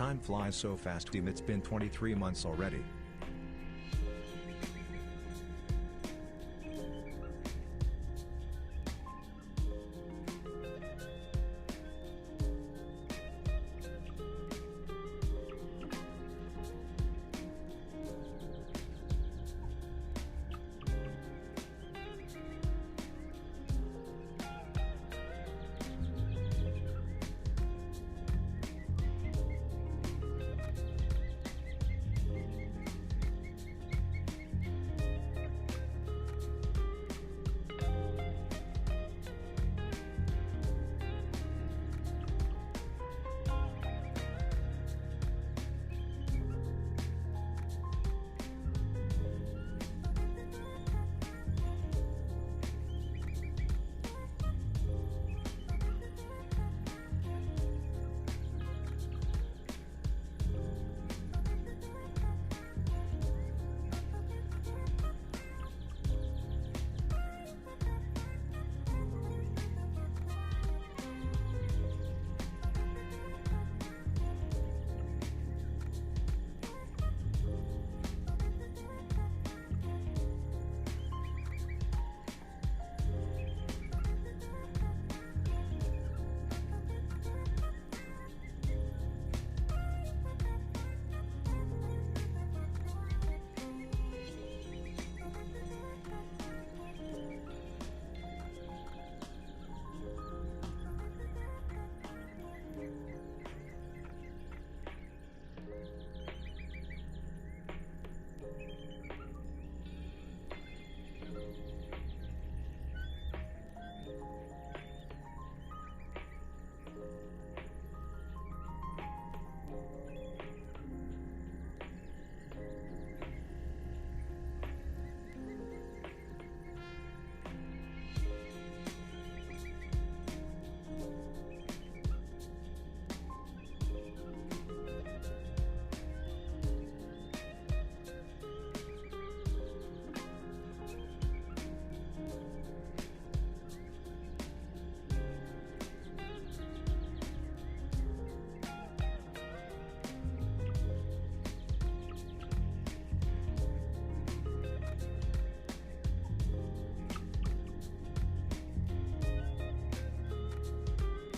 Time flies so fast, team. It's been 23 months already.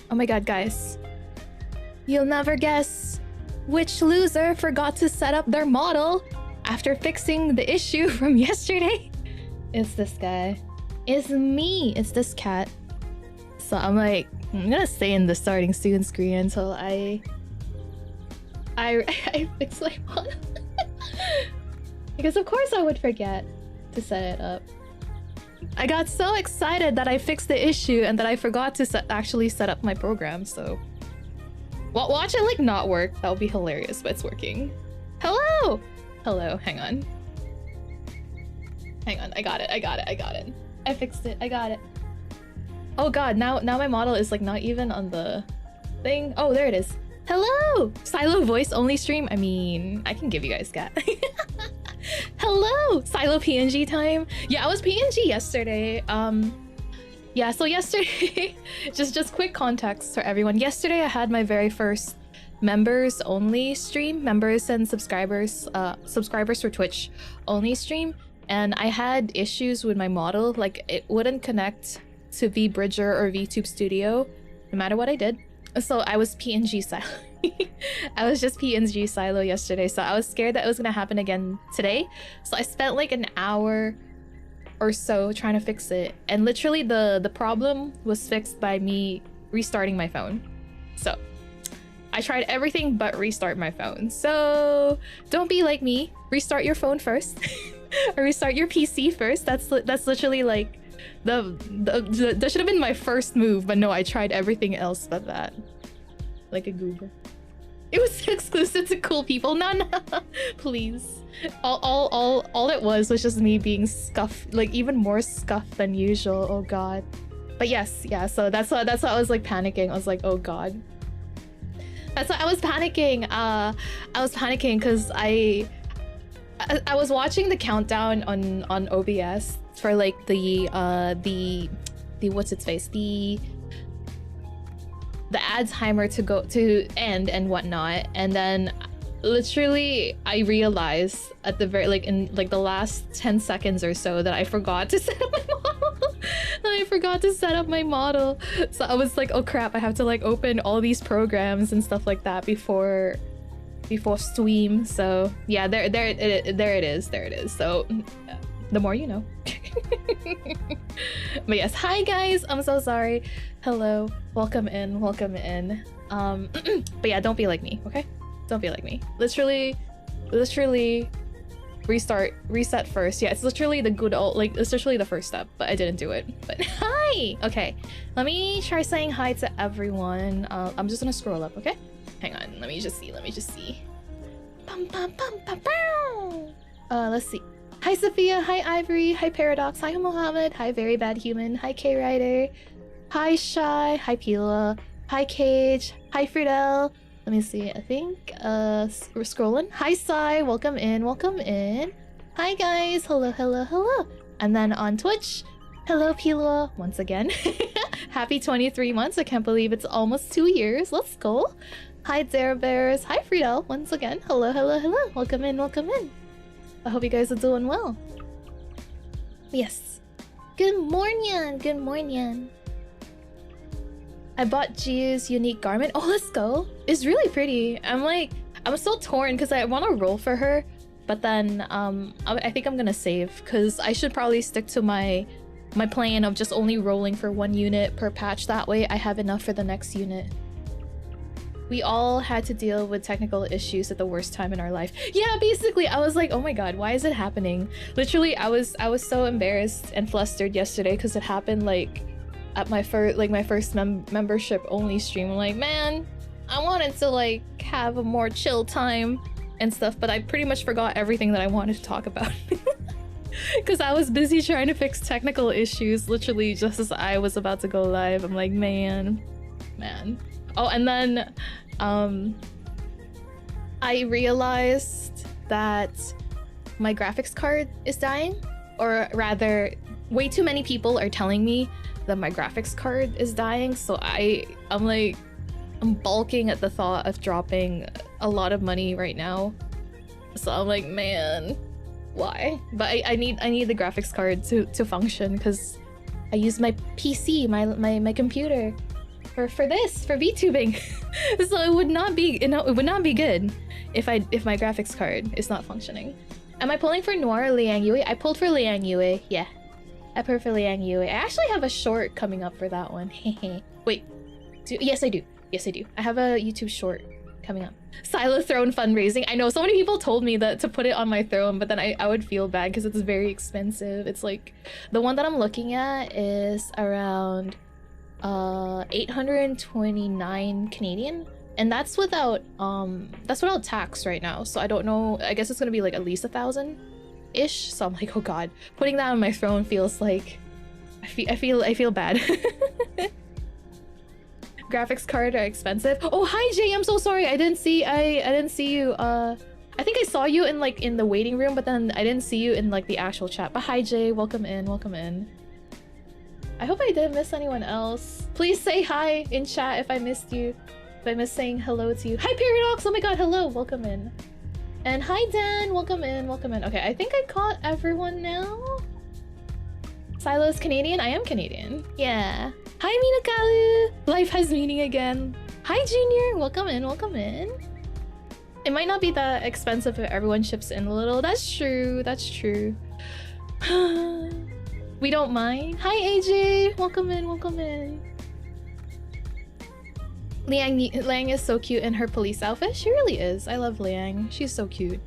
Oh my god, guys. You'll never guess which loser forgot to set up their model after fixing the issue from yesterday. It's this guy. It's me. It's this cat. So I'm like, I'm gonna stay in the starting student screen until I fix my model. Because of course I would forget to set it up. I got so excited that I fixed the issue and that I forgot to actually set up my program, so... Watch it like not work. That would be hilarious, but it's working. Hello! Hello, hang on. Hang on, I got it. I fixed it, I got it. Oh god, now my model is like not even on the thing. Oh, there it is. Hello! Silo voice only stream? I mean, I can give you guys that. Hello! Silo PNG time? Yeah, I was PNG yesterday. Yeah, so yesterday, just quick context for everyone. Yesterday I had my very first members only stream, members and subscribers for Twitch only stream, and I had issues with my model, like it wouldn't connect to VBridger or VTube Studio, no matter what I did. So I was PNG Silo. I was just PNG Silo yesterday, so I was scared that it was gonna happen again today. So I spent like an hour or so trying to fix it, and literally the problem was fixed by me restarting my phone. So I tried everything but restart my phone. So don't be like me. Restart your phone first, or restart your PC first. That's literally like that should have been my first move, but no, I tried everything else but that. Like a goober. It was exclusive to cool people. No, please. All it was just me being scuffed, like even more scuffed than usual. Oh god. But yes, yeah. So that's why I was like panicking. I was like, oh god. That's why I was panicking. I was panicking because I was watching the countdown on OBS for like the what's its face, the the ad timer to end and whatnot, and then literally I realized at the very in the last 10 seconds or so that I forgot to set up my model. I forgot to set up my model, so I was like, oh crap, I have to like open all these programs and stuff like that before stream. So yeah, there it is. So the more you know. But yes, hi guys, I'm so sorry. Hello, welcome in. But yeah, don't be like me, okay? Don't be like me. Literally reset first. Yeah, it's literally the good old, like, it's literally the first step, but I didn't do it. But hi! Okay, let me try saying hi to everyone. I'm just gonna scroll up, okay? Hang on, let me just see. Bum, bum, bum, bum, bum. Let's see. Hi Sophia, hi Ivory, hi Paradox, hi Mohammed, hi Very Bad Human, hi K-Rider, hi Shy, hi Pila, hi Cage, hi Friedel. Let me see, I think, we're scrolling. Hi Sai, welcome in. Hi guys, hello. And then on Twitch, hello Pila, once again. Happy 23 months, I can't believe it's almost 2 years, let's go. Hi Dare Bears, hi Friedel, once again. Hello. Welcome in. I hope you guys are doing well. Yes. Good morning. I bought GACHA's unique garment. Oh, let's go. It's really pretty. I'm so torn because I want to roll for her, but then I think I'm gonna save because I should probably stick to my plan of just only rolling for 1 unit per patch. That way I have enough for the next unit. We all had to deal with technical issues at the worst time in our life. Yeah, basically, I was like, oh my god, why is it happening? Literally, I was so embarrassed and flustered yesterday because it happened like at my first membership only stream. I'm like, man, I wanted to like have a more chill time and stuff, but I pretty much forgot everything that I wanted to talk about. Because I was busy trying to fix technical issues literally just as I was about to go live. I'm like, man. Oh, and then I realized that my graphics card is dying, or rather way too many people are telling me that my graphics card is dying, so I'm balking at the thought of dropping a lot of money right now. So I'm like, man, why? But I need the graphics card to function because I use my PC, my computer for VTubing. So it would not be good if my graphics card is not functioning. Am I pulling for Noir or Liang Yue? I pulled for Liang Yue. Yeah, I pulled for Liang Yue. I actually have a short coming up for that one. Wait, yes I do. I have a YouTube short coming up. Silo Throne fundraising. I know so many people told me that to put it on my throne, but then I would feel bad because it's very expensive. It's like the one that I'm looking at is around 829 Canadian, and that's without tax right now. So I don't know, I guess it's gonna be like at least 1,000 ish. So I'm like, oh god, putting that on my throne feels like I feel bad. Graphics card are expensive. Oh hi Jay, I'm so sorry, I didn't see you. I think I saw you in the waiting room, but then I didn't see you in like the actual chat. But hi Jay, welcome in. I hope I didn't miss anyone else. Please say hi in chat if I missed you. If I missed saying hello to you. Hi Paradox! Oh my god, hello! Welcome in. And hi Dan! Welcome in. Okay, I think I caught everyone now. Silo's Canadian? I am Canadian. Yeah. Hi Minakalu! Life has meaning again. Hi Junior! Welcome in. It might not be that expensive if everyone chips in a little. That's true. We don't mind. Hi AJ! Welcome in. Liang is so cute in her police outfit. She really is. I love Liang. She's so cute.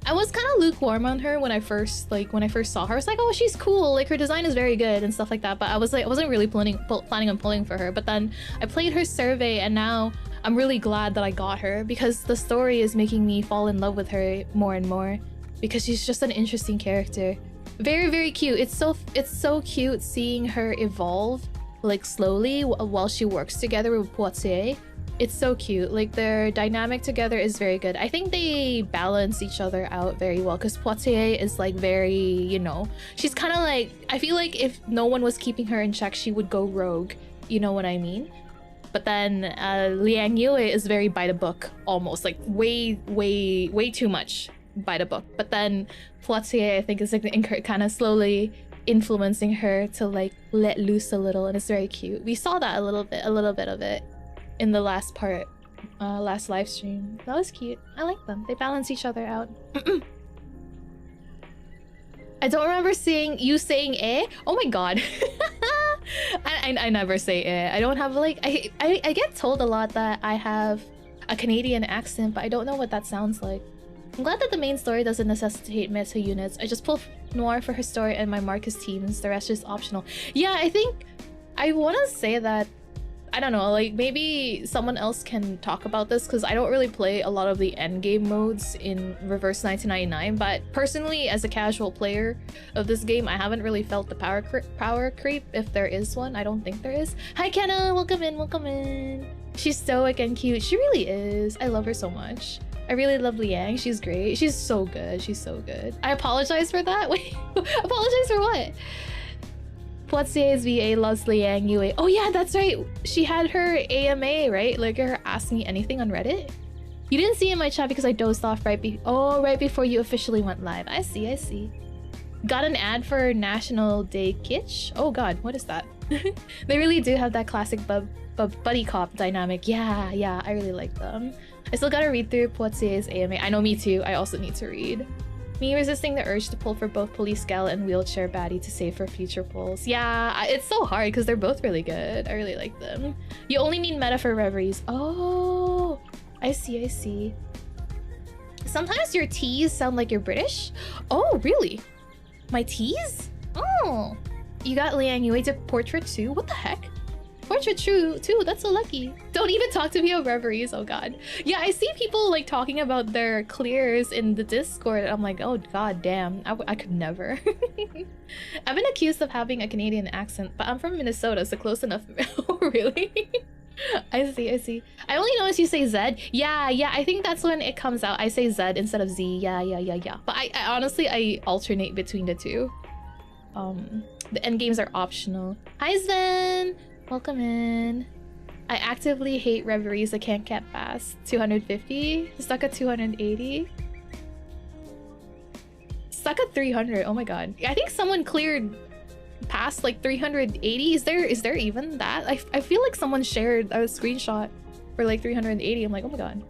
I was kind of lukewarm on her when I first saw her. I was like, oh, she's cool. Like her design is very good and stuff like that. But I wasn't really planning on pulling for her. But then I played her survey and now I'm really glad that I got her because the story is making me fall in love with her more and more because she's just an interesting character. Very, very cute. It's so cute seeing her evolve like slowly while she works together with Poitier. It's so cute. Like their dynamic together is very good. I think they balance each other out very well because Poitier is like very, you know, she's kind of like, I feel like if no one was keeping her in check, she would go rogue. You know what I mean? But then Liang Yue is very by the book, almost like way too much by the book. But then Poitier, I think, is like kind of slowly influencing her to like let loose a little, and it's very cute. We saw that a little bit of it in the last part, last live stream. That was cute. I like them. They balance each other out. I don't remember seeing you saying eh. Oh my god. I never say eh. I don't have like I get told a lot that I have a Canadian accent, but I don't know what that sounds like. I'm glad that the main story doesn't necessitate meta units. I just pull Noir for her story and my Marcus teams. The rest is optional. Yeah, I think I want to say that, I don't know, like maybe someone else can talk about this because I don't really play a lot of the endgame modes in Reverse 1999, but personally as a casual player of this game, I haven't really felt the power creep, if there is one. I don't think there is. Hi Kenna, welcome in, welcome in. She's stoic and cute. She really is. I love her so much. I really love Liang. She's great. She's so good. She's so good. I apologize for that. Wait, apologize for what? Poitier's VA loves Liang Yue. Oh yeah, that's right. She had her AMA, right? Like her Ask Me Anything on Reddit. You didn't see in my chat because I dozed off right before you officially went live. I see, I see. Got an ad for National Day Kitsch? Oh god, what is that? They really do have that classic buddy cop dynamic. Yeah, yeah, I really like them. I still gotta read through Poitier's AMA. I know, me too. I also need to read. Me resisting the urge to pull for both Police Gal and Wheelchair Baddie to save for future pulls. Yeah, it's so hard because they're both really good. I really like them. You only need meta for reveries. Oh, I see, I see. Sometimes your T's sound like you're British. Oh, really? My T's? Oh, you got Liang Yue to portrait too? What the heck? Portrait too, that's so lucky. Don't even talk to me about reveries, oh god. Yeah, I see people like talking about their clears in the Discord. I'm like, oh god damn, I could never. I've been accused of having a Canadian accent, but I'm from Minnesota, so close enough. Oh, really? I see, I see. I only noticed you say Z. Yeah, I think that's when it comes out. I say Z instead of Z. Yeah. But I honestly, I alternate between the two. The end games are optional. Hi, Sven! Welcome in. I actively hate reveries I can't get past. 250? Stuck at 280? Stuck at 300. Oh my god. I think someone cleared past like 380. Is there even that? I feel like someone shared a screenshot for like 380. I'm like, oh my god.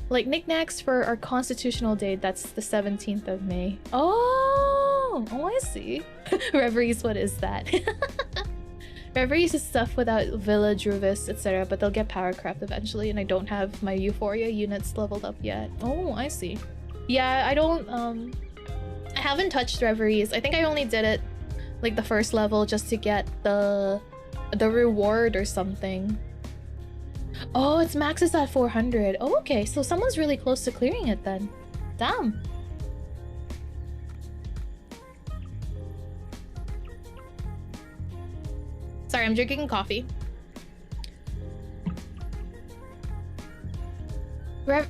Like knickknacks for our constitutional day. That's the 17th of May. Oh, I see. Reveries, what is that? Reveries is stuff without Villa, Druvis, etc. But they'll get Powercraft eventually, and I don't have my Euphoria units leveled up yet. Oh, I see. Yeah, I don't, I haven't touched Reveries. I think I only did it like the first level just to get the reward or something. Oh, its max is at 400. Oh, okay, so someone's really close to clearing it then. Damn. Sorry, I'm drinking coffee.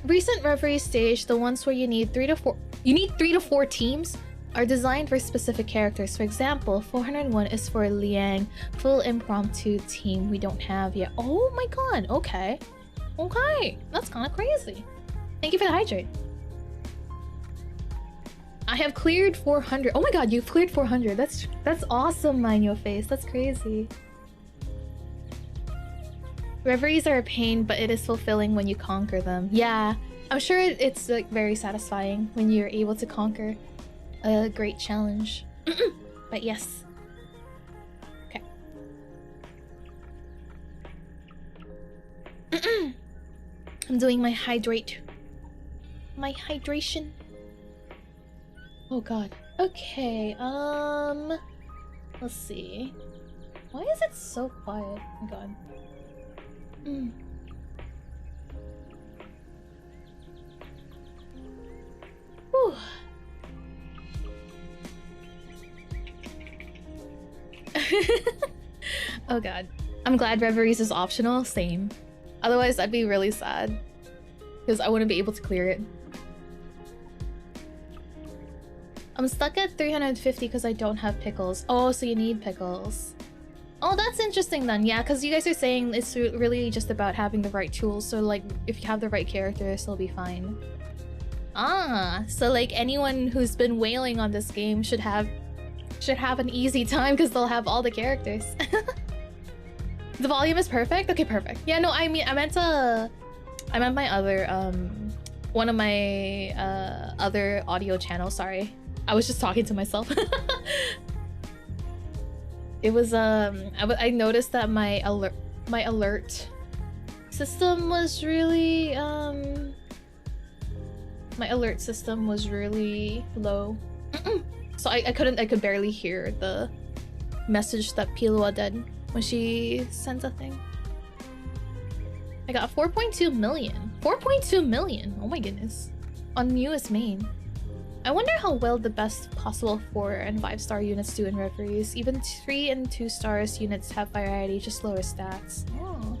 Recent Reverie stage, the ones where you need 3 to 4 teams, are designed for specific characters. For example, 401 is for Liang, full impromptu team we don't have yet. Oh my god, okay. Okay, that's kind of crazy. Thank you for the hydrate. I have cleared 400. Oh my god, you've cleared 400. That's awesome, Mind Your Face. That's crazy. Reveries are a pain, but it is fulfilling when you conquer them. Yeah, I'm sure it's like very satisfying when you're able to conquer a great challenge. But yes. Okay. I'm doing my hydrate. My hydration. Oh god. Okay, let's see. Why is it so quiet? Oh my god. Whew. Oh god. I'm glad Reveries is optional. Same. Otherwise, I'd be really sad. Because I wouldn't be able to clear it. I'm stuck at 350 because I don't have pickles. Oh, so you need pickles. Oh, that's interesting then. Yeah, because you guys are saying it's really just about having the right tools. So like, if you have the right characters, they'll be fine. Ah, so like anyone who's been wailing on this game should have an easy time because they'll have all the characters. The volume is perfect? Okay, perfect. Yeah, no, I meant my other, one of my other audio channels, sorry. I was just talking to myself. It was, I noticed that my alert system was really, my alert system was really low. So I could barely hear the message that Pilua did when she sent a thing. I got 4.2 million. 4.2 million! Oh my goodness. On newest main. I wonder how well the best possible 4 and 5-star units do in referees. Even 3 and 2 stars units have variety, just lower stats. Oh.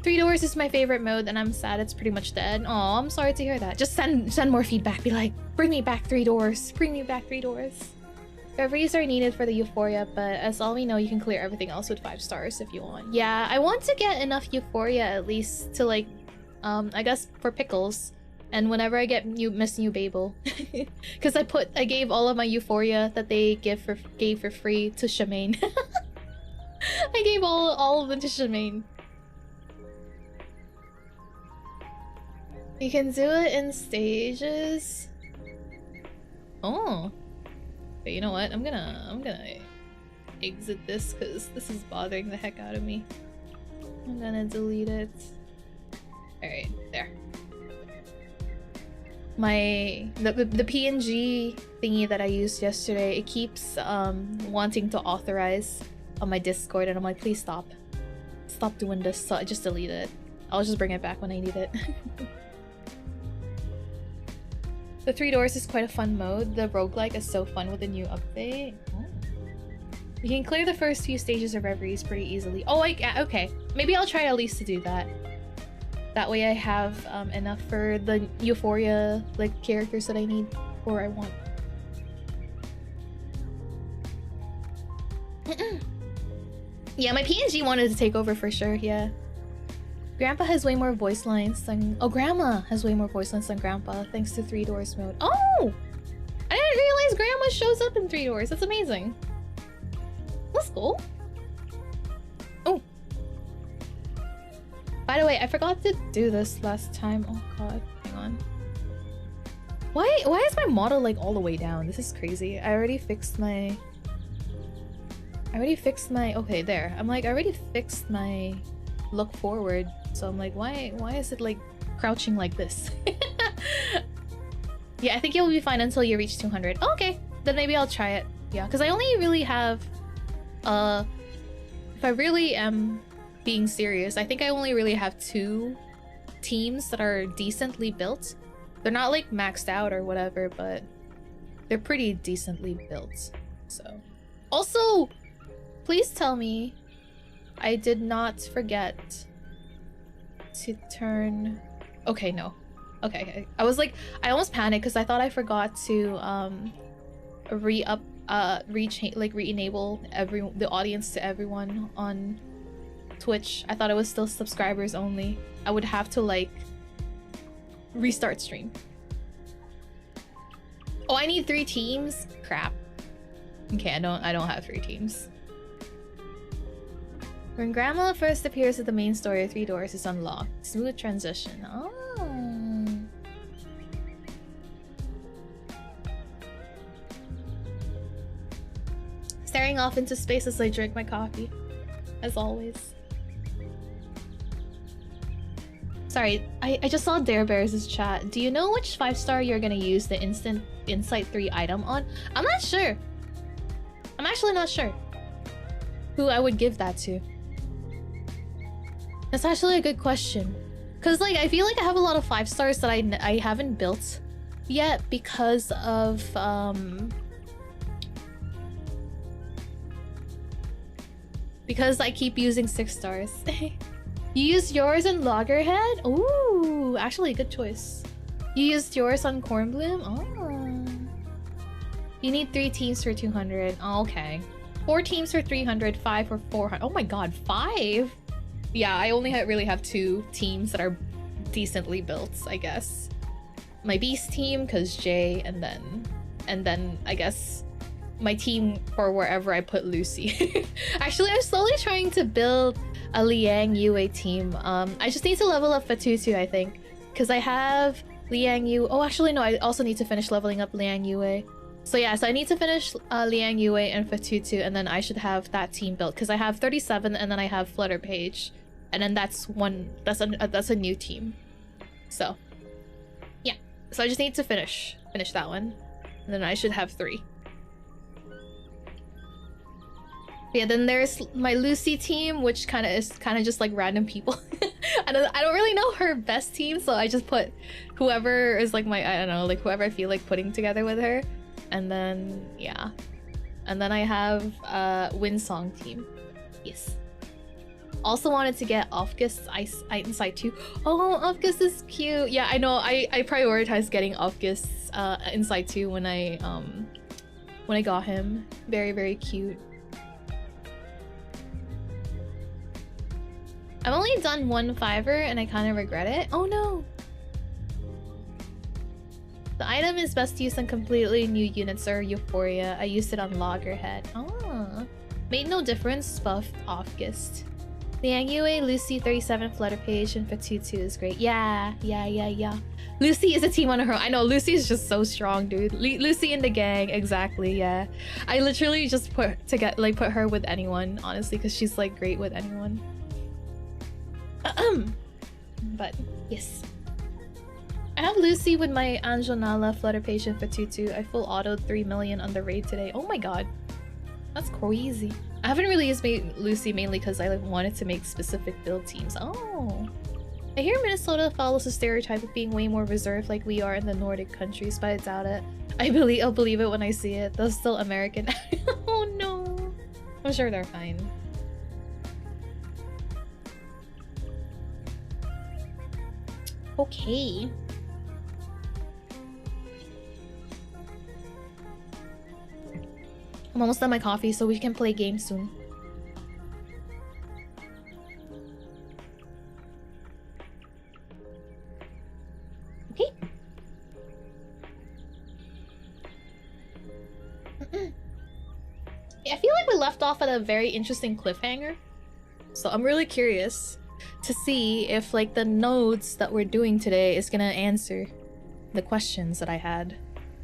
3 doors is my favorite mode, and I'm sad it's pretty much dead. Oh, I'm sorry to hear that. Just send more feedback. Be like, bring me back 3 doors. Bring me back 3 doors. Referees are needed for the euphoria, but as all we know, you can clear everything else with 5 stars if you want. Yeah, I want to get enough euphoria at least to like, I guess for pickles. And whenever I get Miss New Babel, because I gave all of my euphoria that they gave for free to Shemaine. I gave all of them to Shemaine. You can do it in stages. Oh. But you know what? I'm gonna exit this because this is bothering the heck out of me. I'm gonna delete it. Alright, there. The PNG thingy that I used yesterday, it keeps wanting to authorize on my Discord, and I'm like, please stop doing this. So I just delete it. I'll just bring it back when I need it. The 3 doors is quite a fun mode. The roguelike is so fun with the new update. Oh. You can clear the first few stages of reveries pretty easily. Oh, okay. Maybe I'll try at least to do that. That way I have enough for the euphoria like characters that I need or I want. Yeah, my PNG wanted to take over for sure, yeah. Grandpa has way more voice lines than... Oh, Grandma has way more voice lines than Grandpa, thanks to 3 doors mode. Oh! I didn't realize Grandma shows up in 3 doors. That's amazing. That's cool. Oh. By the way, I forgot to do this last time. Oh god, hang on. Why is my model like all the way down? This is crazy. I already fixed my... Okay, there. I'm like, I already fixed my look forward. So I'm like, why is it like crouching like this? Yeah, I think you'll be fine until you reach 200. Oh, okay, then maybe I'll try it. Yeah, because I only really have... If I really am being serious, I think I only really have 2 teams that are decently built. They're not like maxed out or whatever, but they're pretty decently built. So, also, please tell me I did not forget to turn... Okay, no. Okay. I was like, I almost panicked because I thought I forgot to re-enable the audience to everyone on Twitch. I thought it was still subscribers only. I would have to like restart stream. Oh, I need 3 teams? Crap. Okay, I don't have 3 teams. When Grandma first appears at the main story, 3 doors is unlocked. Smooth transition. Oh. Staring off into space as I drink my coffee. As always. Sorry, I just saw Dare Bears' chat. Do you know which 5-star you're gonna use the instant Insight 3 item on? I'm not sure. I'm actually not sure who I would give that to. That's actually a good question. Cause like I feel like I have a lot of 5 stars that I haven't built yet because of because I keep using 6 stars. You used yours in Loggerhead? Ooh, actually a good choice. You used yours on Cornbloom? Oh. You need 3 teams for 200. Oh, okay. 4 teams for 300, 5 for 400. Oh my god, 5? Yeah, I only really have 2 teams that are decently built, I guess. My beast team, because Jay, and then I guess my team for wherever I put Lucy. Actually, I'm slowly trying to build a Liang Yue team. I just need to level up Vtuber, I think, because I have Liang Yue. Oh, actually no, I also need to finish leveling up Liang Yue. So yeah, so I need to finish Liang Yue and Vtuber, and then I should have that team built, because I have 37 and then I have Flutter Page, and then that's a new team. So yeah, so I just need to finish that one, and then I should have 3. Yeah, then there's my Lucy team, which is just like random people. I don't really know her best team, so I just put whoever is like I don't know, like whoever I feel like putting together with her. And then yeah, and then I have Winsong team. Yes. Also wanted to get Ofgus Inside too. Oh, Ofgus is cute. Yeah, I know. I prioritized getting Ofgus Inside too when I got him. Very, very cute. I've only done 1 5er and I kind of regret it. Oh no! The item is best used on completely new units or Euphoria. I used it on Loggerhead. Ah. Made no difference, buffed Offgist. Liang Yue, Lucy 37 Flutter Page, and Vtuber is great. Yeah. Lucy is a team on her own. I know, Lucy is just so strong, dude. Lucy in the gang, exactly, yeah. I literally just put her with anyone, honestly, because she's like great with anyone. But yes, I have Lucy with my Anjonala, Flutter Patient, Vtuber. I full autoed 3 million on the raid today. Oh my god, that's crazy. I haven't really used Lucy mainly because I wanted to make specific build teams. Oh, I hear Minnesota follows the stereotype of being way more reserved like we are in the Nordic countries, but I doubt it. I'll believe it when I see it. They're still American. Oh no, I'm sure they're fine. Okay. I'm almost done my coffee, so we can play games soon. Okay. Yeah, I feel like we left off at a very interesting cliffhanger. So I'm really curious to see if like the nodes that we're doing today is gonna answer the questions that I had.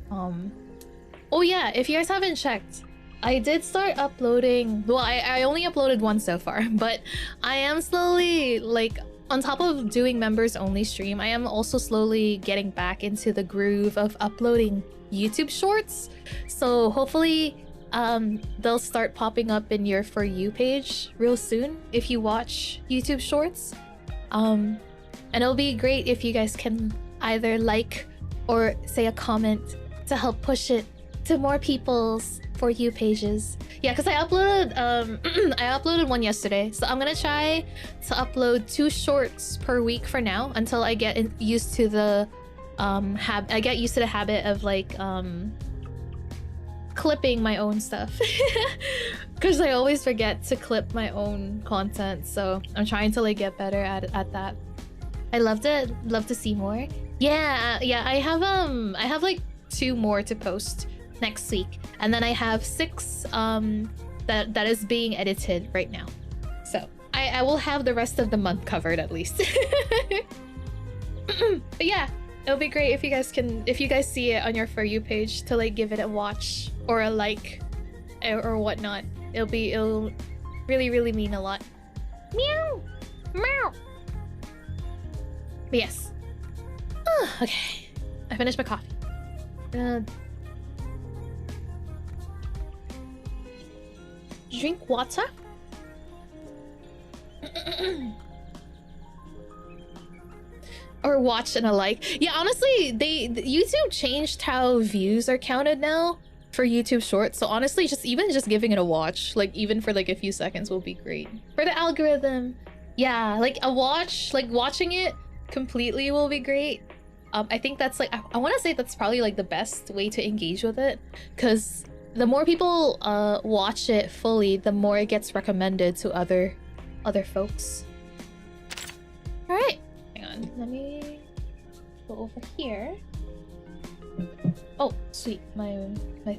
Oh yeah, if you guys haven't checked, I did start uploading. Well, I only uploaded 1 so far, but I am slowly, like, on top of doing members only stream, I am also slowly getting back into the groove of uploading YouTube shorts. So hopefully they'll start popping up in your For You page real soon if you watch YouTube shorts. And it'll be great if you guys can either like or say a comment to help push it to more people's For You pages. Yeah, because I uploaded I uploaded 1 yesterday, so I'm gonna try to upload 2 shorts per week for now until I get used to the habit of like clipping my own stuff. Because I always forget to clip my own content, so I'm trying to like get better at that. I loved it. Love to see more. Yeah, I have like 2 more to post next week, and then I have 6 that is being edited right now, so I will have the rest of the month covered at least. But yeah, it'll be great if you guys see it on your For You page to like give it a watch or a like or whatnot. It'll really mean a lot. Meow meow. But yes. Okay, I finished my coffee. Drink water. Or watch and a like. Yeah, honestly, YouTube changed how views are counted now for YouTube Shorts. So honestly, just giving it a watch, like even for like a few seconds, will be great for the algorithm. Yeah, like a watch, like watching it completely will be great. I think that's like I want to say that's probably like the best way to engage with it, because the more people watch it fully, the more it gets recommended to other folks. All right, hang on. Let me go over here. Oh, sweet. My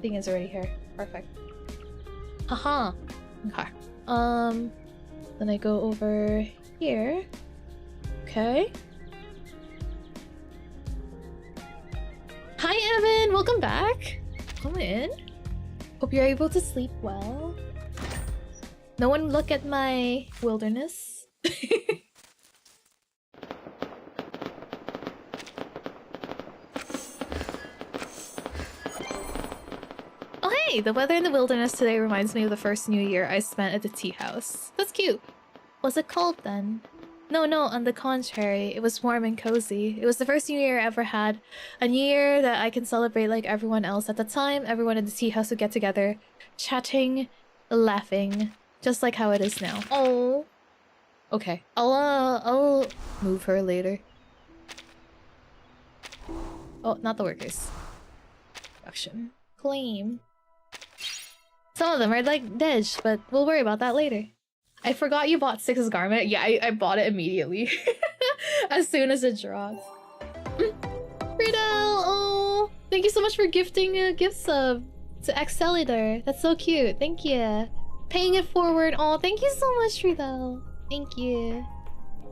thing is already here. Perfect. Haha. Okay. Then I go over here. Okay. Hi, Evan. Welcome back. Come in. Hope you're able to sleep well. No one look at my wilderness. Oh hey, the weather in the wilderness today reminds me of the first New Year I spent at the tea house. That's cute. Was it cold then? No, on the contrary, it was warm and cozy. It was the first New Year I ever had. A New Year that I can celebrate like everyone else. At the time, everyone in the tea house would get together, chatting, laughing, just like how it is now. Oh. Okay, I'll move her later. Oh, not the workers. Production. Claim. Some of them are like dead, but we'll worry about that later. I forgot you bought 6's garment. Yeah, I bought it immediately. As soon as it dropped. Friedel! Oh! Thank you so much for gifting a gift sub to Xcellular. That's so cute. Thank you. Paying it forward. Oh, thank you so much, Friedel. Thank you.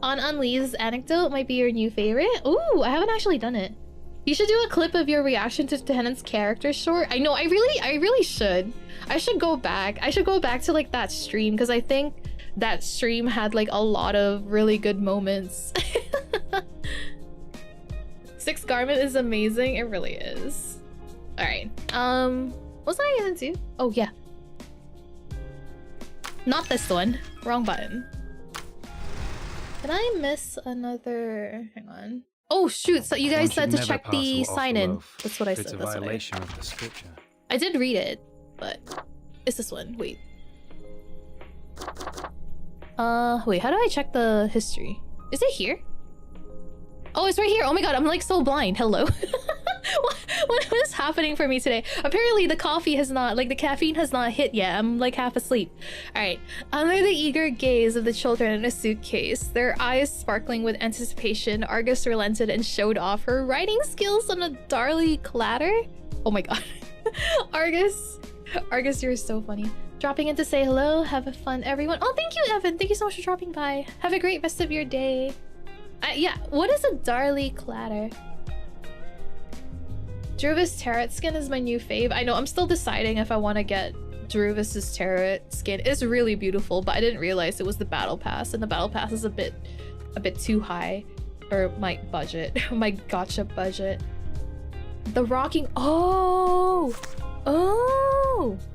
On Lee's anecdote might be your new favorite. Ooh, I haven't actually done it. You should do a clip of your reaction to Tennant's character short. I know, I really should. I should go back. I should go back to like that stream because I think that stream had like a lot of really good moments. 6 garment is amazing. It really is. All right. What's I gonna do? Oh yeah. Not this one. Wrong button. Did I miss another? Hang on. Oh shoot! So you guys said to check the sign-in. That's what I said. It's a That's violation of the scripture. I did read it, but it's this one. Wait. Wait. How do I check the history? Is it here? Oh, it's right here. Oh my god, I'm like so blind. Hello. what is happening for me today? Apparently the coffee has not, like the caffeine has not hit yet. I'm like half asleep. All right. Under the eager gaze of the children in a suitcase, their eyes sparkling with anticipation, Argus relented and showed off her writing skills on a darly clatter. Oh my god. Argus, you're so funny. Dropping in to say hello. Have a fun, everyone. Oh, thank you, Evan. Thank you so much for dropping by. Have a great rest of your day. Yeah, what is a darly clatter? Druvis Tarot skin is my new fave. I know, I'm still deciding if I want to get Druvis's Tarot skin. It's really beautiful, but I didn't realize it was the battle pass, and the battle pass is a bit too high for my budget, my gacha budget. The rocking. Oh,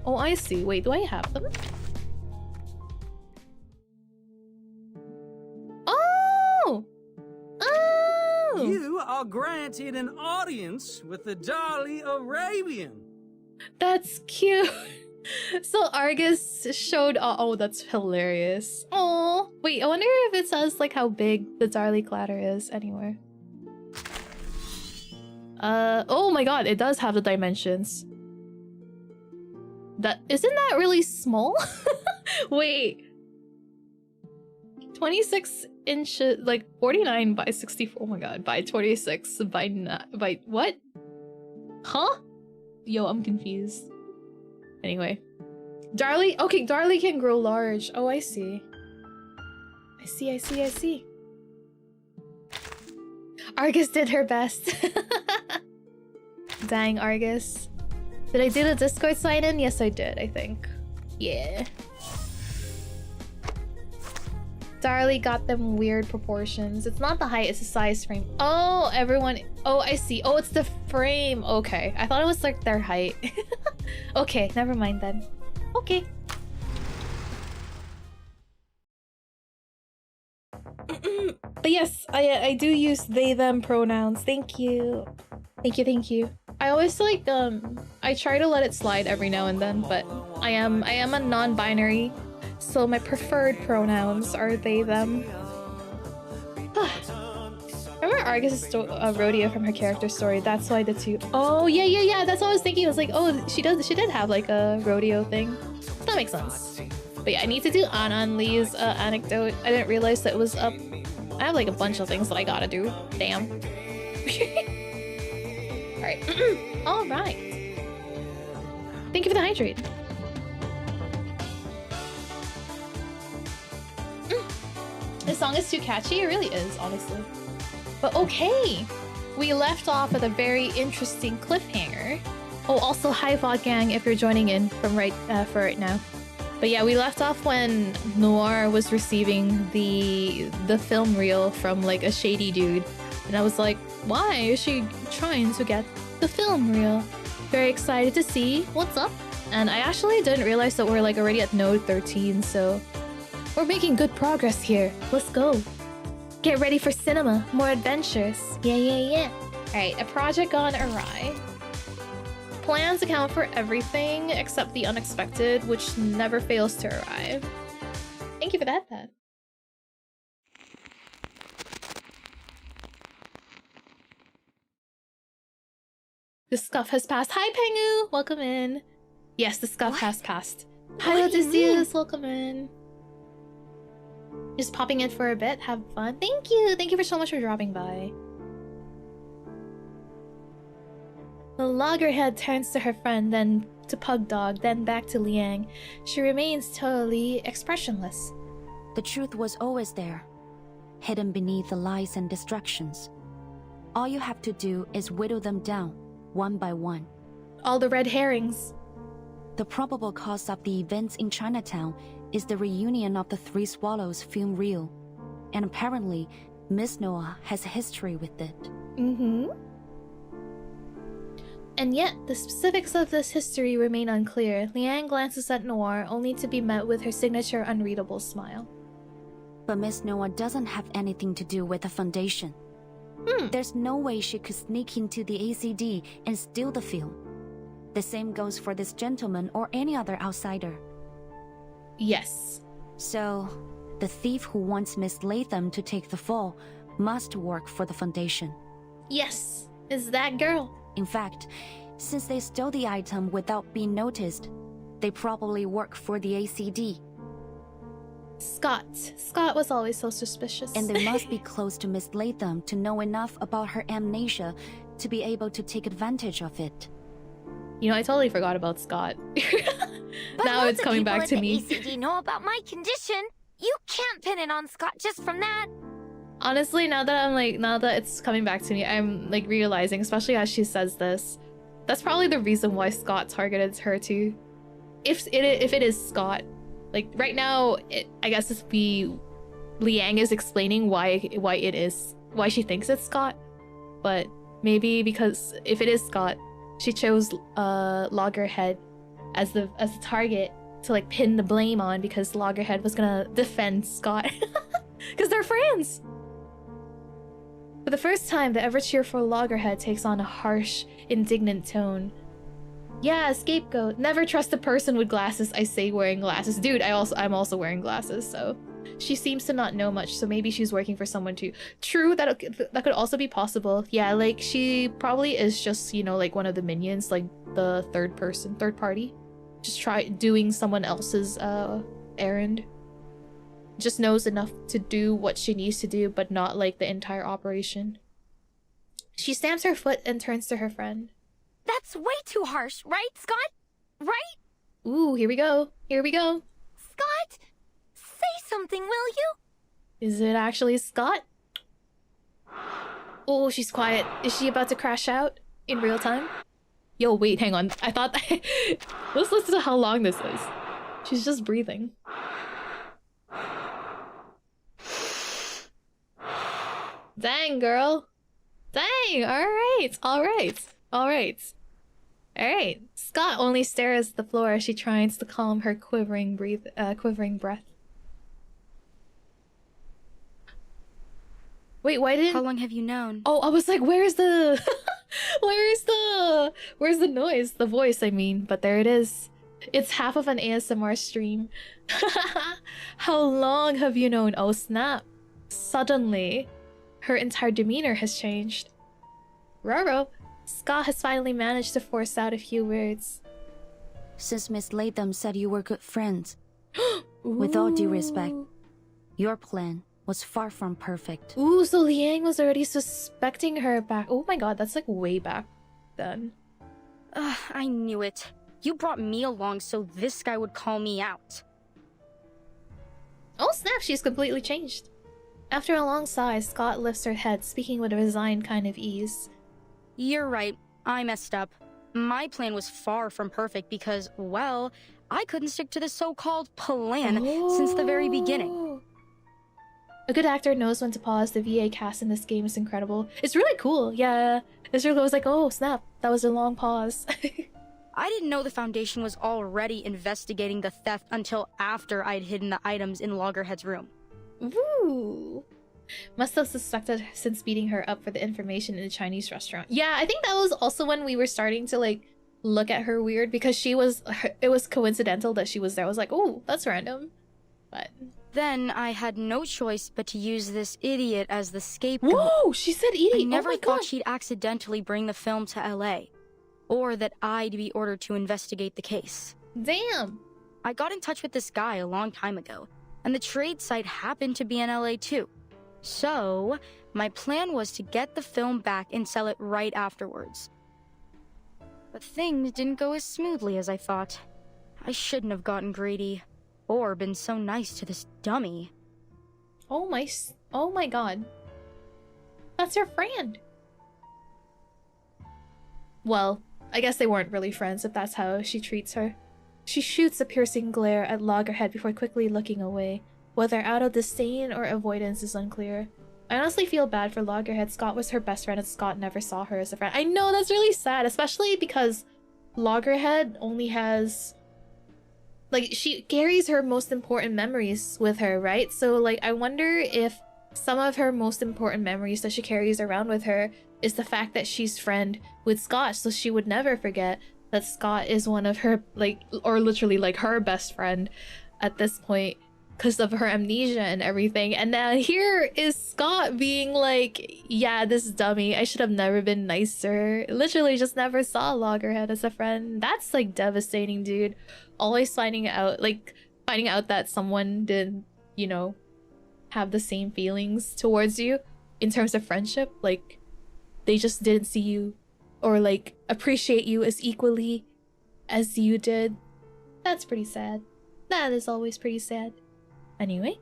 I see. Wait, do I have them? You are granted an audience with the Darly Arabian. That's cute. So Argus showed. Oh, that's hilarious. Oh, wait. I wonder if it says like how big the Darly Clatter is anywhere. Oh my god, it does have the dimensions. Isn't that really small? Wait. 26 inches, like 49 by 64. Oh my god, by 26 by what? Huh? Yo, I'm confused. Anyway, Darly. Okay, Darly can grow large. Oh, I see. I see. Argus did her best. Dang, Argus. Did I do the Discord sign-in? Yes, I did, I think. Yeah. Darly got them weird proportions. It's not the height, it's the size frame. Oh, everyone. Oh, I see. Oh, it's the frame. Okay. I thought it was like their height. Okay, never mind then. Okay. But yes, I do use they them pronouns. Thank you. Thank you. I always like I try to let it slide every now and then, but I am a non-binary. So my preferred pronouns are they, them. Remember Argus rodeo from her character story. That's why the two. Oh yeah. That's what I was thinking. I was like, oh, she did have like a rodeo thing. That makes sense. But yeah, I need to do Anan Lee's anecdote. I didn't realize that it was up. I have like a bunch of things that I gotta do. Damn. Alright. Alright. Thank you for the hydrate. This song is too catchy. It really is, honestly. But okay. We left off with a very interesting cliffhanger. Oh, also hi VOD gang if you're joining in from for right now. But yeah, we left off when Noir was receiving the film reel from like a shady dude. And I was like, why is she trying to get the film reel? Very excited to see what's up. And I actually didn't realize that we're like already at node 13, so we're making good progress here. Let's go. Get ready for cinema, more adventures. Yeah. Alright, a project gone awry. Plans account for everything except the unexpected, which never fails to arrive. Thank you for that, Pat. The scuff has passed. Hi, Pengu! Welcome in. Yes, the scuff has passed. Hi, Odysseus! Welcome in. Just popping in for a bit. Have fun. Thank you! Thank you so much for dropping by. The loggerhead turns to her friend, then to Pugdog, then back to Liang. She remains totally expressionless. The truth was always there, hidden beneath the lies and distractions. All you have to do is whittle them down, one by one. All the red herrings. The probable cause of the events in Chinatown is the reunion of the Three Swallows film reel. And apparently, Miss Noah has a history with it. And yet, the specifics of this history remain unclear. Liang glances at Noir, only to be met with her signature unreadable smile. But Miss Noah doesn't have anything to do with the Foundation. There's no way she could sneak into the ACD and steal the film. The same goes for this gentleman or any other outsider. Yes. So, the thief who wants Miss Latham to take the fall must work for the Foundation. Yes, it's that girl. In fact, since they stole the item without being noticed, they probably work for the ACD. Scott was always so suspicious. And they must be close to Miss Latham to know enough about her amnesia to be able to take advantage of it. You know, I totally forgot about Scott. Now it's coming back to me. But ACD know about my condition. You can't pin it on Scott just from that. Honestly, now that it's coming back to me, I'm like realizing, especially as she says this, that's probably the reason why Scott targeted her too. If it is Scott, like right now, I guess Liang is explaining why she thinks it's Scott, but maybe because if it is Scott, she chose Loggerhead as the target to like pin the blame on because Loggerhead was gonna defend Scott because they're friends. For the first time, the ever-cheerful Loggerhead takes on a harsh, indignant tone. Yeah, scapegoat. Never trust a person with glasses, I say, wearing glasses. Dude, I'm also wearing glasses, so... She seems to not know much, so maybe she's working for someone too. True, that could also be possible. Yeah, like, she probably is just, you know, like one of the minions, like the third party. Just try doing someone else's, errand. Just knows enough to do what she needs to do, but not like the entire operation. She stamps her foot and turns to her friend. That's way too harsh, right, Scott? Right? Ooh, here we go. Here we go. Scott, say something, will you? Is it actually Scott? Oh, she's quiet. Is she about to crash out in real time? Yo, wait, hang on. I thought... Let's listen to how long this is. She's just breathing. Dang, girl. Dang, alright. Scott only stares at the floor as she tries to calm her quivering breath. Wait, why didn't... How long have you known? Oh, I was like, where's the... Where's the noise? The voice, I mean. But there it is. It's half of an ASMR stream. How long have you known? Oh, snap. Suddenly... her entire demeanor has changed. Roro, Scott has finally managed to force out a few words. Since Miss Latham said you were good friends, with all due respect, your plan was far from perfect. Ooh, so Liang was already suspecting her back. Oh my god, that's like way back then. I knew it. You brought me along so this guy would call me out. Oh snap, she's completely changed. After a long sigh, Scott lifts her head, speaking with a resigned kind of ease. You're right. I messed up. My plan was far from perfect because, well, I couldn't stick to the so-called plan since the very beginning. A good actor knows when to pause. The VA cast in this game is incredible. It's really cool. Yeah, it's really, I was like, oh snap, that was a long pause. I didn't know the Foundation was already investigating the theft until after I'd hidden the items in Loggerhead's room. Ooh. Must have suspected since beating her up for the information in the Chinese restaurant. Yeah, I think that was also when we were starting to like look at her weird because she was, it was coincidental that she was there. I was like, oh, that's random. But then I had no choice but to use this idiot as the scapegoat. Whoa, she said idiot. I never oh my thought God. she'd accidentally bring the film to LA, or that I'd be ordered to investigate the case. Damn. I got in touch with this guy a long time ago, and the trade site happened to be in LA too. So, my plan was to get the film back and sell it right afterwards. But things didn't go as smoothly as I thought. I shouldn't have gotten greedy, or been so nice to this dummy. Oh my god. That's her friend. Well, I guess they weren't really friends if that's how she treats her. She shoots a piercing glare at Loggerhead before quickly looking away. Whether out of disdain or avoidance is unclear. I honestly feel bad for Loggerhead. Scott was her best friend and Scott never saw her as a friend. I know, that's really sad, especially because Loggerhead only has... like, she carries her most important memories with her, right? So, like, I wonder if some of her most important memories that she carries around with her is the fact that she's friend with Scott, so she would never forget that Scott is one of her, like, or literally, like, her best friend at this point because of her amnesia and everything. And now here is Scott being like, yeah, this dummy, I should have never been nicer. Literally just never saw Loggerhead as a friend. That's, like, devastating, dude. Always finding out that someone did, you know, have the same feelings towards you in terms of friendship. Like, they just didn't see you or, like, appreciate you as equally as you did. That's pretty sad. That is always pretty sad. Anyway,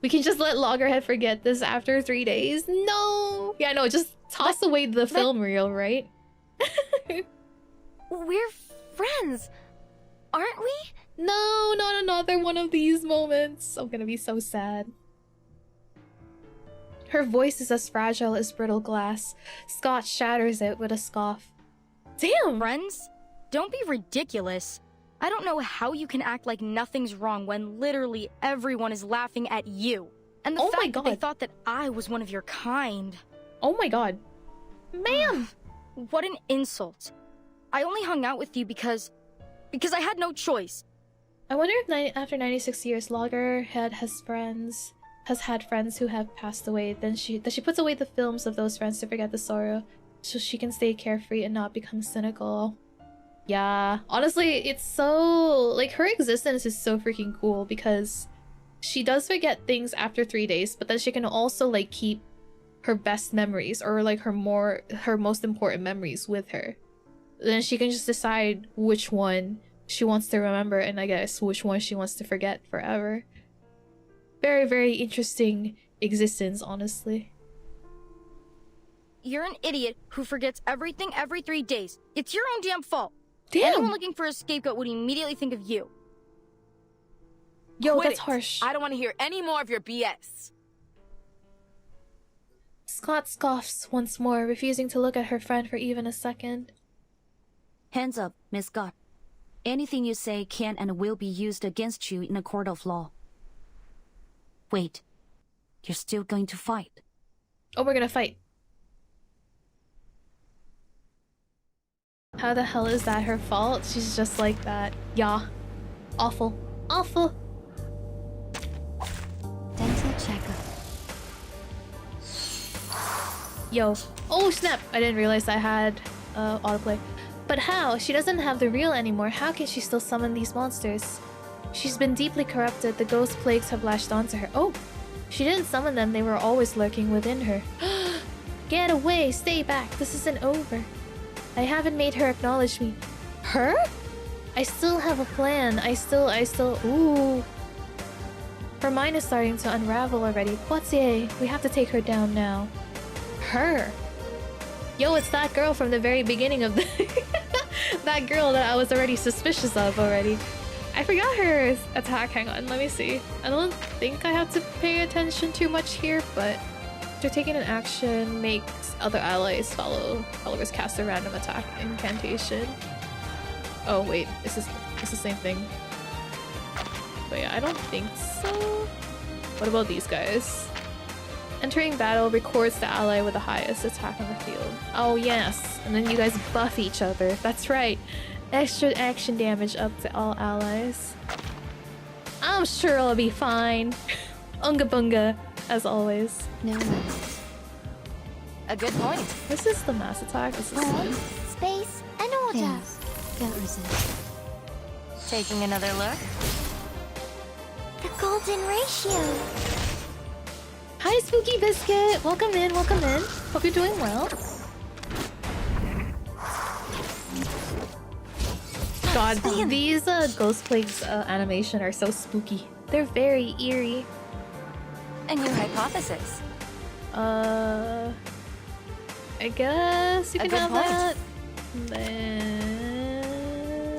we can just let Loggerhead forget this after 3 days. No! Yeah, no, just toss away the film reel, right? We're friends, aren't we? No, not another one of these moments. I'm gonna be so sad. Her voice is as fragile as brittle glass. Scott shatters it with a scoff. Damn! Friends? Don't be ridiculous. I don't know how you can act like nothing's wrong when literally everyone is laughing at you. And the fact that they thought that I was one of your kind. Oh my god. Ma'am! What an insult. I only hung out with you because I had no choice. I wonder if after 96 years, Loggerhead has had friends who have passed away. Then she puts away the films of those friends to forget the sorrow, so she can stay carefree and not become cynical. Yeah, honestly, it's so, like, her existence is so freaking cool because she does forget things after 3 days, but then she can also, like, keep her best memories or, like, her most important memories with her. Then she can just decide which one she wants to remember and I guess which one she wants to forget forever. Very, very interesting existence, honestly. You're an idiot who forgets everything every 3 days. It's your own damn fault. Damn! Anyone looking for a scapegoat would immediately think of you. Yo, Quit that's it. harsh. I don't want to hear any more of your BS. Scott scoffs once more, refusing to look at her friend for even a second. Hands up, Miss Scott. Anything you say can and will be used against you in a court of law. Wait, you're still going to fight? Oh, we're gonna fight. How the hell is that her fault? She's just like that. Yeah. Awful. Awful. Dental checkup. Yo. Oh snap! I didn't realize I had autoplay. But how? She doesn't have the real anymore. How can she still summon these monsters? She's been deeply corrupted. The ghost plagues have lashed onto her. Oh! She didn't summon them. They were always lurking within her. Get away! Stay back! This isn't over. I haven't made her acknowledge me. Her? I still have a plan. I still... Ooh. Her mind is starting to unravel already. Poitier, we have to take her down now. Her? Yo, it's that girl from the very beginning of the... that girl that I was already suspicious of already. I forgot her attack. Hang on, let me see. I don't think I have to pay attention too much here, but... After taking an action, makes other allies followers cast a random attack incantation. Oh wait, it's the same thing. But yeah, I don't think so. What about these guys? Entering battle records the ally with the highest attack on the field. Oh yes, and then you guys buff each other. That's right. Extra action damage up to all allies. I'm sure I'll be fine. Unga bunga, as always. No. A good point. This is the mass attack. This is Home, space, and order. Yes. Can't resist. Taking another look. The golden ratio. Hi, Spooky Biscuit! Welcome in, welcome in. Hope you're doing well. God, these Ghost Plagues animation are so spooky. They're very eerie. And your hypothesis? I guess you can have that. Then...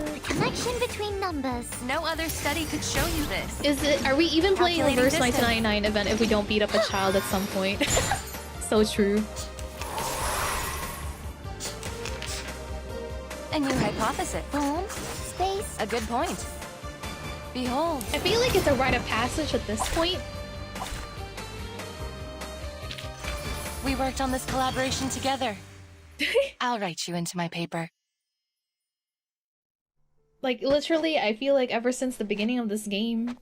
The connection between numbers. No other study could show you this. Are we even playing Calculating Reverse distance. 1999 event if we don't beat up a child at some point? So true. And your hypothesis? Home, space. A good point. Behold. I feel like it's a rite of passage at this point. We worked on this collaboration together. I'll write you into my paper. Like, literally, I feel like ever since the beginning of this game,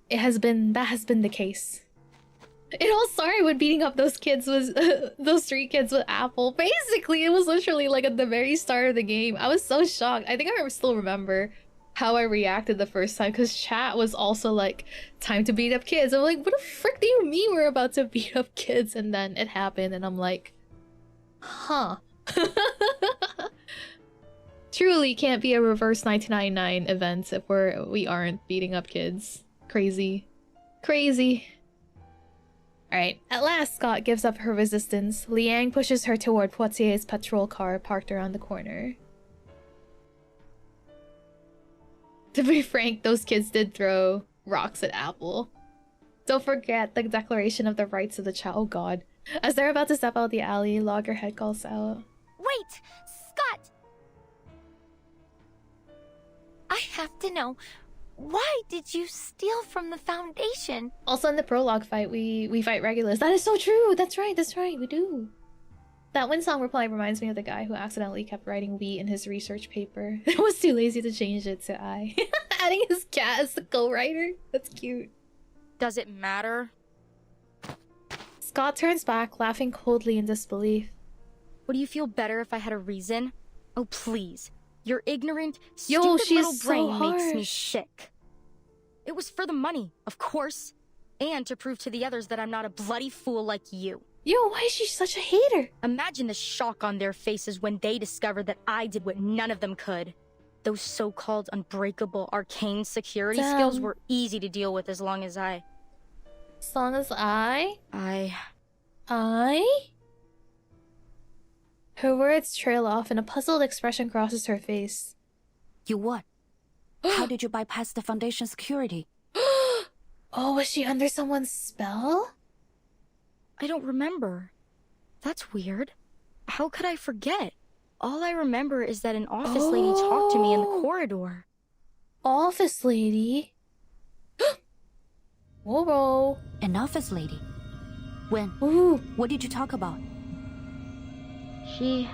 that has been the case. It all started with beating up those kids with those 3 kids with Apple. Basically, it was literally like at the very start of the game. I was so shocked. I think I still remember how I reacted the first time, because chat was also like, time to beat up kids. I'm like, what the frick do you mean we're about to beat up kids? And then it happened and I'm like, huh. Truly can't be a Reverse 1999 event if we aren't beating up kids. Crazy. Crazy. Alright, at last Scott gives up her resistance. Liang pushes her toward Poitier's patrol car parked around the corner. To be frank, those kids did throw rocks at Apple. Don't forget the Declaration of the Rights of the Child. Oh god. As they're about to step out the alley, Loggerhead calls out. Wait! Scott! I have to know, why did you steal from the Foundation? Also in the prologue fight, we fight Regulus. That is so true! That's right, we do. That Winsong reply reminds me of the guy who accidentally kept writing "we" in his research paper. It was too lazy to change it to "I." Adding his cat as the co-writer? That's cute. Does it matter? Scott turns back, laughing coldly in disbelief. Would you feel better if I had a reason? Oh, please. Your ignorant, Yo, stupid she's little so brain makes me harsh. sick. It was for the money, of course. And to prove to the others that I'm not a bloody fool like you. Yo, why is she such a hater? Imagine the shock on their faces when they discovered that I did what none of them could. Those so-called unbreakable arcane security skills were easy to deal with as long as I... As long as I? Her words trail off and a puzzled expression crosses her face. You what? How did you bypass the Foundation security? Oh, was she under someone's spell? I don't remember. That's weird. How could I forget? All I remember is that an office lady talked to me in the corridor. Office lady? Whoa. An office lady? When? Ooh. What did you talk about? She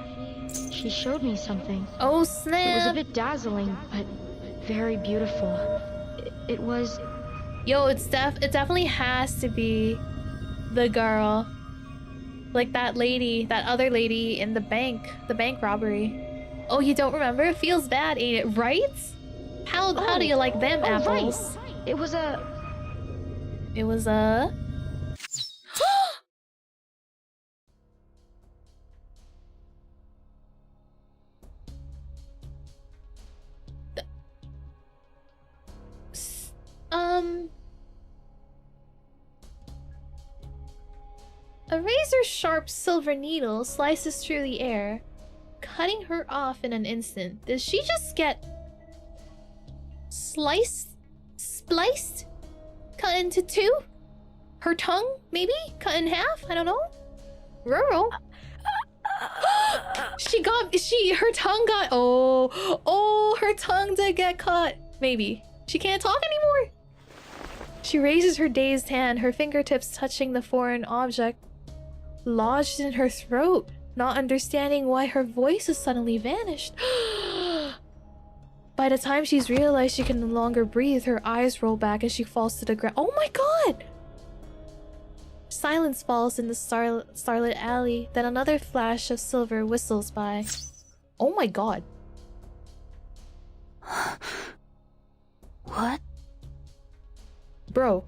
showed me something. Oh, It snap. was a bit dazzling, but very beautiful. It was... Yo, it definitely has to be the girl Like that lady, that other lady in the bank robbery. Oh, you don't remember? It feels bad, ain't it? Right? How do you like them apples? Right. It was a... It was a... A razor-sharp silver needle slices through the air, cutting her off in an instant. Did she just get... spliced? Cut into two? Her tongue, maybe? Cut in half? I don't know. Rural. Her tongue got... Oh, her tongue did get cut. Maybe. She can't talk anymore. She raises her dazed hand, her fingertips touching the foreign object lodged in her throat, not understanding why her voice has suddenly vanished. By the time she's realized she can no longer breathe, her eyes roll back and she falls to the ground. Oh my god! Silence falls in the starlit alley, then another flash of silver whistles by. Oh my god. What? Bro.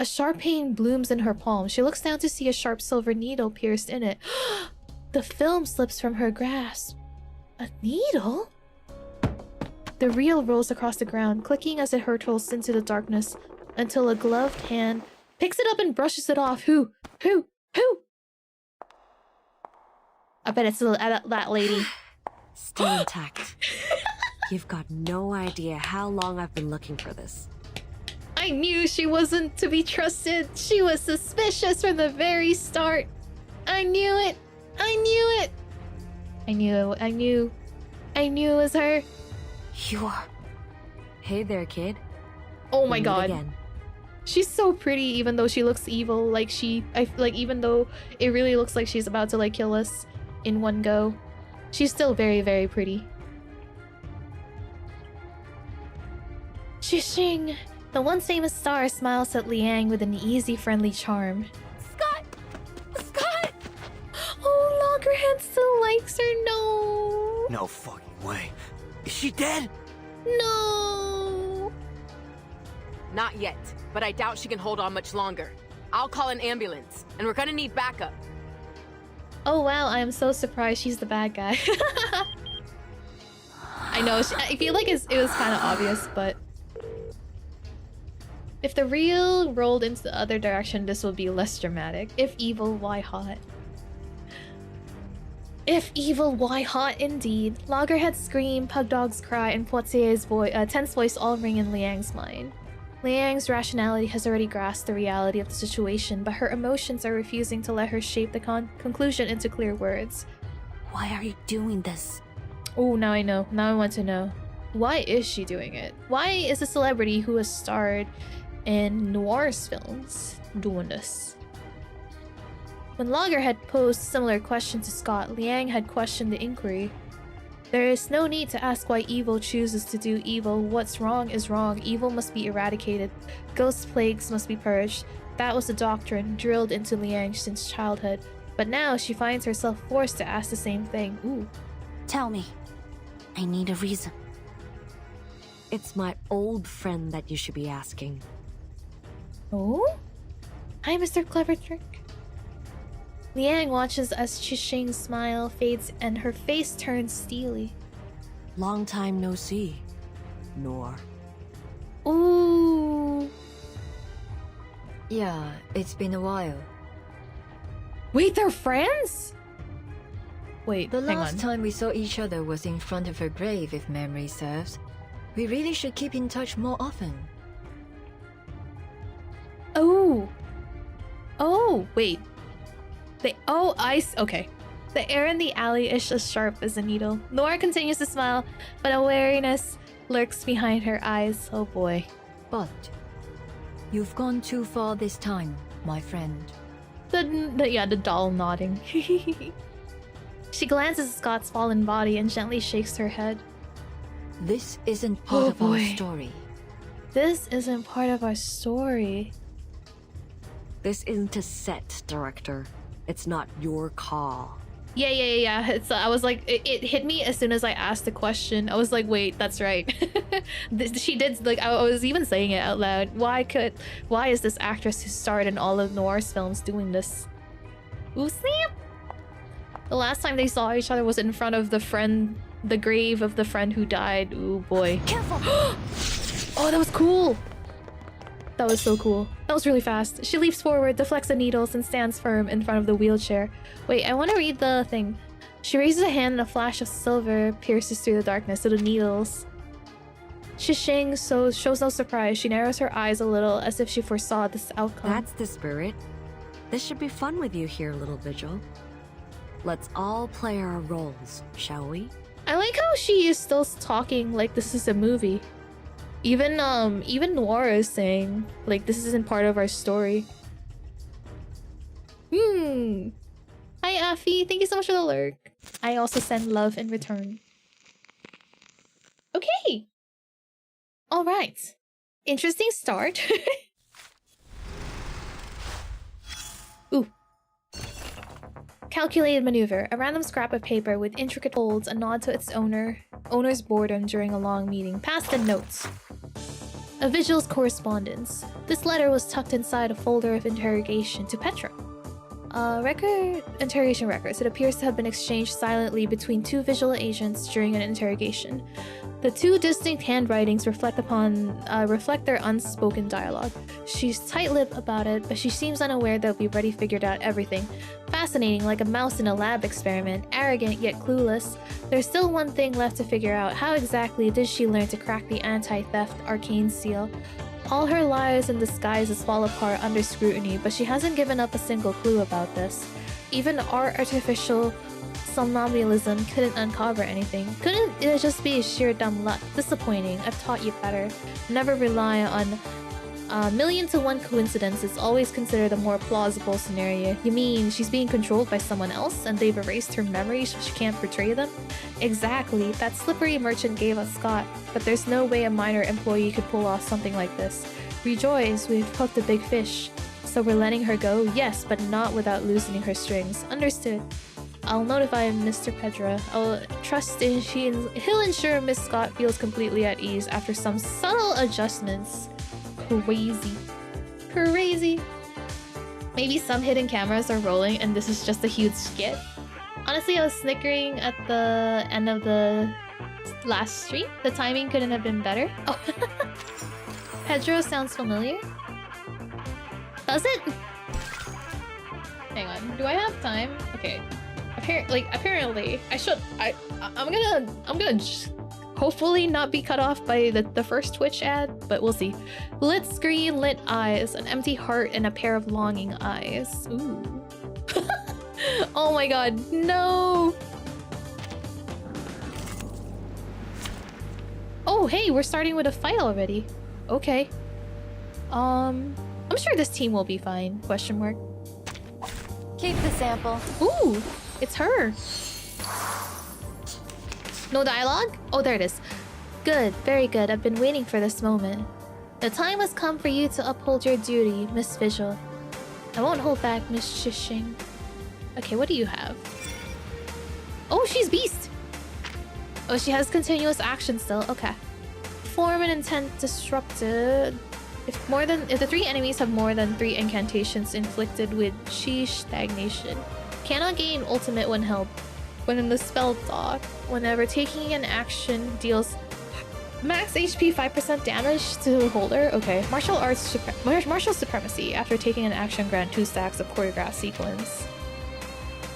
A sharp pain blooms in her palm. She looks down to see a sharp silver needle pierced in it. The film slips from her grasp. A needle? The reel rolls across the ground, clicking as it hurtles into the darkness, until a gloved hand picks it up and brushes it off. Who? I bet it's that lady. Still intact. You've got no idea how long I've been looking for this. I knew she wasn't to be trusted. She was suspicious from the very start. I knew it. I knew it was her. You are... Hey there, kid. Oh my We'll meet god. again. She's so pretty even though she looks evil. Like even though it really looks like she's about to like kill us in one go. She's still very, very pretty. Shishing. The once famous star smiles at Liang with an easy, friendly charm. Scott! Oh, Loggerhead still likes her. No. No fucking way. Is she dead? No. Not yet, but I doubt she can hold on much longer. I'll call an ambulance, and we're gonna need backup. Oh wow, I am so surprised she's the bad guy. I know, I feel like it was kind of obvious, but... If the reel rolled into the other direction, this would be less dramatic. If evil, why hot? If evil, why hot indeed? Loggerhead's scream, Pugdog's cry, and Poitier's tense voice all ring in Liang's mind. Liang's rationality has already grasped the reality of the situation, but her emotions are refusing to let her shape the conclusion into clear words. Why are you doing this? Oh, now I know. Now I want to know. Why is she doing it? Why is a celebrity who has starred in noir's films doing this? When Loggerhead posed a similar question to Scott, Liang had questioned the inquiry. There is no need to ask why evil chooses to do evil. What's wrong is wrong. Evil must be eradicated. Ghost plagues must be purged. That was the doctrine drilled into Liang since childhood. But now she finds herself forced to ask the same thing. Ooh. Tell me. I need a reason. It's my old friend that you should be asking. Oh? Hi, Mr. Clever Trick. Liang watches as Chixing's smile fades and her face turns steely. Long time no see, Nor. Ooh. Yeah, it's been a while. Wait, they're friends? Wait, The hang last on. time we saw each other was in front of her grave, if memory serves. We really should keep in touch more often. Oh. Oh, wait. Okay. The air in the alley is as sharp as a needle. Nora continues to smile, but a wariness lurks behind her eyes. Oh boy. But you've gone too far this time, my friend. The doll nodding. She glances at Scott's fallen body and gently shakes her head. This isn't part of our story. This isn't part of our story. This isn't a set, director. It's not your call. Yeah. It's I was like, it hit me as soon as I asked the question. I was like, wait, that's right. She did, like, I was even saying it out loud. Why is this actress who starred in all of Noir's films doing this? Ooh, snap! The last time they saw each other was in front of the grave of the friend who died. Ooh, boy. Careful! Oh, that was cool! That was so cool. That was really fast. She leaps forward, deflects the needles, and stands firm in front of the wheelchair. Wait, I want to read the thing. She raises a hand and a flash of silver pierces through the darkness to the needles. Shishing shows no surprise. She narrows her eyes a little as if she foresaw this outcome. That's the spirit. This should be fun with you here, little Vigil. Let's all play our roles, shall we? I like how she is still talking like this is a movie. Even Noir is saying, like, this isn't part of our story. Hi, Affy. Thank you so much for the lurk. I also send love in return. Okay. All right. Interesting start. Ooh. Calculated maneuver. A random scrap of paper with intricate folds, a nod to its owner's boredom during a long meeting. Past the notes. A Vigil's correspondence. This letter was tucked inside a folder of interrogation to Petra. Interrogation records. It appears to have been exchanged silently between two Vigil agents during an interrogation. The two distinct handwritings reflect their unspoken dialogue. She's tight-lipped about it, but she seems unaware that we've already figured out everything. Fascinating, like a mouse in a lab experiment, arrogant yet clueless. There's still one thing left to figure out. How exactly did she learn to crack the anti-theft arcane seal? All her lies and disguises fall apart under scrutiny, but she hasn't given up a single clue about this. Even our artificial somnambulism couldn't uncover anything. Couldn't it just be sheer dumb luck? Disappointing. I've taught you better. Never rely on million-to-one coincidences. Always consider the more plausible scenario. You mean she's being controlled by someone else and they've erased her memories so she can't portray them? Exactly. That slippery merchant gave us Scott, but there's no way a minor employee could pull off something like this. Rejoice, we've hooked a big fish. So we're letting her go? Yes, but not without loosening her strings. Understood. I'll notify Mr. Pedra. I'll trust in he'll ensure Miss Scott feels completely at ease after some subtle adjustments. Crazy. Maybe some hidden cameras are rolling and this is just a huge skit. Honestly, I was snickering at the end of the last stream. The timing couldn't have been better. Oh. Pedro sounds familiar. Does it? Hang on. Do I have time? Okay. Apparently, I'm gonna hopefully not be cut off by the first Twitch ad, but we'll see. Lit screen, lit eyes, an empty heart, and a pair of longing eyes. Ooh. Oh my god, no! Oh, hey, we're starting with a fight already. Okay. I'm sure this team will be fine. Question mark. Keep the sample. Ooh, it's her. No dialogue? Oh, there it is. Good, very good. I've been waiting for this moment. The time has come for you to uphold your duty, Miss Vigil. I won't hold back, Miss Shishing. Okay, what do you have? Oh, she's Beast! Oh, she has continuous action still. Okay. Form and intent disrupted. If the 3 enemies have more than 3 incantations inflicted with Chi stagnation, cannot gain ultimate when held. When in the spell dock, whenever taking an action deals max HP 5% damage to the holder. Okay. Martial supremacy. After taking an action, grant 2 stacks of choreographed sequence.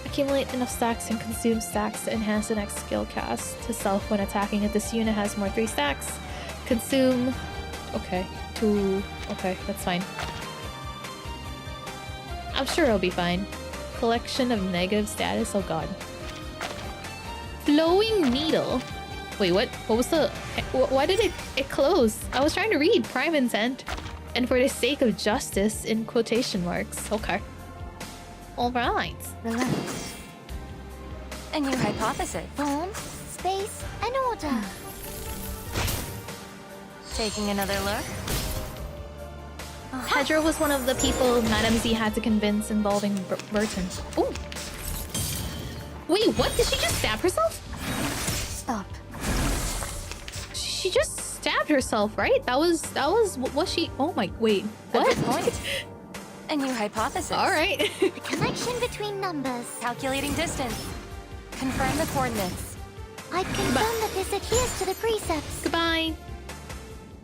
Accumulate enough stacks and consume stacks to enhance the next skill cast to self when attacking. If this unit has more 3 stacks, consume. Okay. 2. Okay, that's fine. I'm sure it'll be fine. Collection of negative status. Oh god. Flowing needle. Wait, what? What was the? Why did it close? I was trying to read prime intent, and for the sake of justice in quotation marks. Okay. All right. Relax. A new hypothesis. Form, space, and order. Taking another look. Hedra was one of the people Madame Z had to convince involving Burton. Ooh. Wait, what? Did she just stab herself? Stop. She just stabbed herself, right? That was what she... Oh my... Wait, what? At this point, a new hypothesis. All right. The connection between numbers. Calculating distance. Confirm the coordinates. I've confirmed that this adheres to the precepts. Goodbye.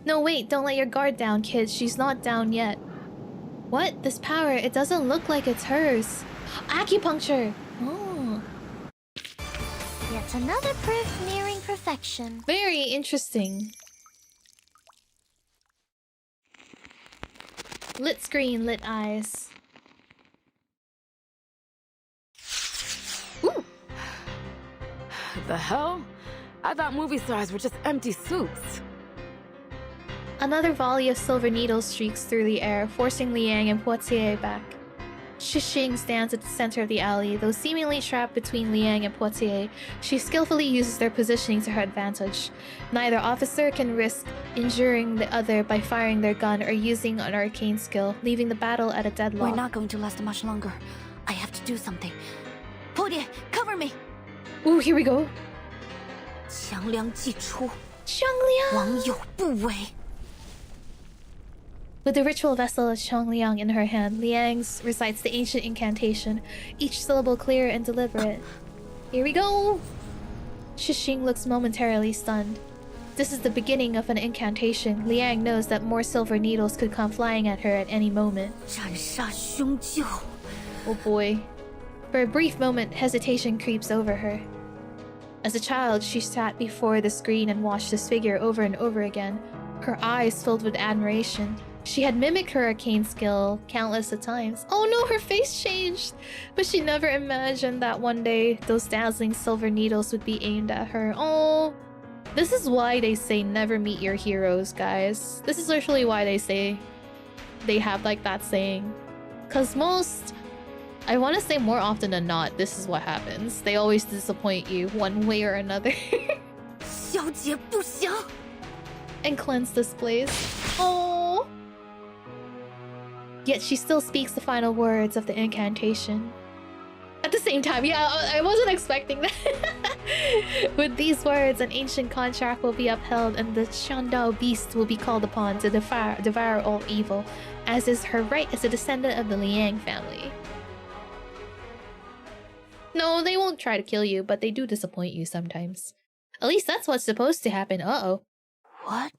No, wait, don't let your guard down, kids. She's not down yet. What? This power, it doesn't look like it's hers. Acupuncture! Oh. Yet another proof nearing perfection. Very interesting. Lit screen, lit eyes. Ooh! The hell? I thought movie stars were just empty suits. Another volley of silver needles streaks through the air, forcing Liang and Poitiers back. Shishing stands at the center of the alley. Though seemingly trapped between Liang and Poitiers, she skillfully uses their positioning to her advantage. Neither officer can risk injuring the other by firing their gun or using an arcane skill, leaving the battle at a deadlock. We're not going to last much longer. I have to do something. Poitiers, cover me! Ooh, here we go. 强梁既出，强梁。王有不为。 With the ritual vessel of Xiangliang in her hand, Liang recites the ancient incantation, each syllable clear and deliberate. Here we go! Shishing looks momentarily stunned. This is the beginning of an incantation. Liang knows that more silver needles could come flying at her at any moment. 斩杀兄舅。 Oh boy. For a brief moment, hesitation creeps over her. As a child, she sat before the screen and watched this figure over and over again, her eyes filled with admiration. She had mimicked her arcane skill countless of times. Oh no, her face changed! But she never imagined that one day, those dazzling silver needles would be aimed at her. Oh, this is why they say never meet your heroes, guys. This is literally why they say they have like that saying. Cause I want to say more often than not, this is what happens. They always disappoint you one way or another. 小姐不行。 And cleanse displays. Oh. Yet she still speaks the final words of the incantation. At the same time, yeah, I wasn't expecting that. With these words, an ancient contract will be upheld and the Shandao beast will be called upon to devour all evil, as is her right as a descendant of the Liang family. No, they won't try to kill you, but they do disappoint you sometimes. At least that's what's supposed to happen. Uh-oh. What?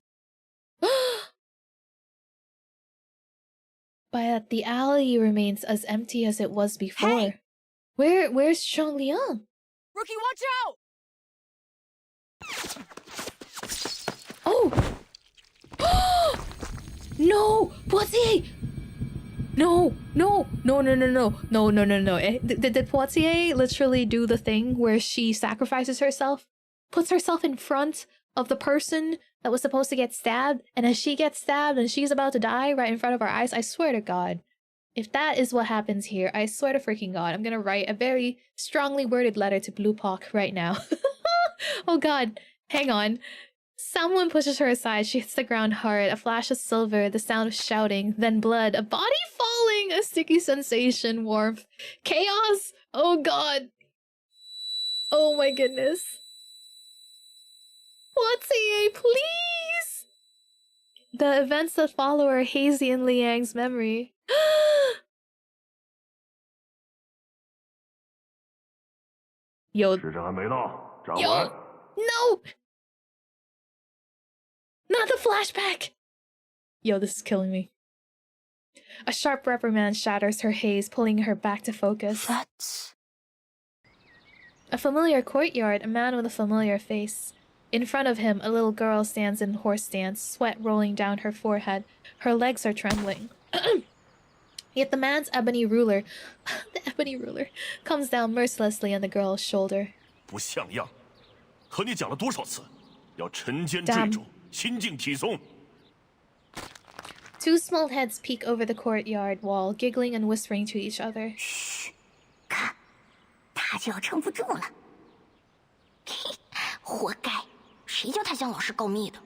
But the alley remains as empty as it was before. Hey! Where's Xiangliang? Rookie, watch out! Oh! No! Poitiers! No! Did Poitiers literally do the thing where she sacrifices herself? Puts herself in front of the person that was supposed to get stabbed, and as she gets stabbed and she's about to die right in front of our eyes, I swear to God, if that is what happens here, I swear to freaking God, I'm gonna write a very strongly worded letter to Blue Pock right now. Oh God, hang on. Someone pushes her aside, she hits the ground hard, a flash of silver, the sound of shouting, then blood, a body falling, a sticky sensation, warmth, chaos, oh God. Oh my goodness. Poitiers, please! The events that follow are hazy in Liang's memory. Yo. Yo! No! Not the flashback! Yo, this is killing me. A sharp reprimand shatters her haze, pulling her back to focus. That's... A familiar courtyard, a man with a familiar face. In front of him, a little girl stands in horse stance, sweat rolling down her forehead. Her legs are trembling. Yet the man's ebony ruler, the ebony ruler, comes down mercilessly on the girl's shoulder. 不像样，和你讲了多少次，要沉肩坠肘，心静体松。 Two small heads peek over the courtyard wall, giggling and whispering to each other. 嘘，看，他就要撑不住了。嘿，活该，谁叫他向老师告密的？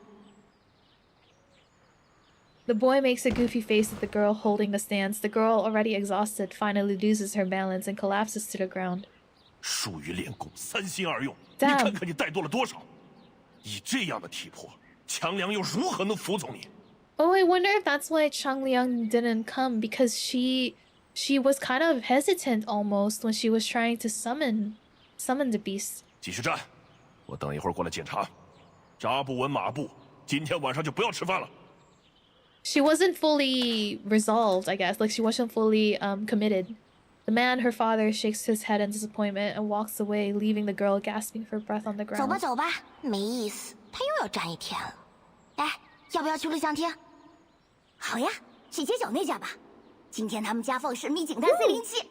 The boy makes a goofy face at the girl holding the stance. The girl, already exhausted, finally loses her balance and collapses to the ground. 疏于练功，三心二用，你 Damn. 看看你怠惰了多少！以这样的体魄，强梁又如何能服从你？ Oh, I wonder if that's why Changliang didn't come, because she was kind of hesitant almost when she was trying to summon the beast. 继续战，我等一会儿过来检查。扎不稳马步，今天晚上就不要吃饭了。 She wasn't fully resolved, I guess. Like, she wasn't fully committed. The man, her father, shakes his head in disappointment and walks away, leaving the girl gasping for breath on the 走吧 ground. 走吧，没意思，他又要站一天了。来，要不要去录像厅？好呀，去街角那家吧。今天他们家放神秘警探407。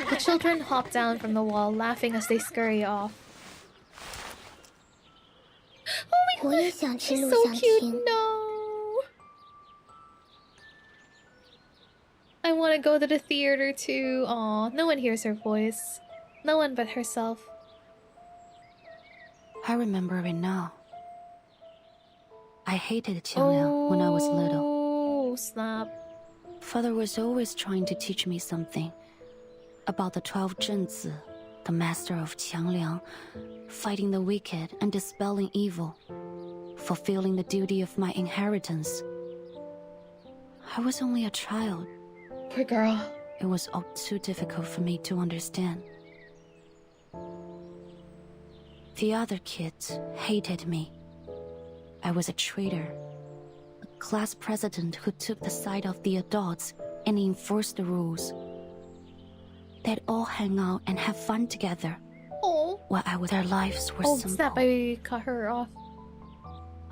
The children hop down from the wall, laughing as they scurry off. Oh my god, she's so cute. No. I want to go to the theater too. Aw, no one hears her voice. No one but herself. I remember it now. I hated Qiangliang when I was little. Oh, snap. Father was always trying to teach me something about the 12 Zhenzi, the master of Qiangliang, fighting the wicked and dispelling evil, fulfilling the duty of my inheritance. I was only a child. Poor girl. It was all too difficult for me to understand. The other kids hated me. I was a traitor, a class president who took the side of the adults and enforced the rules. They'd all hang out and have fun together. Oh. While their lives were simple. Snap, I cut her off.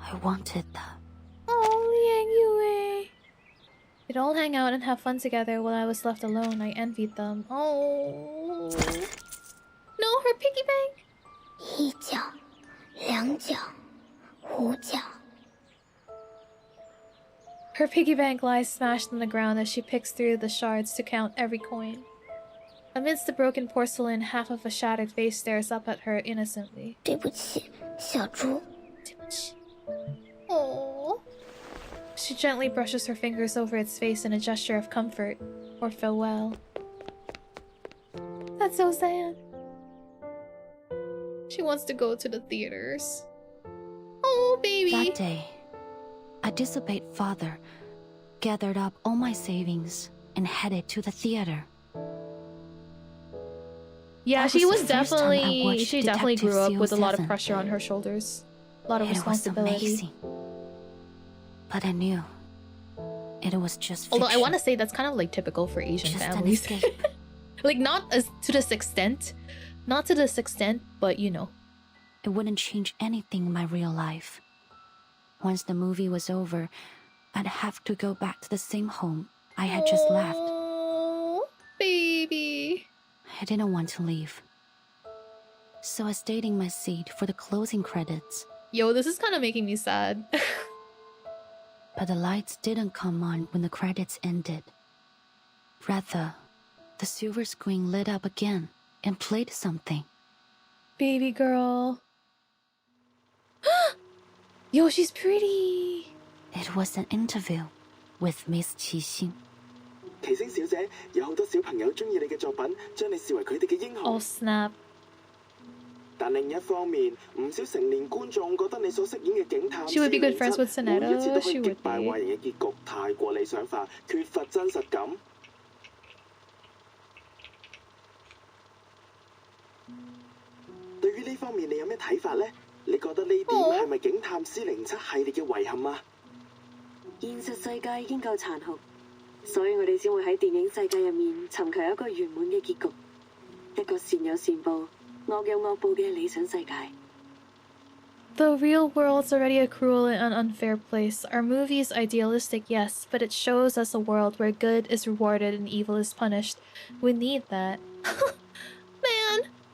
I wanted that. Oh, Liang Yue. They'd all hang out and have fun together while I was left alone. I envied them. Oh. No, her piggy bank. 一角，两角，五角。 Her piggy bank lies smashed on the ground as she picks through the shards to count every coin. Amidst the broken porcelain, half of a shattered face stares up at her innocently. 对不起，小猪。 Oh. She gently brushes her fingers over its face in a gesture of comfort or farewell. That's so sad. She wants to go to the theaters. Oh, baby. That day, I disobeyed Father, gathered up all my savings, and headed to the theater. Yeah, That she was was the first time I definitely watched she definitely grew up with a lot of 07. pressure on her shoulders. A lot of It was responsibility. amazing. But I knew it was just Although I fiction. want to say that's kind of like typical for Asian Just an families. escape. Like not as to this extent. Not to this extent, but you know. It wouldn't change anything in my real life. Once the movie was over, I'd have to go back to the same home I had just left. Oh, baby. I didn't want to leave. So I stayed in my seat for the closing credits. Yo, this is kind of making me sad. But the lights didn't come on when the credits ended. Rather, the silver screen lit up again and played something. Baby girl. Yo, she's pretty. It was an interview with Miss Qixing. 奇星小姐，有好多小朋友中意你嘅作品，將你視為佢哋嘅英雄。 Oh snap. 但另一方面，唔少成年觀眾覺得你所飾演嘅警探 She would be good friends with 每一次 Sonetta. 都可 She 以 would 擊敗 be. 壞人嘅結局太過理想化，缺乏真實感。對於呢方面，你有咩睇法呢？你覺得呢點係咪警探407系列嘅遺憾啊？現實世界已經夠殘酷，所以我哋先會喺電影世界入面尋求一個圓滿嘅結局，一個善有善報、惡有惡報嘅理想世界。 The real world's already a cruel and unfair place. Our movie's idealistic, yes, but it shows us a world where good is rewarded and evil is punished. We need that.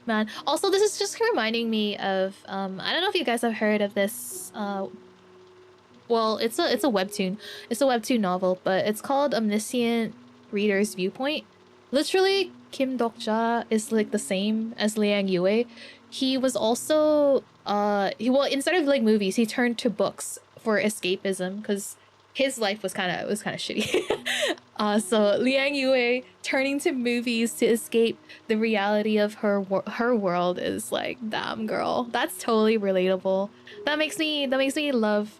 Man. Also, this is just reminding me of I don't know if you guys have heard of this. Well, it's a webtoon. It's a webtoon novel, but it's called Omniscient Reader's Viewpoint. Literally, Kim Dokja is like the same as Liang Yue. He was also well, instead of like movies, he turned to books for escapism, because his life was kind of shitty. So Liang Yue turning to movies to escape the reality of her world is like, damn girl, that's totally relatable. That makes me love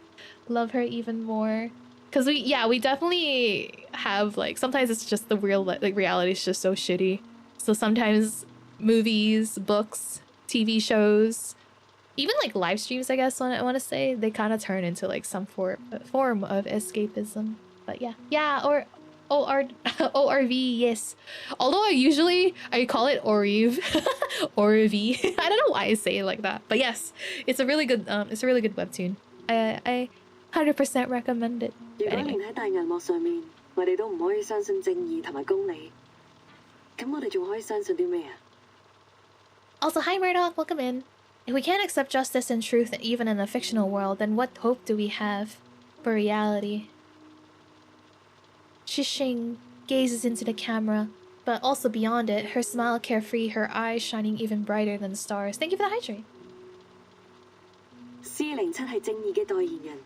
her even more. Cause we definitely have, like, sometimes it's just the real, like, reality is just so shitty. So sometimes movies, books, TV shows, even like live streams, I guess I want to say, they kind of turn into like some form of escapism. But yeah, or ORV, yes. Although I call it ORV, ORV. I don't know why I say it like that, but yes, it's a really good webtoon. I 100% recommend it. Anyway. Also, hi Murdoch, welcome in. If we can't accept justice and truth even in a fictional world, then what hope do we have for reality? Shishing gazes into the camera, but also beyond it, her smile carefree, her eyes shining even brighter than the stars. Thank you for the hydrate. 407係正義嘅代言人，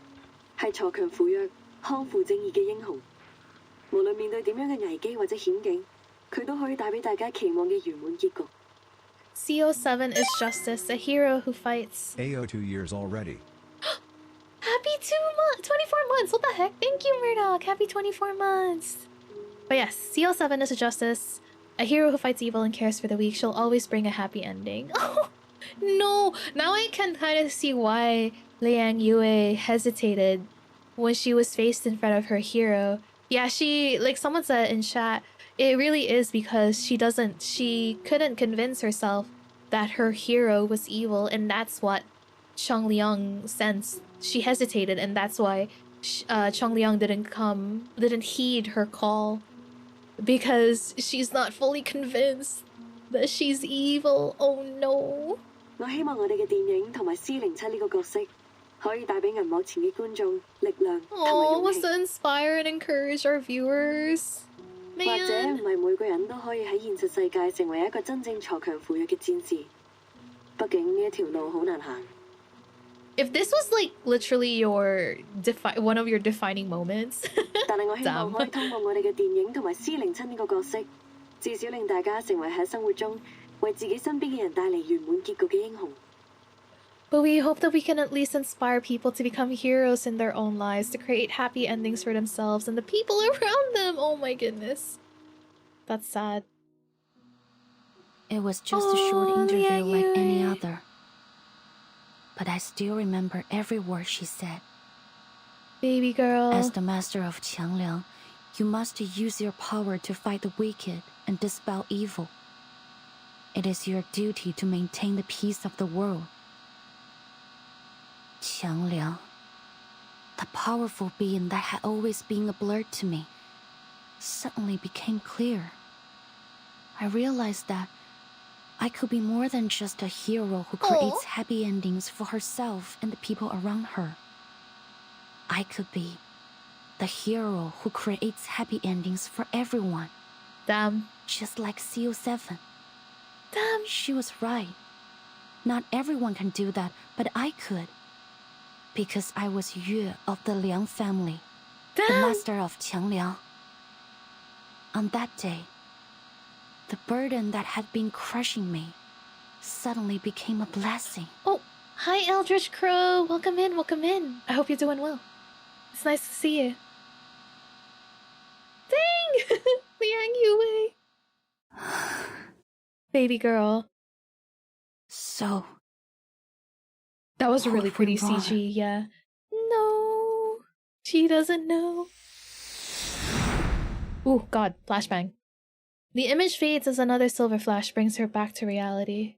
係鋤強扶弱、匡扶正義嘅英雄。無論面對點樣嘅危機或者險境，佢都可以帶俾大家期望嘅圓滿結局。CO7 is justice, a hero who fights. AO 2 years already. Happy 24 months! What the heck? Thank you, Murdoch! Happy 24 months! But yes, CO7 is a justice, a hero who fights evil and cares for the weak. She'll always bring a happy ending. Oh, no! Now I can kind of see why Liang Yue hesitated when she was faced in front of her hero. Yeah, she, like someone said in chat, it really is because she couldn't convince herself that her hero was evil, and that's what Chong Liang sensed. She hesitated, and that's why Chong Liang didn't heed her call, because she's not fully convinced that she's evil. Oh no. 我希望我哋嘅電影同埋407呢個角色可以帶俾銀幕前嘅觀眾力量同埋勇氣。wants to inspire and encourage our viewers. 或者唔係每個人都可以喺現實世界成為一個真正鋤強扶弱嘅戰士。畢竟呢一條路好難行。If this was like literally your one of your defining moments. 但係我希望可以通過我哋嘅電影同埋407呢個角色，至少令大家成為喺生活中為自己身邊嘅人帶嚟圓滿結局嘅英雄。But we hope that we can at least inspire people to become heroes in their own lives, to create happy endings for themselves and the people around them. Oh my goodness. That's sad. It was just a short interview like any other. But I still remember every word she said. Baby girl. As the master of Qiangliang, you must use your power to fight the wicked and dispel evil. It is your duty to maintain the peace of the world. Qiangliang, the powerful being that had always been a blur to me, suddenly became clear. I realized that I could be more than just a hero who creates happy endings for herself and the people around her. I could be the hero who creates happy endings for everyone. Damn. Just like CO7. Damn. She was right. Not everyone can do that, but I could. Because I was Yue of the Liang family, the master of Qiangliang. On that day, the burden that had been crushing me suddenly became a blessing. Oh, hi Eldritch Crow. Welcome in, welcome in. I hope you're doing well. It's nice to see you. Dang! Liang Yue. Baby girl. So... That was a really pretty CG, yeah. No, she doesn't know. Ooh, God, flashbang. The image fades as another silver flash brings her back to reality.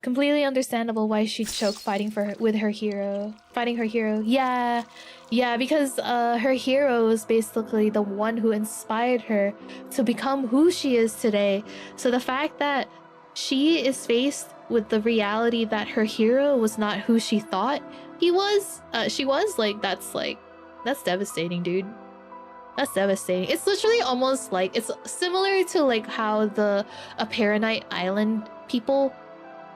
Completely understandable why she'd choke fighting with her hero. Fighting her hero, yeah, because her hero was basically the one who inspired her to become who she is today. So the fact that she is faced with the reality that her hero was not who she thought she was, that's devastating, dude. That's devastating. It's literally almost like, it's similar to like how the Apparonite Island people,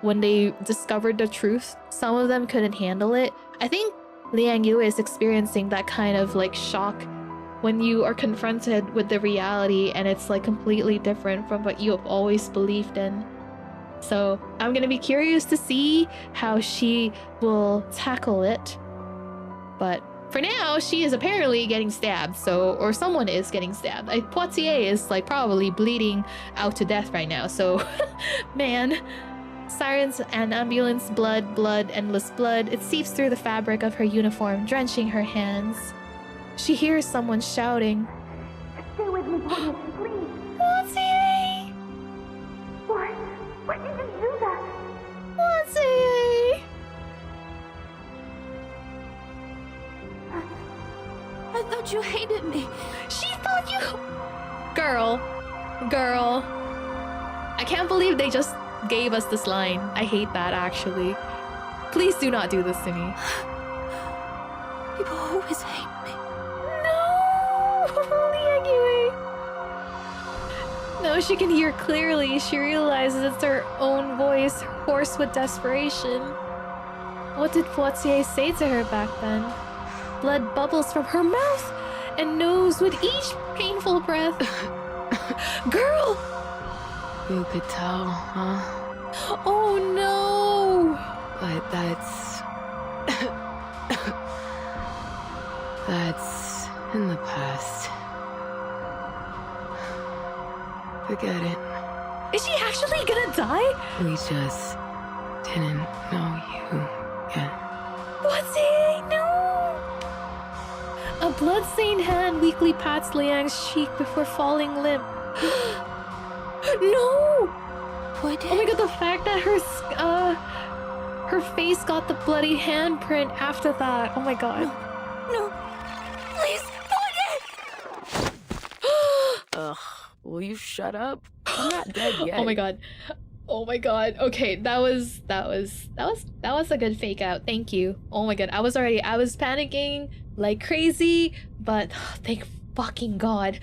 when they discovered the truth, some of them couldn't handle it. I think Liang Yue is experiencing that kind of like shock when you are confronted with the reality and it's like completely different from what you have always believed in. So I'm gonna be curious to see how she will tackle it. But for now, she is apparently getting stabbed, so, or someone is getting stabbed. Poitiers is like probably bleeding out to death right now, so man. Sirens and ambulance, blood, endless blood. It seeps through the fabric of her uniform, drenching her hands. She hears someone shouting. Stay with me, Poitiers, please. Poitiers! Why did you do that? Poitiers! I thought you hated me. She thought you... Girl. I can't believe they just gave us this line. I hate that, actually. Please do not do this to me. People always hate me. No! Liang Yue. Now she can hear clearly. She realizes it's her own voice, hoarse with desperation. What did Poitiers say to her back then? Blood bubbles from her mouth and nose with each painful breath. Girl! You could tell, huh? Oh no! But that's... that's in the past. Forget it. Is she actually gonna die? We just didn't know you yet. What's it? No! A blood-stained hand weakly pats Liang's cheek before falling limp. No! What? Oh my god, the fact that her face got the bloody handprint after that. Oh my god. No. Please, Ugh, will you shut up? I'm not dead yet. Oh my god. Oh my god. Okay, that was a good fake out. Thank you. Oh my god. I was panicking like crazy, but thank fucking god.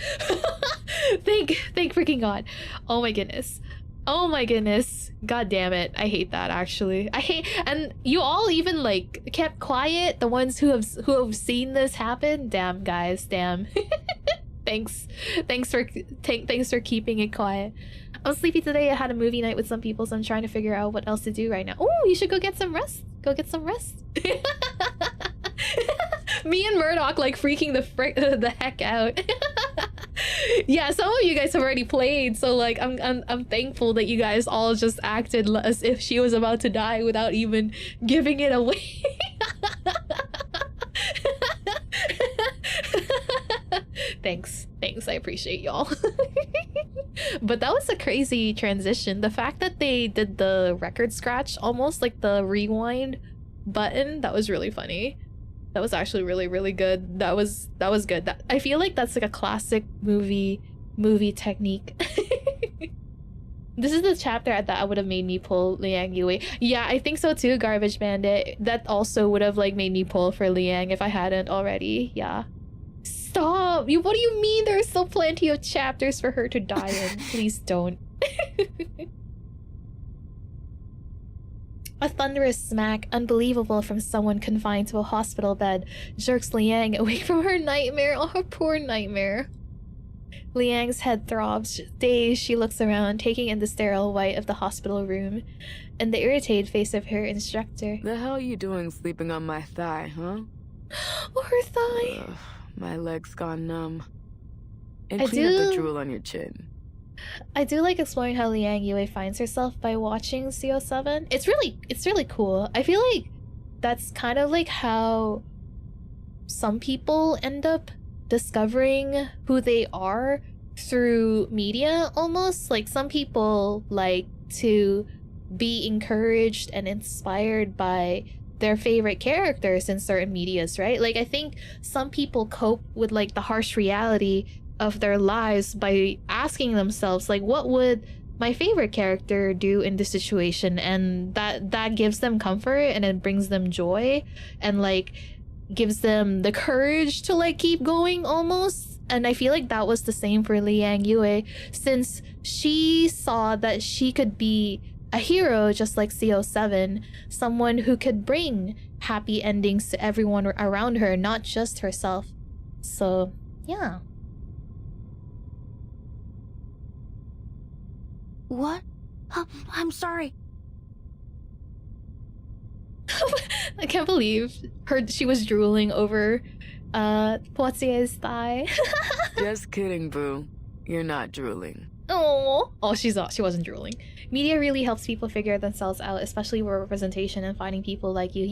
thank freaking god. Oh my goodness. Oh my goodness. God damn it. I hate that, actually. And you all even like kept quiet, the ones who have seen this happen. Damn, guys, damn. Thanks for keeping it quiet. I'm sleepy today. I had a movie night with some people, so I'm trying to figure out what else to do right now. Oh, you should go get some rest. Me and Murdoch like freaking the heck out. Yeah, some of you guys have already played, so like I'm thankful that you guys all just acted as if she was about to die without even giving it away. Thanks, I appreciate y'all. But that was a crazy transition. The fact that they did the record scratch, almost like the rewind button, that was really funny. That was actually really, really good. That was good. I feel like that's like a classic movie technique. This is the chapter that would have made me pull Liang Yue. Yeah, I think so too, Garbage Bandit. That also would have like made me pull for Liang if I hadn't already. Yeah. Stop! What do you mean there's still plenty of chapters for her to die in? Please don't. A thunderous smack, unbelievable from someone confined to a hospital bed, jerks Liang awake from her nightmare. Oh, her poor nightmare. Liang's head throbs. Dazed, she looks around, taking in the sterile white of the hospital room and the irritated face of her instructor. The hell are you doing sleeping on my thigh, huh? Oh, her thigh. My leg's gone numb. And clean up the drool on your chin. I do like exploring how Liang Yue finds herself by watching CO7. It's really cool. I feel like that's kind of like how some people end up discovering who they are through media, almost. Like some people like to be encouraged and inspired by their favorite characters in certain medias, right? Like I think some people cope with like the harsh reality of their lives by asking themselves like, what would my favorite character do in this situation? And that gives them comfort and it brings them joy and like gives them the courage to like keep going almost. And I feel like that was the same for Liang Yue, since she saw that she could be A hero just like CO7, someone who could bring happy endings to everyone around her, not just herself. So, yeah. What? I'm sorry. I can't believe she was drooling over Poitier's thigh. Just kidding, boo. You're not drooling. Oh, she wasn't drooling. Media really helps people figure themselves out, especially with representation and finding people like you.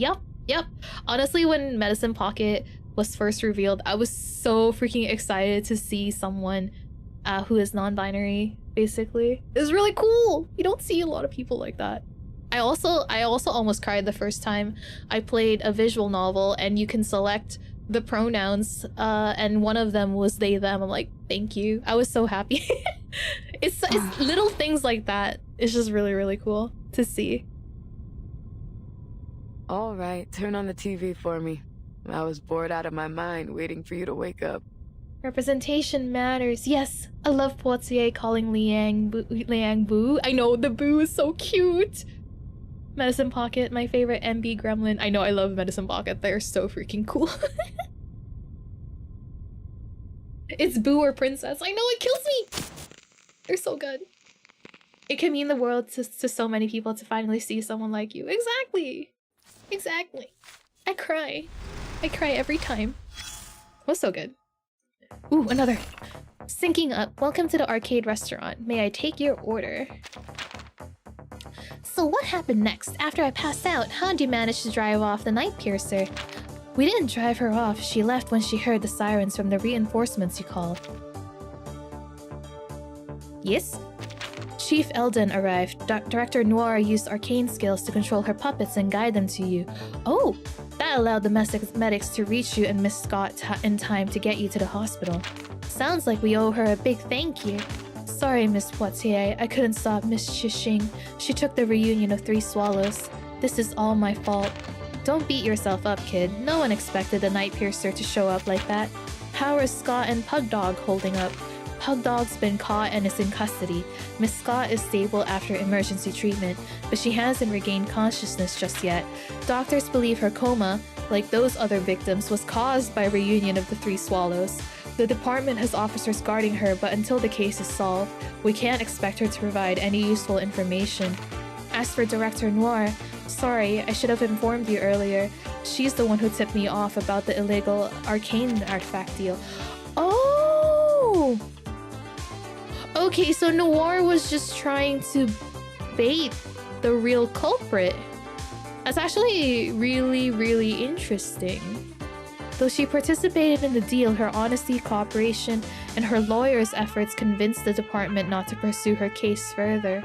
Yep. Honestly, when Medicine Pocket was first revealed, I was so freaking excited to see someone who is non-binary, basically. It was really cool. You don't see a lot of people like that. I also almost cried the first time I played a visual novel and you can select the pronouns and one of them was they them. I'm like, thank you. I was so happy. it's little things like that. It's just really, really cool to see. All right, turn on the TV for me. I was bored out of my mind waiting for you to wake up. Representation matters. Yes, I love Poitier calling Liang Boo. I know, the Boo is so cute. Medicine Pocket, my favorite MB gremlin. I know, I love Medicine Pocket. They're so freaking cool. It's Boo or Princess. I know, it kills me. They're so good. It can mean the world to so many people to finally see someone like you. Exactly. I cry every time. Was so good. Ooh, another. Syncing up. Welcome to the arcade restaurant. May I take your order? So what happened next? After I passed out, how'd you manage to drive off the Night Piercer? We didn't drive her off. She left when she heard the sirens from the reinforcements you called. Yes? Chief Eldon arrived. Director Noir used arcane skills to control her puppets and guide them to you. Oh! That allowed the medics to reach you and Miss Scott in time to get you to the hospital. Sounds like we owe her a big thank you. Sorry, Miss Poitier, I couldn't stop Miss Shishing. She took the reunion of 3 swallows. This is all my fault. Don't beat yourself up, kid. No one expected the Night Piercer to show up like that. How are Scott and Pugdog holding up? Pugdog's been caught and is in custody. Miss Scott is stable after emergency treatment, but she hasn't regained consciousness just yet. Doctors believe her coma, like those other victims, was caused by reunion of the 3 swallows. The department has officers guarding her, but until the case is solved, we can't expect her to provide any useful information. As for Director Noir, sorry, I should have informed you earlier. She's the one who tipped me off about the illegal arcane artifact deal. Oh! Okay, so Noir was just trying to bait the real culprit. That's actually really, really interesting. Though she participated in the deal, her honesty, cooperation, and her lawyer's efforts convinced the department not to pursue her case further.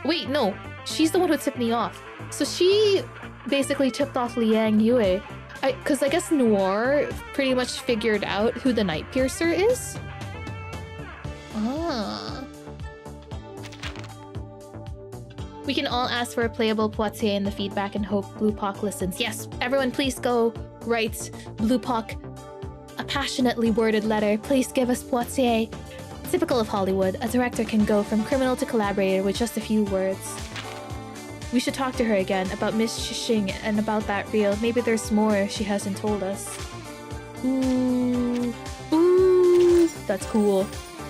Wait, no. She's the one who tipped me off. So she basically tipped off Liang Yue. Because I guess Noir pretty much figured out who the Night Piercer is? Ah. We can all ask for a playable Poitier in the feedback and hope Blue Pock listens. Yes, everyone please go write Blue Pock a passionately worded letter. Please give us Poitier. Typical of Hollywood, a director can go from criminal to collaborator with just a few words. We should talk to her again about Miss Shishing and about that reel. Maybe there's more she hasn't told us. Ooh. That's cool.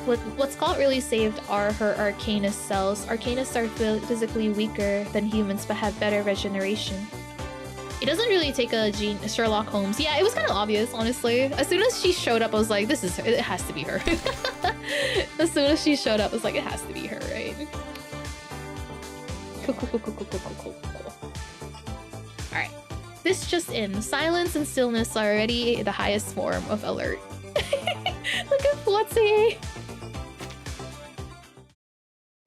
What Scott really saved are her Arcanist cells. Arcanists are physically weaker than humans but have better regeneration. It doesn't really take a Sherlock Holmes. Yeah, it was kind of obvious, honestly. As soon as she showed up, I was like, this is her. It has to be her. As soon as she showed up, I was like, it has to be her, right? Cool. Alright. This just in. Silence and stillness are already the highest form of alert. Look at Poitier.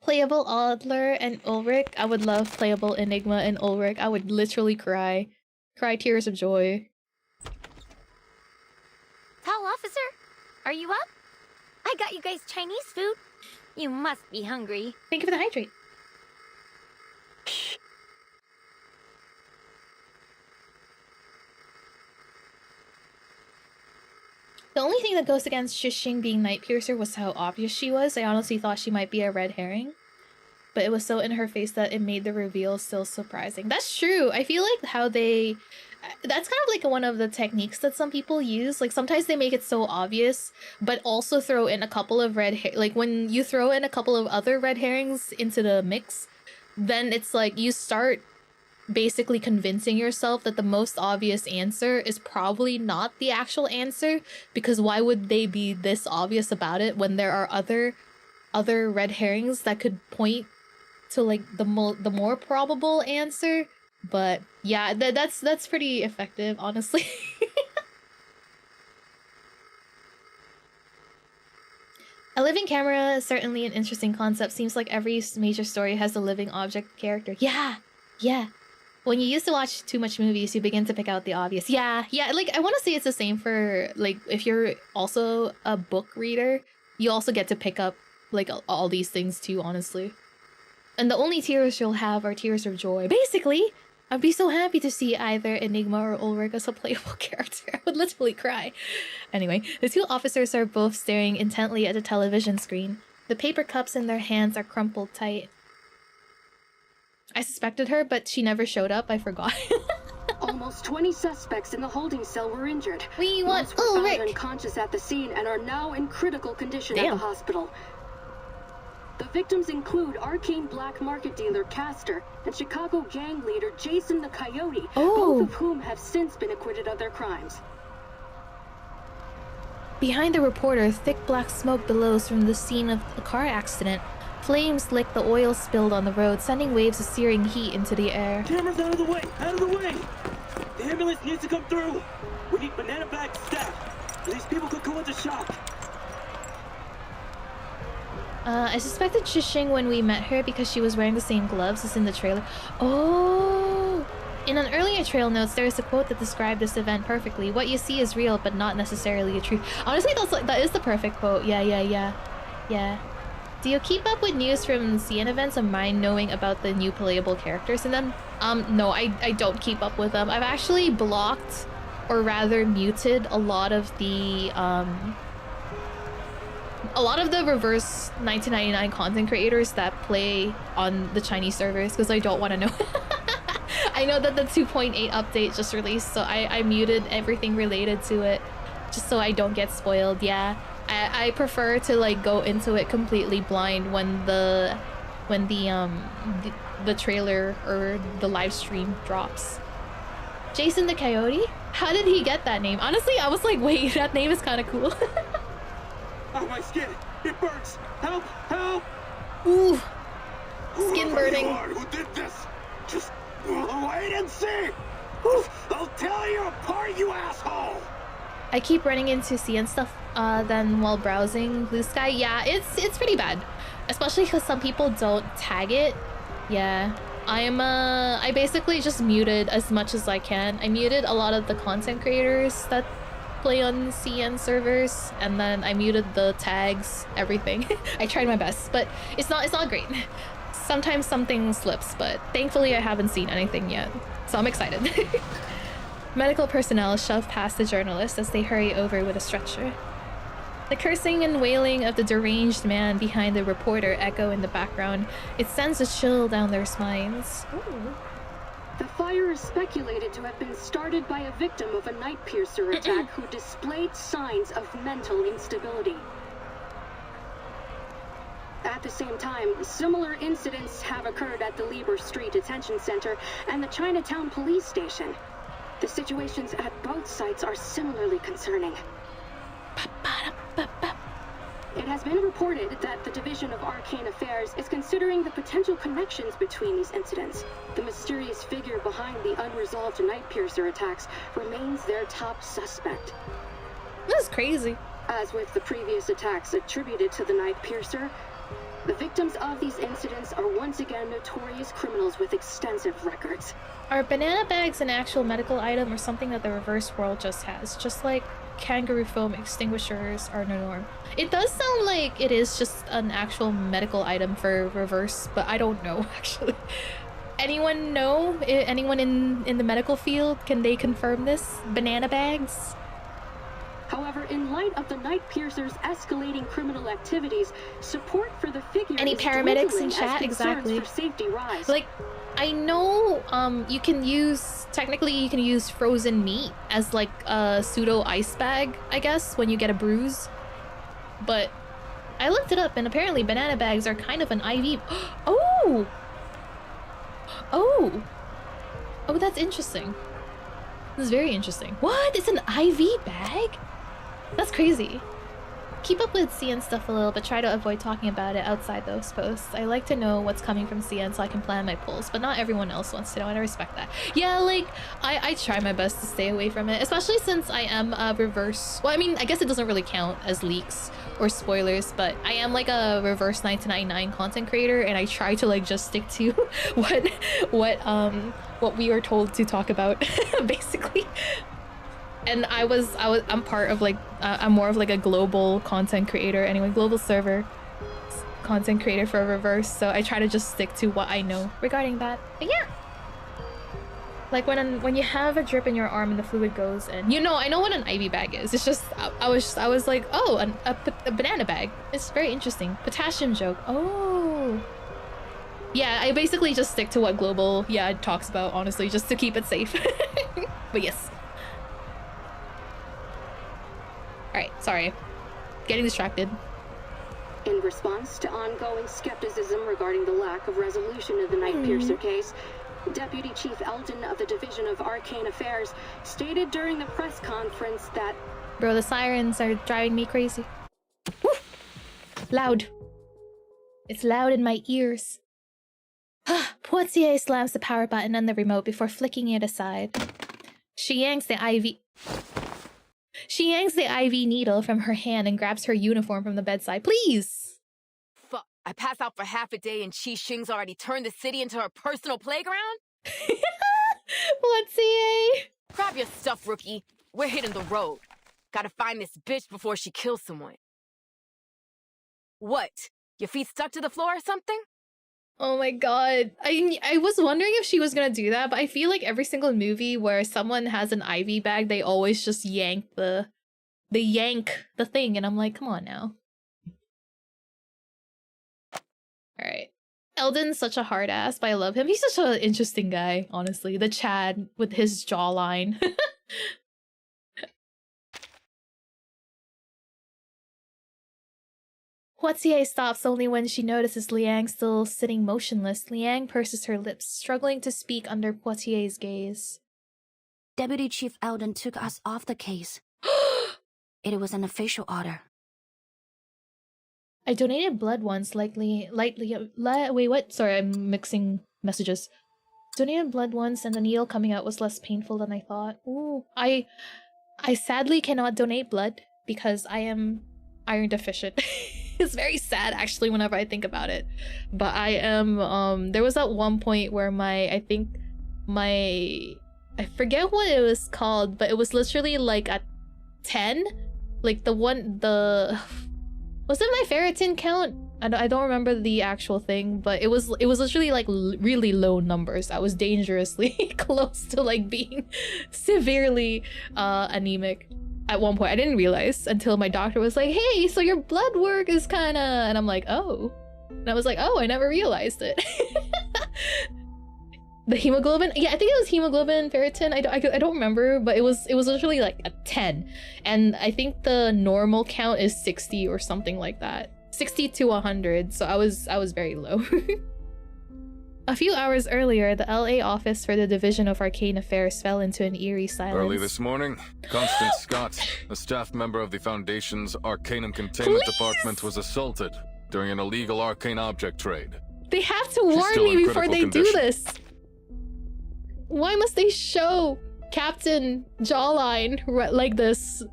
Playable Adler and Ulrich. I would love playable Enigma and Ulrich. I would literally cry. Cry tears of joy. Tall officer, are you up? I got you guys Chinese food. You must be hungry. Thank you for the hydrate. The only thing that goes against Shishing being Night Piercer was how obvious she was. I honestly thought she might be a red herring. but it was so in her face that it made the reveal still surprising. That's true. I feel like how they... That's kind of like one of the techniques that some people use. Like sometimes they make it so obvious, but also throw in a couple of like when you throw in a couple of other red herrings into the mix, then it's like you start basically convincing yourself that the most obvious answer is probably not the actual answer, because why would they be this obvious about it when there are other red herrings that could point to like the more probable answer. But yeah, that's pretty effective, honestly. A living camera is certainly an interesting concept. Seems like every major story has a living object character. Yeah. When you used to watch too much movies, you begin to pick out the obvious. Yeah, like I want to say it's the same for like if you're also a book reader, you also get to pick up like all these things too, honestly. And the only tears you'll have are tears of joy. Basically, I'd be so happy to see either Enigma or Ulrich as a playable character. I would literally cry. Anyway, the two officers are both staring intently at the television screen. The paper cups in their hands are crumpled tight. I suspected her, but she never showed up. I forgot. Almost 20 suspects in the holding cell were injured. We want Most were Ulrich! found unconscious at the scene and are now in critical condition at the hospital. The victims include arcane black market dealer Castor and Chicago gang leader Jason the Coyote, both of whom have since been acquitted of their crimes. Behind the reporter, thick black smoke billows from the scene of a car accident. Flames lick the oil spilled on the road, sending waves of searing heat into the air. Cameras out of the way! Out of the way! The ambulance needs to come through! We need banana bag staff! These people could go into shock! I suspected Shishing when we met her because she was wearing the same gloves as in the trailer. Oh! In an earlier trail notes, there is a quote that described this event perfectly. What you see is real, but not necessarily the truth. Honestly, that is the perfect quote. Yeah. Do you keep up with news from CN events and mind knowing about the new playable characters in them? No, I don't keep up with them. I've actually blocked, or rather muted, a lot of the reverse 1999 content creators that play on the Chinese servers because I don't want to know. I know that the 2.8 update just released, so I muted everything related to it just so I don't get spoiled. Yeah, I prefer to like go into it completely blind when the trailer or the live stream drops. Jason the Coyote? How did he get that name? Honestly, I was like, wait, that name is kind of cool. Oh, my skin! It burns! Help! Help! Ooh. Skin burning. Who did this? Just wait and see! I'll tear you apart, you asshole! I keep running into CN stuff then while browsing Blue Sky. Yeah, it's pretty bad. Especially because some people don't tag it. Yeah. I basically just muted as much as I can. I muted a lot of the content creators that play on CN servers, and then I muted the tags, everything. I tried my best, but it's not great. Sometimes something slips, but thankfully I haven't seen anything yet, so I'm excited. Medical personnel shove past the journalist as they hurry over with a stretcher. The cursing and wailing of the deranged man behind the reporter echo in the background. It sends a chill down their spines. Ooh. The fire is speculated to have been started by a victim of a night piercer attack who displayed signs of mental instability. At the same time, similar incidents have occurred at the Lieber Street Detention Center and the Chinatown police station. The situations at both sites are similarly concerning. It has been reported that the Division of Arcane Affairs is considering the potential connections between these incidents. The mysterious figure behind the unresolved night piercer attacks remains their top suspect. That's crazy. As with the previous attacks attributed to the night piercer, the victims of these incidents are once again notorious criminals with extensive records. Are banana bags an actual medical item or something that the reverse world just has? Just like kangaroo foam extinguishers are the norm. It does sound like it is just an actual medical item for reverse, but I don't know actually. Anyone know? Anyone in the medical field? Can they confirm this? Banana bags? However, in light of the Night Piercer's escalating criminal activities, support for the figure Any is paramedics in dwindling as chat? concerns Exactly. for safety rise. Like, I know you can use, technically you can use frozen meat as like a pseudo ice bag, I guess, when you get a bruise. But I looked it up and apparently banana bags are kind of an IV. Oh! Oh! Oh, that's interesting. This is very interesting. What? It's an IV bag? That's crazy. Keep up with CN stuff a little, but try to avoid talking about it outside those posts. I like to know what's coming from CN so I can plan my polls, but not everyone else wants to know, and I respect that. Yeah, like, I try my best to stay away from it, especially since I am a reverse... Well, I mean, I guess it doesn't really count as leaks or spoilers, but I am like a reverse 1999 content creator, and I try to like just stick to what we are told to talk about, basically. And I'm part of like, I'm more of like a global content creator anyway, global server content creator for Reverse, so I try to just stick to what I know regarding that. But yeah, like when you have a drip in your arm and the fluid goes in, you know, I know what an IV bag is. It's just I was like, oh, a banana bag. It's very interesting. Potassium joke. Oh, yeah, I basically just stick to what global talks about, honestly, just to keep it safe. But yes. Alright, sorry. Getting distracted. In response to ongoing skepticism regarding the lack of resolution of the Night Piercer case, Deputy Chief Eldon of the Division of Arcane Affairs stated during the press conference that... Bro, the sirens are driving me crazy. Woo! Loud. It's loud in my ears. Poitier slams the power button on the remote before flicking it aside. She yanks the IV needle from her hand and grabs her uniform from the bedside. Please! Fuck, I pass out for half a day and Chi Xing's already turned the city into her personal playground? Poitier! Grab your stuff, rookie. We're hitting the road. Gotta find this bitch before she kills someone. What? Your feet stuck to the floor or something? Oh my god. I was wondering if she was gonna do that, but I feel like every single movie where someone has an IV bag, they always just yank the thing, and I'm like, come on now. Alright. Eldon's such a hard ass, but I love him. He's such an interesting guy, honestly. The Chad with his jawline. Poitier stops only when she notices Liang still sitting motionless. Liang purses her lips, struggling to speak under Poitier's gaze. Deputy Chief Eldon took us off the case. It was an official order. I donated blood once, wait, what? Sorry, I'm mixing messages. Donated blood once and the needle coming out was less painful than I thought. Ooh, I sadly cannot donate blood because I am iron deficient. It's very sad actually whenever I think about it. But I am there was at one point where I forget what it was called, but it was literally like at 10, like was it my ferritin count? I don't remember the actual thing, but it was literally like really low numbers. I was dangerously close to like being severely anemic. At one point, I didn't realize until my doctor was like, hey, so your blood work is kind of... And I'm like, oh. And I was like, oh, I never realized it. The hemoglobin? Yeah, I think it was hemoglobin, ferritin. I don't remember, but it was literally like a 10. And I think the normal count is 60 or something like that. 60 to 100, so I was very low. A few hours earlier, the LA office for the Division of Arcane Affairs fell into an eerie silence. Early this morning, Constance Scott, a staff member of the Foundation's Arcanum Containment Department, was assaulted during an illegal arcane object trade. They have to warn me before they do this. Why must they show Captain Jawline like this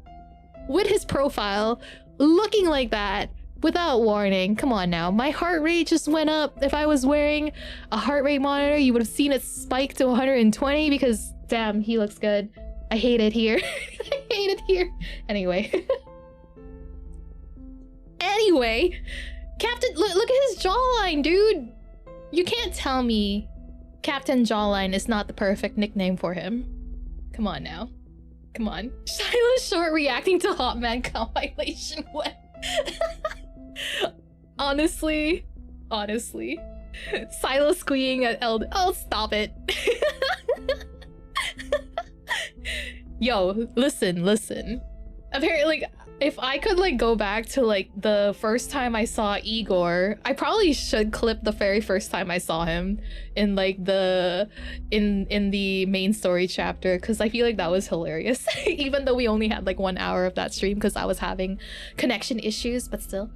with his profile looking like that? Without warning, come on now. My heart rate just went up. If I was wearing a heart rate monitor, you would have seen it spike to 120 because, damn, he looks good. I hate it here. I hate it here. Anyway. Anyway, Captain, look at his jawline, dude. You can't tell me Captain Jawline is not the perfect nickname for him. Come on now. Come on. Shiloh Short reacting to Hot Man compilation. What? Honestly. Silo squeeing at Eld. Oh, stop it. Yo, listen. Apparently, like, if I could like go back to like the first time I saw Igor, I probably should clip the very first time I saw him in like the in the main story chapter, because I feel like that was hilarious. Even though we only had like 1 hour of that stream because I was having connection issues, but still.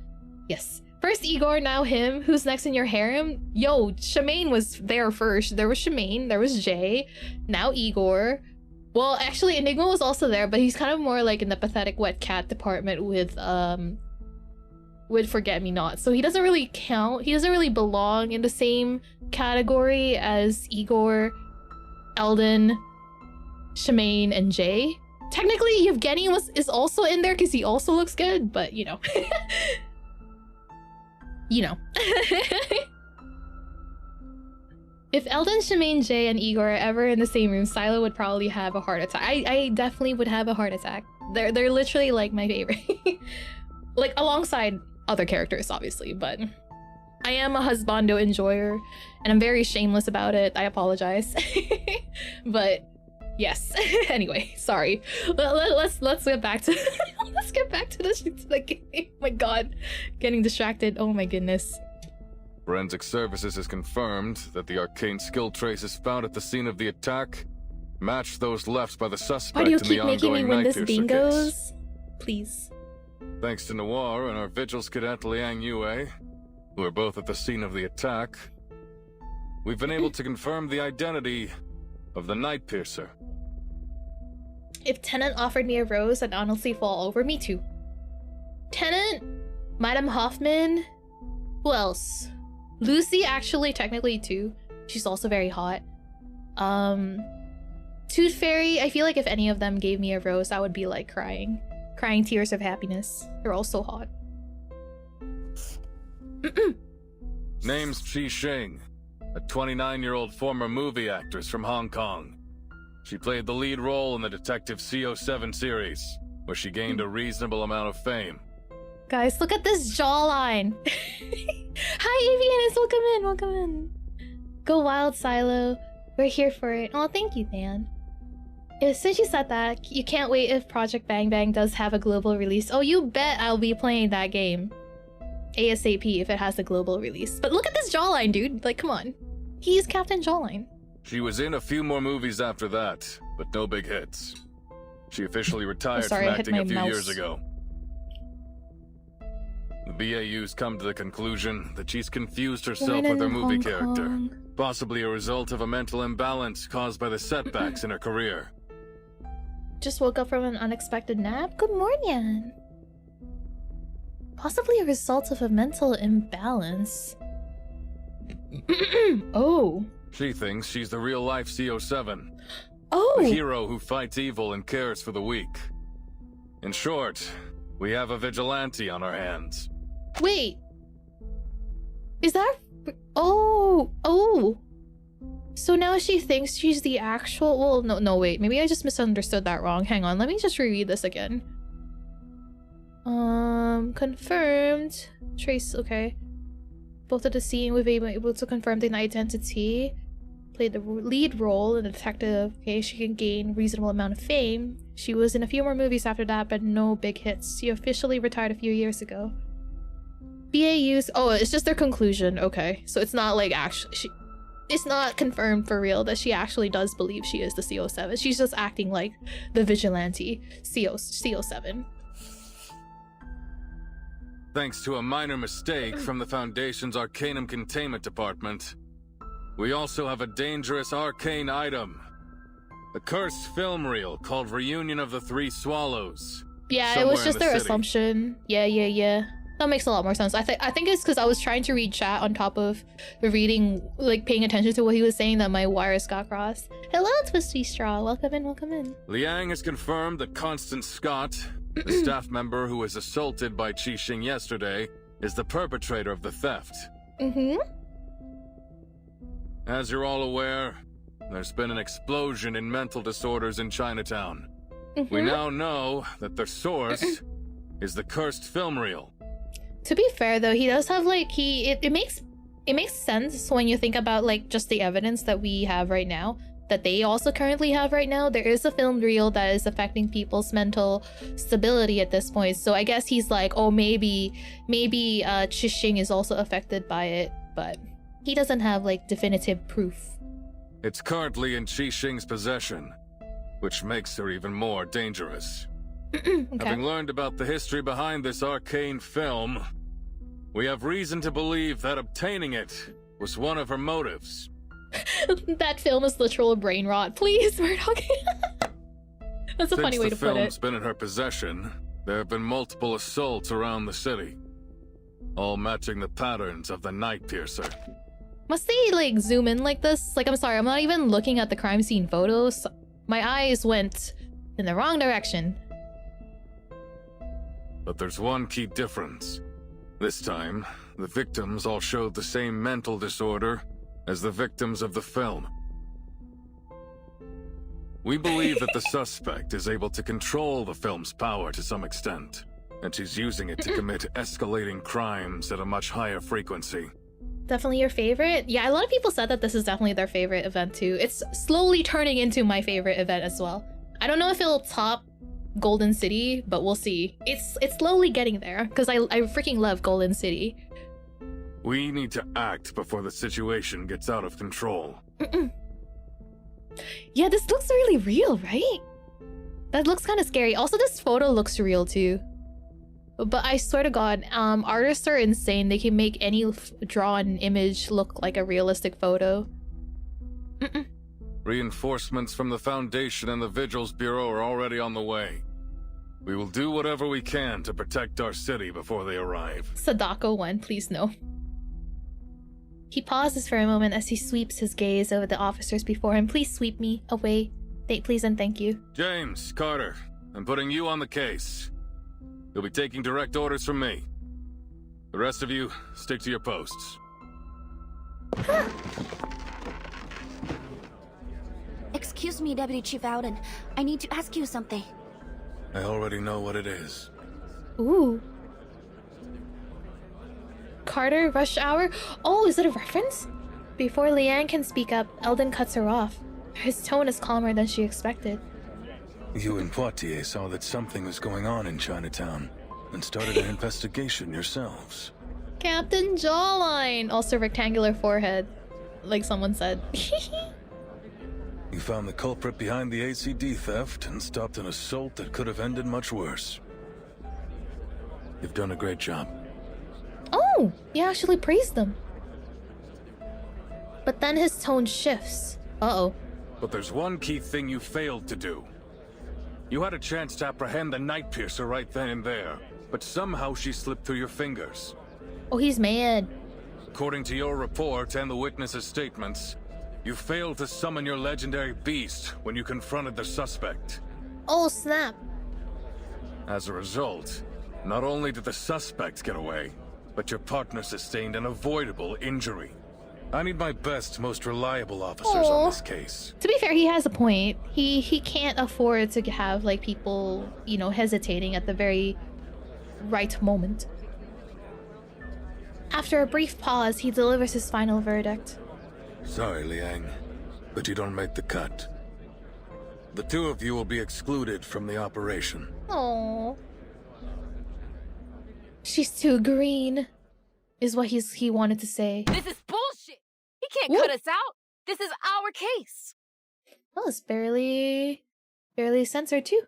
Yes. First Igor, now him. Who's next in your harem? Yo, Shemaine was there first. There was Shemaine, there was Jay, now Igor. Well, actually, Enigma was also there, but he's kind of more like in the pathetic wet cat department with Forget-Me-Not. So he doesn't really count. He doesn't really belong in the same category as Igor, Eldon, Shemaine, and Jay. Technically, Yevgeny is also in there because he also looks good, but you know. You know. If Eldon, Shemaine, Jay, and Igor are ever in the same room, Silo would probably have a heart attack. I definitely would have a heart attack. They're literally like my favorite. Like alongside other characters, obviously, but I am a husbando enjoyer, and I'm very shameless about it. I apologize. But yes. Anyway, sorry. Let's get back to let's get back to the game. Oh my god, getting distracted. Oh my goodness. Forensic Services has confirmed that the arcane skill traces found at the scene of the attack match those left by the suspect in the ongoing Nightpiercer case. Please. Thanks to Noir and our Vigils cadet Liang Yue, who are both at the scene of the attack, we've been able to confirm the identity of the Nightpiercer. If Tennant offered me a rose, I'd honestly fall over. Me too. Tennant, Madame Hoffman, who else? Lucy, actually, technically too. She's also very hot. Tooth Fairy, I feel like if any of them gave me a rose, I would be like crying tears of happiness. They're all so hot. Name's Chi Shing, a 29-year-old former movie actress from Hong Kong. She played the lead role in the Detective CO7 series, where she gained a reasonable amount of fame. Guys, look at this jawline. Hi, Avianus, welcome in. Go wild, Silo. We're here for it. Oh, thank you, Dan. Since you said that, you can't wait if Project Bang Bang does have a global release. Oh, you bet I'll be playing that game ASAP if it has a global release. But look at this jawline, dude. Like, come on. He's Captain Jawline. She was in a few more movies after that, but no big hits. She officially retired from acting a few years ago. The BAU's come to the conclusion that she's confused herself with her movie character, possibly a result of a mental imbalance caused by the setbacks in her career. Just woke up from an unexpected nap? Good morning. Possibly a result of a mental imbalance. Oh. She thinks she's the real-life CO7. Oh. The hero who fights evil and cares for the weak. In short, we have a vigilante on our hands. Wait. Is that... Oh. So now she thinks she's the actual... Well, no, wait. Maybe I just misunderstood that wrong. Hang on, let me just reread this again. Confirmed. Trace, okay. Both at the scene, we've been able to confirm the identity. Played the lead role in the detective. Okay, she can gain reasonable amount of fame. She was in a few more movies after that, but no big hits. She officially retired a few years ago. BAU's... Oh, it's just their conclusion. Okay, so it's not like actually... It's not confirmed for real that she actually does believe she is the CO7. She's just acting like the vigilante CO7. Thanks to a minor mistake from the Foundation's Arcanum Containment Department, we also have a dangerous arcane item. A cursed film reel called Reunion of the Three Swallows. Yeah, it was just their assumption. Yeah. That makes a lot more sense. I think it's because I was trying to read chat on top of reading, like paying attention to what he was saying, that my wires got crossed. Hello, Twisty Straw. Welcome in. Liang has confirmed that Constance Scott, the staff member who was assaulted by Chi Shing yesterday, is the perpetrator of the theft. As you're all aware, there's been an explosion in mental disorders in Chinatown. We now know that the source is the cursed film reel. To be fair though, he does have like it makes sense when you think about like just the evidence that we have right now, that they also currently have right now. There is a film reel that is affecting people's mental stability at this point. So I guess he's like, oh, maybe Chixing is also affected by it, but he doesn't have like definitive proof. It's currently in Chixing's possession, which makes her even more dangerous. Okay. Having learned about the history behind this arcane film, we have reason to believe that obtaining it was one of her motives. That film is literal brain rot. Please, Murdoch. That's a funny way to put it. Since the film's been in her possession, there have been multiple assaults around the city, all matching the patterns of the Night Piercer. Must they like zoom in like this? Like, I'm sorry, I'm not even looking at the crime scene photos. My eyes went in the wrong direction. But there's one key difference. This time, the victims all showed the same mental disorder as the victims of the film. We believe that the suspect is able to control the film's power to some extent, and she's using it to commit escalating crimes at a much higher frequency. Definitely your favorite? Yeah, a lot of people said that this is definitely their favorite event too. It's slowly turning into my favorite event as well. I don't know if it'll top Golden City, but we'll see. It's slowly getting there, because I freaking love Golden City. We need to act before the situation gets out of control. Yeah, this looks really real, right? That looks kind of scary. Also, this photo looks real too. But I swear to God, artists are insane. They can make any drawn image look like a realistic photo. Reinforcements from the Foundation and the Vigils Bureau are already on the way. We will do whatever we can to protect our city before they arrive. Sadako 1, please no. He pauses for a moment as he sweeps his gaze over the officers before him. Please sweep me away. Please and thank you. James, Carter, I'm putting you on the case. You'll be taking direct orders from me. The rest of you, stick to your posts. Excuse me, Deputy Chief Alden. I need to ask you something. I already know what it is. Ooh. Carter, rush hour? Oh, is it a reference? Before Liang can speak up, Eldon cuts her off. His tone is calmer than she expected. You and Poitier saw that something was going on in Chinatown and started an investigation yourselves. Captain Jawline! Also rectangular forehead, like someone said. You found the culprit behind the ACD theft and stopped an assault that could have ended much worse. You've done a great job. Oh, he actually praised them. But then his tone shifts. Uh-oh. But there's one key thing you failed to do. You had a chance to apprehend the Night Piercer right then and there, but somehow she slipped through your fingers. Oh, he's mad. According to your report and the witnesses' statements, you failed to summon your legendary beast when you confronted the suspect. Oh, snap. As a result, not only did the suspect get away, but your partner sustained an avoidable injury. I need my best, most reliable officers on this case. To be fair, he has a point. He can't afford to have like people, you know, hesitating at the very right moment. After a brief pause, he delivers his final verdict. Sorry, Liang, but you don't make the cut. The two of you will be excluded from the operation. Oh, she's too green, is what he wanted to say. This is bullshit. He can't cut us out. This is our case. Well, it's barely censored too.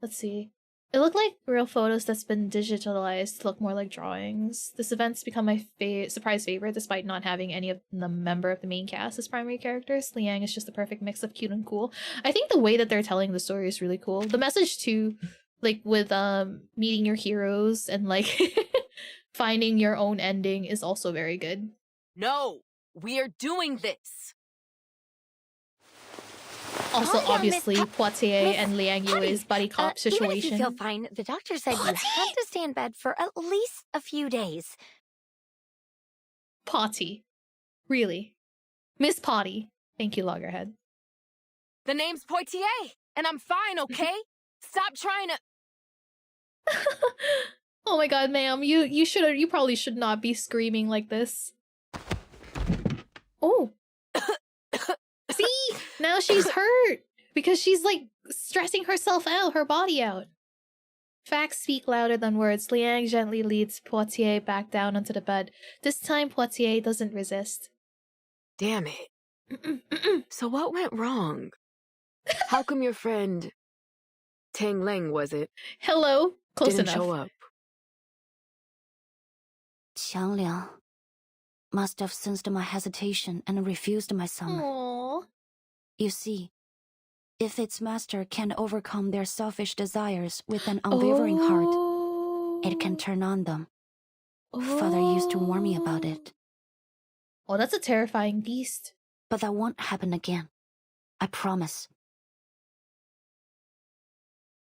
Let's see. It looked like real photos that's been digitalized to look more like drawings. This event's become my surprise favorite despite not having any of the member of the main cast as primary characters. Liang is just the perfect mix of cute and cool. I think the way that they're telling the story is really cool. The message too, like with meeting your heroes and like finding your own ending is also very good. No, we are doing this. Also, obviously, Poitier and Liang Yue's buddy cop situation. Even if you feel fine, the doctor said you have to stay in bed for at least a few days. Potty. Really? Miss Potty. Thank you, Loggerhead. The name's Poitier, and I'm fine, okay? Stop trying to... Oh my god, ma'am, you probably should not be screaming like this. Oh. See? Now she's hurt because she's like stressing herself out, her body out. Facts speak louder than words. Liang gently leads Poitier back down onto the bed. This time Poitier doesn't resist. Damn it. So what went wrong? How come your friend Tang Leng, was it? Hello? Close didn't enough. show up? Qiang Liang must have sensed my hesitation and refused my summon. Aww. You see, if its master can overcome their selfish desires with an unwavering heart, it can turn on them. Father used to warn me about it. Oh, that's a terrifying beast. But that won't happen again. I promise.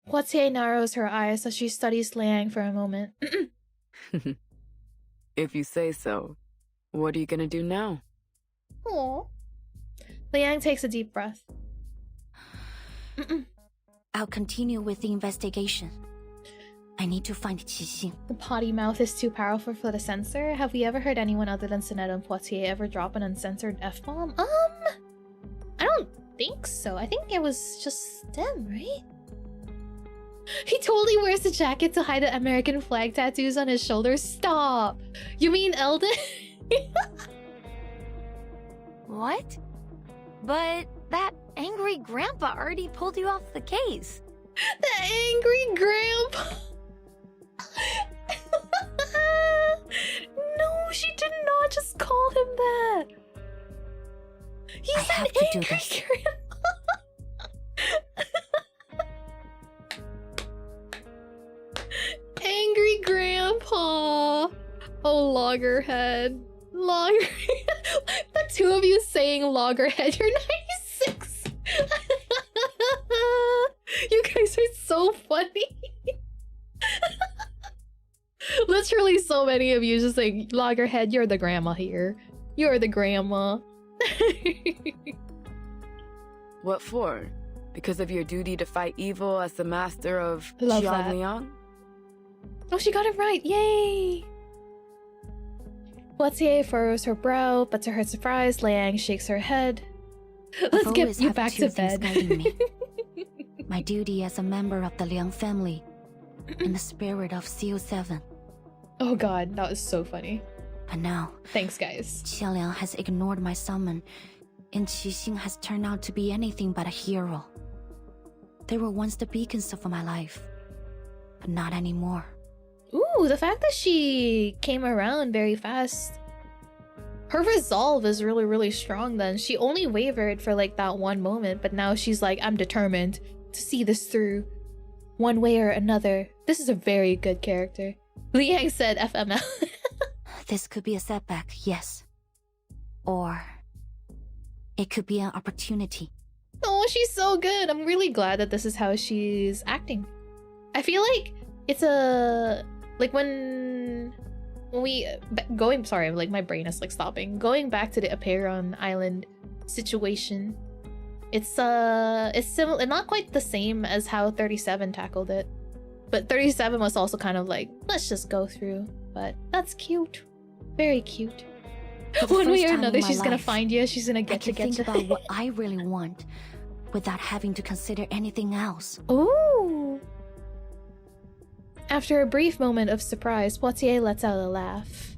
Poitier narrows her eyes as she studies Liang for a moment. If you say so. What are you gonna do now? Aww. Liang takes a deep breath. I'll continue with the investigation. I need to find Qixing. The potty mouth is too powerful for the censor. Have we ever heard anyone other than Sonetta and Poitier ever drop an uncensored F-bomb? I don't think so. I think it was just them, right? He totally wears the jacket to hide the American flag tattoos on his shoulders. Stop! You mean Eldon? What? But that angry grandpa already pulled you off the case. The angry grandpa! No, she did not just call him that! He's an angry grandpa! Angry grandpa! Oh, loggerhead. The two of you saying loggerhead, you're 96! You guys are so funny. Literally so many of you just saying loggerhead, you're the grandma here. You're the grandma. What for? Because of your duty to fight evil as the master of Love that. Xiangliang? Oh, she got it right. Yay! Poitier furrows her brow, but to her surprise, Liang shakes her head. Let's get you back to bed. My duty as a member of the Liang family and the spirit of CO7. Oh god, that was so funny. And now, thanks guys. Qiang Liang has ignored my summon, and Qixing has turned out to be anything but a hero. They were once the beacons of my life, but not anymore. Ooh, the fact that she came around very fast. Her resolve is really, really strong then. She only wavered for like that one moment, but now she's like, I'm determined to see this through one way or another. This is a very good character. Liang said FML. This could be a setback, yes. Or it could be an opportunity. Oh, she's so good. I'm really glad that this is how she's acting. I feel like it's a... Like when we... Sorry, like my brain is like stopping. Going back to the Aperon Island situation. It's similar, not quite the same as how 37 tackled it. But 37 was also kind of like, let's just go through. But that's cute. Very cute. One way or another, she's gonna find you. She's gonna get I can think about what I really want without having to consider anything else. Ooh. After a brief moment of surprise, Poitier lets out a laugh.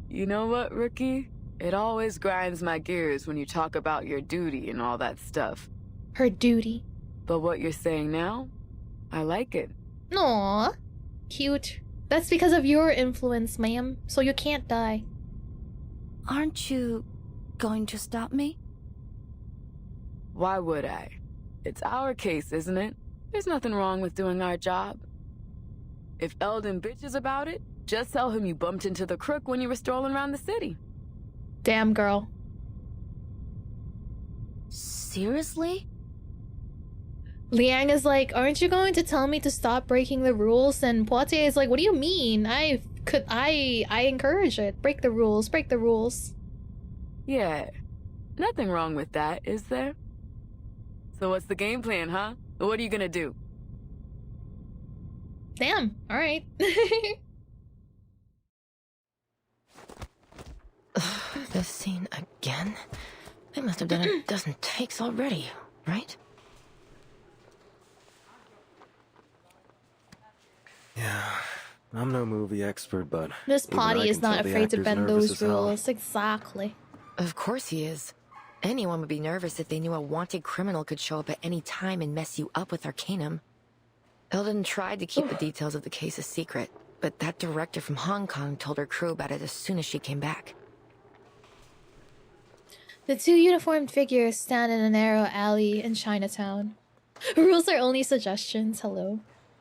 You know what, Rookie? It always grinds my gears when you talk about your duty and all that stuff. Her duty. But what you're saying now, I like it. Aww. Cute. That's because of your influence, ma'am, so you can't die. Aren't you going to stop me? Why would I? It's our case, isn't it? There's nothing wrong with doing our job. If Eldon bitches about it, just tell him you bumped into the crook when you were strolling around the city. Damn, girl. Seriously? Liang is like, aren't you going to tell me to stop breaking the rules? And Poitier is like, what do you mean? I encourage it. Break the rules, break the rules. Yeah, nothing wrong with that, is there? So what's the game plan, huh? What are you gonna do? Damn. All right. This scene again? I must have done a dozen takes already, right? Yeah, I'm no movie expert, but This even I potty is can not tell the afraid to actor's bend nervous those as hell. rules. Exactly. Of course he is. Anyone would be nervous if they knew a wanted criminal could show up at any time and mess you up with Arcanum. Eldon tried to keep the details of the case a secret, but that director from Hong Kong told her crew about it as soon as she came back. The two uniformed figures stand in a narrow alley in Chinatown. Rules are only suggestions, hello.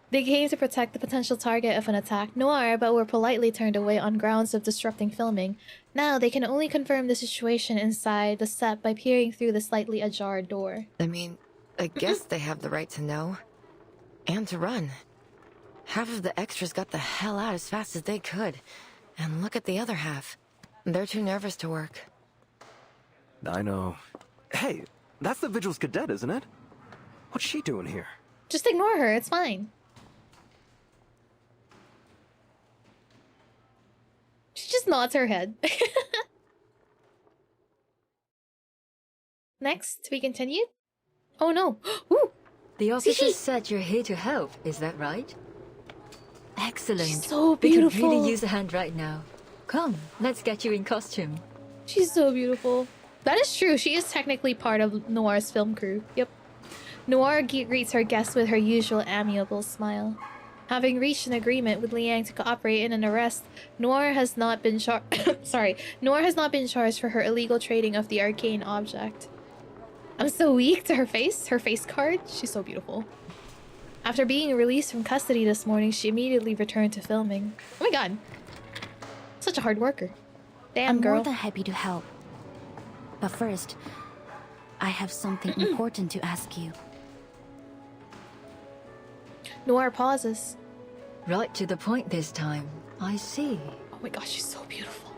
They came to protect the potential target of an attack, Noir, but were politely turned away on grounds of disrupting filming. Now they can only confirm the situation inside the set by peering through the slightly ajar door. I mean, I guess they have the right to know. And to run. Half of the extras got the hell out as fast as they could. And look at the other half. They're too nervous to work. I know. Hey, that's the Vigil's cadet, isn't it? What's she doing here? Just ignore her, it's fine. She just nods her head. Next, we continue. Oh no. Ooh. The officer said you're here to help, is that right? Excellent. She's so We could beautiful. really use a hand right now. Come, let's get you in costume. She's so beautiful. That is true. She is technically part of Noir's film crew. Yep. Noir greets her guests with her usual amiable smile. Having reached an agreement with Liang to cooperate in an arrest, Noir has not been Noir has not been charged for her illegal trading of the arcane object. I'm so weak to her face card. She's so beautiful. After being released from custody this morning, she immediately returned to filming. Oh my god. Such a hard worker. Damn, I'm girl. more than happy to help. But first, I have something important to ask you. Noir pauses. Right to the point this time. I see. Oh my gosh, she's so beautiful.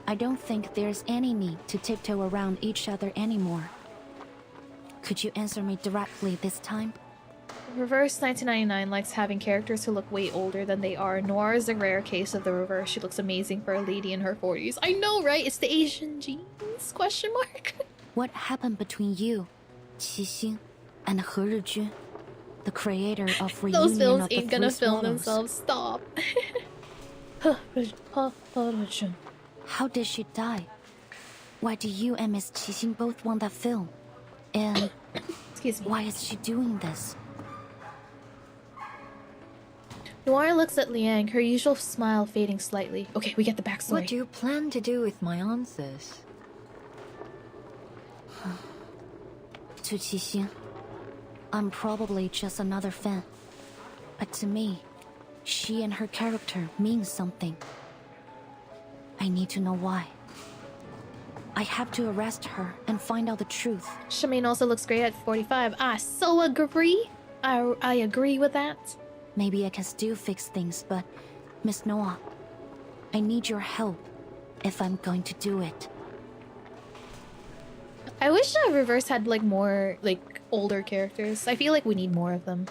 I don't think there's any need to tiptoe around each other anymore. Could you answer me directly this time? Reverse 1999 likes having characters who look way older than they are. Noir is a rare case of the reverse. She looks amazing for a lady in her 40s. I know, right? It's the Asian genes? Question mark. What happened between you, Qixing, and He Rizhi, the creator of Reunion Those films of the ain't gonna Three film Swallows? themselves. Stop. How did she die? Why do you and Miss Qixing both want that film? And excuse me. Why is she doing this? Noir looks at Liang, her usual smile fading slightly. Okay, we get the backstory. What do you plan to do with my answers? To Qixing, I'm probably just another fan. But to me, she and her character means something. I need to know why. I have to arrest her and find out the truth. Shemaine also looks great at 45. I so agree. I agree with that. Maybe I can still fix things, but Miss Noah, I need your help if I'm going to do it. I wish Reverse had like more like older characters. I feel like we need more of them.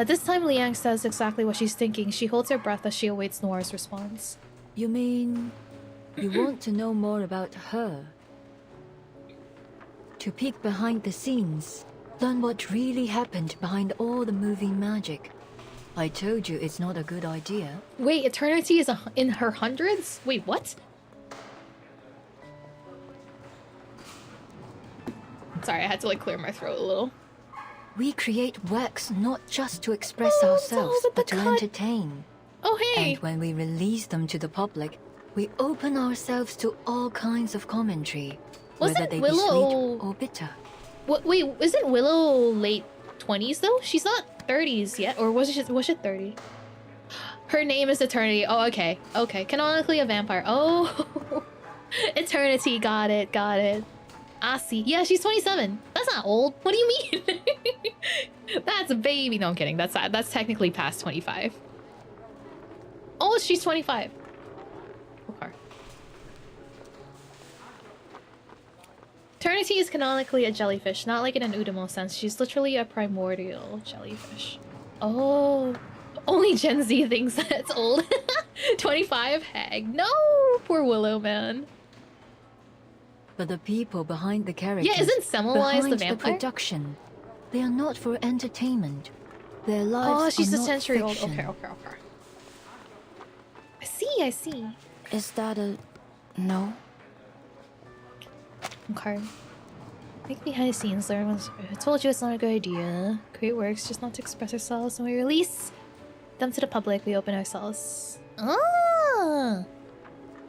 This time Liang says exactly what she's thinking. She holds her breath as she awaits Noir's response. You mean you want to know more about her? To peek behind the scenes, learn what really happened behind all the moving magic. I told you it's not a good idea. Wait, Eternity is in her hundreds? Wait, what? Sorry, I had to like clear my throat a little. We create works not just to express ourselves, but to entertain. Oh, hey! And when we release them to the public, we open ourselves to all kinds of commentary, whether they be sweet or bitter. What? Wait, isn't Willow late 20s though? She's not 30s yet, or was she 30? Her name is Eternity. Oh, okay, okay. Canonically a vampire. Oh, Eternity. Got it. Got it. I see. Yeah, she's 27. That's not old. What do you mean? That's a baby. No, I'm kidding. That's technically past 25. Oh, she's 25. Okay. Eternity is canonically a jellyfish, not like in an Udomo sense. She's literally a primordial jellyfish. Oh, only Gen Z thinks that's old. 25 hag. No, poor Willow, man. But the people behind the characters, yeah, isn't Semmelweis the vampire? The production, they are not for entertainment. Their lives oh, she's are a not century fiction. old. Okay. I see. Is that a no? Okay. Think behind the scenes, everyone's I told you it's not a good idea. Create works just not to express ourselves. When we release them to the public, we open ourselves. Ah!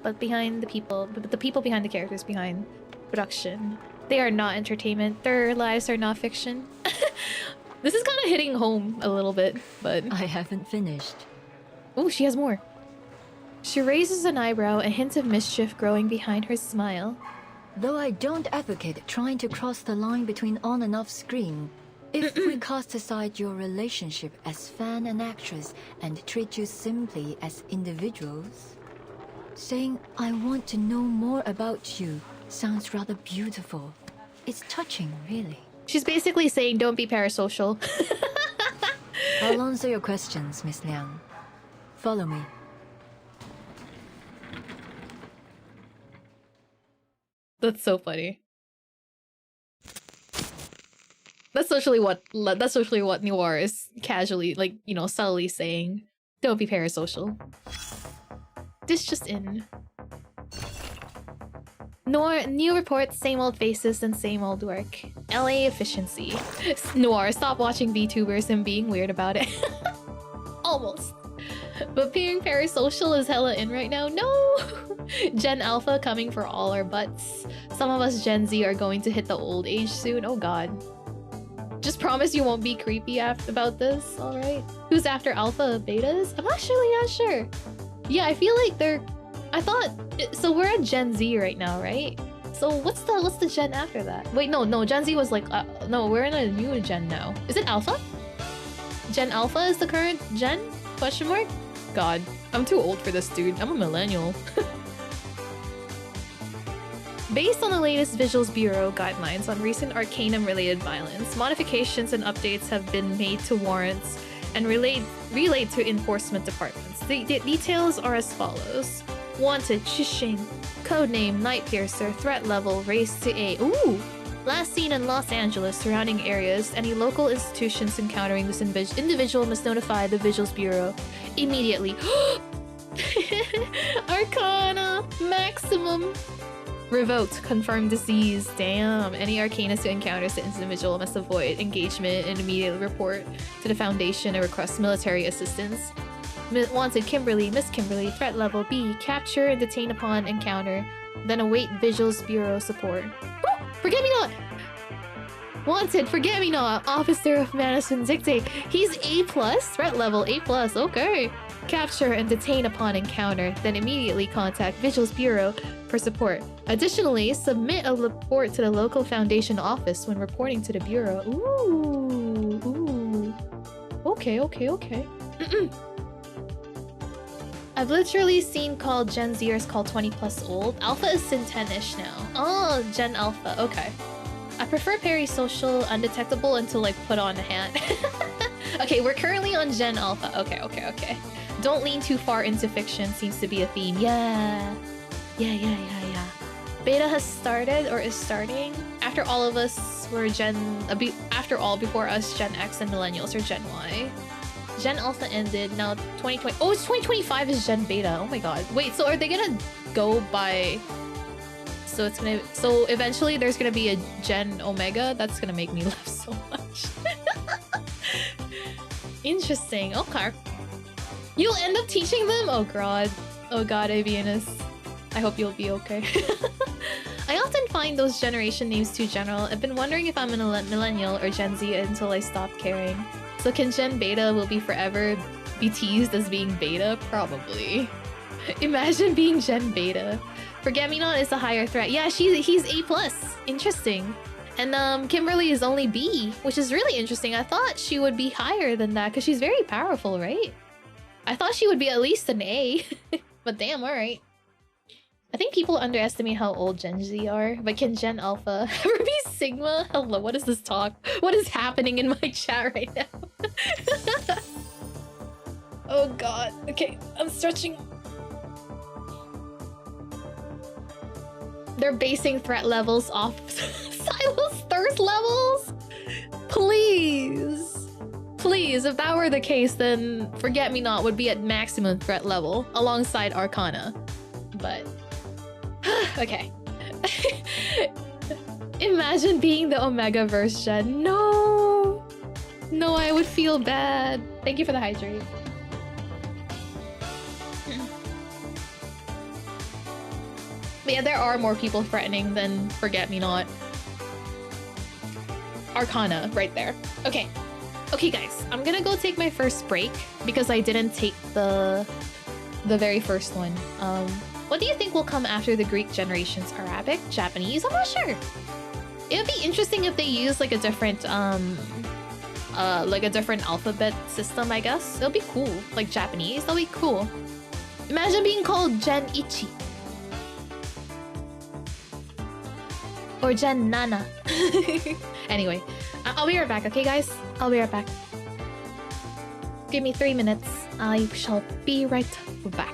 But behind the people, behind the characters behind production, they are not entertainment. Their lives are not fiction. This is kind of hitting home a little bit, but... I haven't finished. Oh, she has more. She raises an eyebrow, a hint of mischief growing behind her smile. Though I don't advocate trying to cross the line between on and off screen, if we cast aside your relationship as fan and actress and treat you simply as individuals, saying I want to know more about you sounds rather beautiful. It's touching, really. She's basically saying don't be parasocial. I'll answer your questions, Miss Liang. Follow me. That's so funny. That's socially what Noir is casually, like, you know, subtly saying. Don't be parasocial. This just in. Noir, new reports, same old faces and same old work. LA efficiency. Noir, stop watching Vtubers and being weird about it. Almost. But being parasocial is hella in right now. No! Gen Alpha coming for all our butts. Some of us Gen Z are going to hit the old age soon. Oh god. Just promise you won't be creepy about this, alright? Who's after Alpha Betas? I'm actually not sure. Yeah, I feel like they're... I thought... So we're at Gen Z right now, right? So what's the gen after that? Wait, no, Gen Z was like... no, we're in a new gen now. Is it Alpha? Gen Alpha is the current gen? Question mark? God, I'm too old for this, dude. I'm a millennial. Based on the latest Visuals Bureau guidelines on recent Arcanum-related violence, modifications and updates have been made to warrants and relayed to enforcement departments. The details are as follows. Wanted, Shishing. Codename, Nightpiercer. Threat level, raised to A. Ooh! Last seen in Los Angeles, surrounding areas. Any local institutions encountering this individual must notify the Visuals Bureau immediately. Arcana! Maximum! Revoked. Confirmed disease. Damn. Any Arcanist who encounters the individual must avoid engagement and immediately report to the Foundation and request military assistance. Wanted, Kimberly. Miss Kimberly. Threat level B. Capture and detain upon encounter. Then await Visuals Bureau support. Forget-me-not! Wanted, Forget-me-not. Officer of Madison Dictate. He's A+. Threat level A+. Okay. Capture and detain upon encounter. Then immediately contact Visuals Bureau for support. Additionally, submit a report to the local Foundation office when reporting to the Bureau. Ooh. Okay. I've literally seen called Gen Zers called 20+ old. Alpha is in 10-ish now. Oh, Gen Alpha. Okay. I prefer parasocial, undetectable until like put on a hat. Okay, we're currently on Gen Alpha. Okay. Don't lean too far into fiction seems to be a theme. Yeah. Beta has started or is starting. After all of us were before us, Gen X and Millennials are Gen Y. Gen Alpha ended, now 2020. Oh, it's 2025 is Gen Beta. Oh my god. Wait, so are they gonna go by... So eventually there's gonna be a Gen Omega? That's gonna make me laugh so much. Interesting. Okay. You'll end up teaching them? Oh god. Oh god, Avianus. I hope you'll be okay. I often find those generation names too general. I've been wondering if I'm a millennial or Gen Z until I stop caring. So can Gen Beta will be forever be teased as being Beta? Probably. Imagine being Gen Beta. Forget-me-not is a higher threat. Yeah, he's A+. Interesting. And Kimberly is only B, which is really interesting. I thought she would be higher than that because she's very powerful, right? I thought she would be at least an A. But damn, alright. I think people underestimate how old Gen Z are, but can Gen Alpha ever be Sigma? Hello, what is this talk? What is happening in my chat right now? Oh god. Okay, I'm stretching. They're basing threat levels off Silo's thirst levels? Please. Please, if that were the case, then Forget-Me-Not would be at maximum threat level alongside Arcana. But... okay. Imagine being the Omega verse gen. No! No, I would feel bad. Thank you for the hydrate. But yeah, there are more people threatening than Forget-Me-Not. Arcana, right there. Okay. Okay, guys. I'm gonna go take my first break because I didn't take the very first one. What do you think will come after the Greek generations? Arabic? Japanese? I'm not sure. It would be interesting if they use like a different alphabet system, I guess. It'll be cool. Like Japanese, that'll be cool. Imagine being called Gen Ichi. Or Gen Nana. Anyway, I'll be right back, okay guys? I'll be right back. Give me 3 minutes. I shall be right back.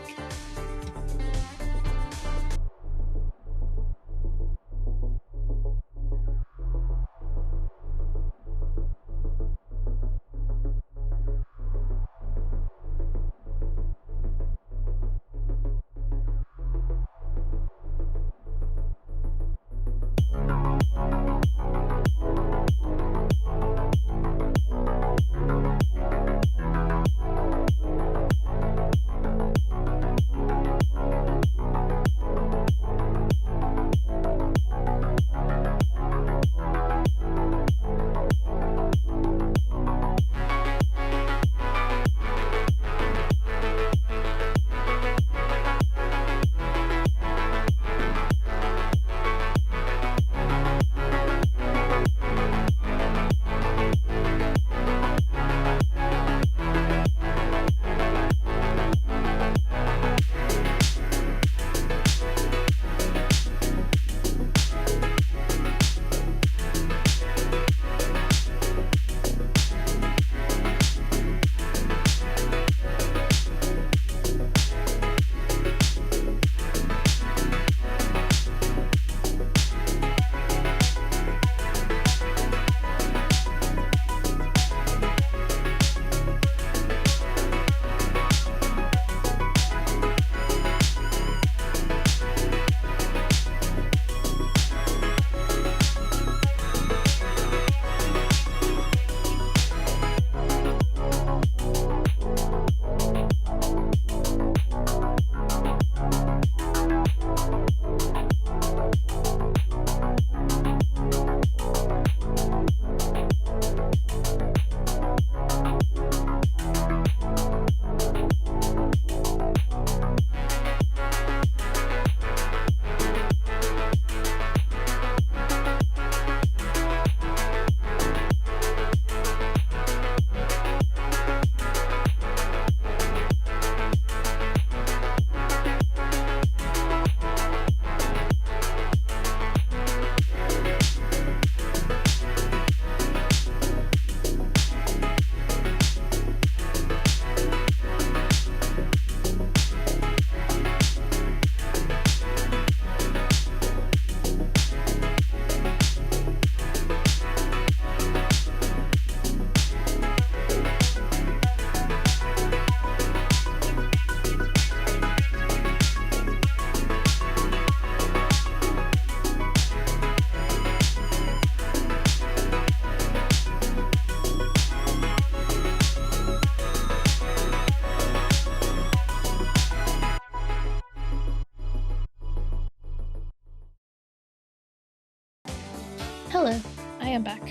Hello, I am back.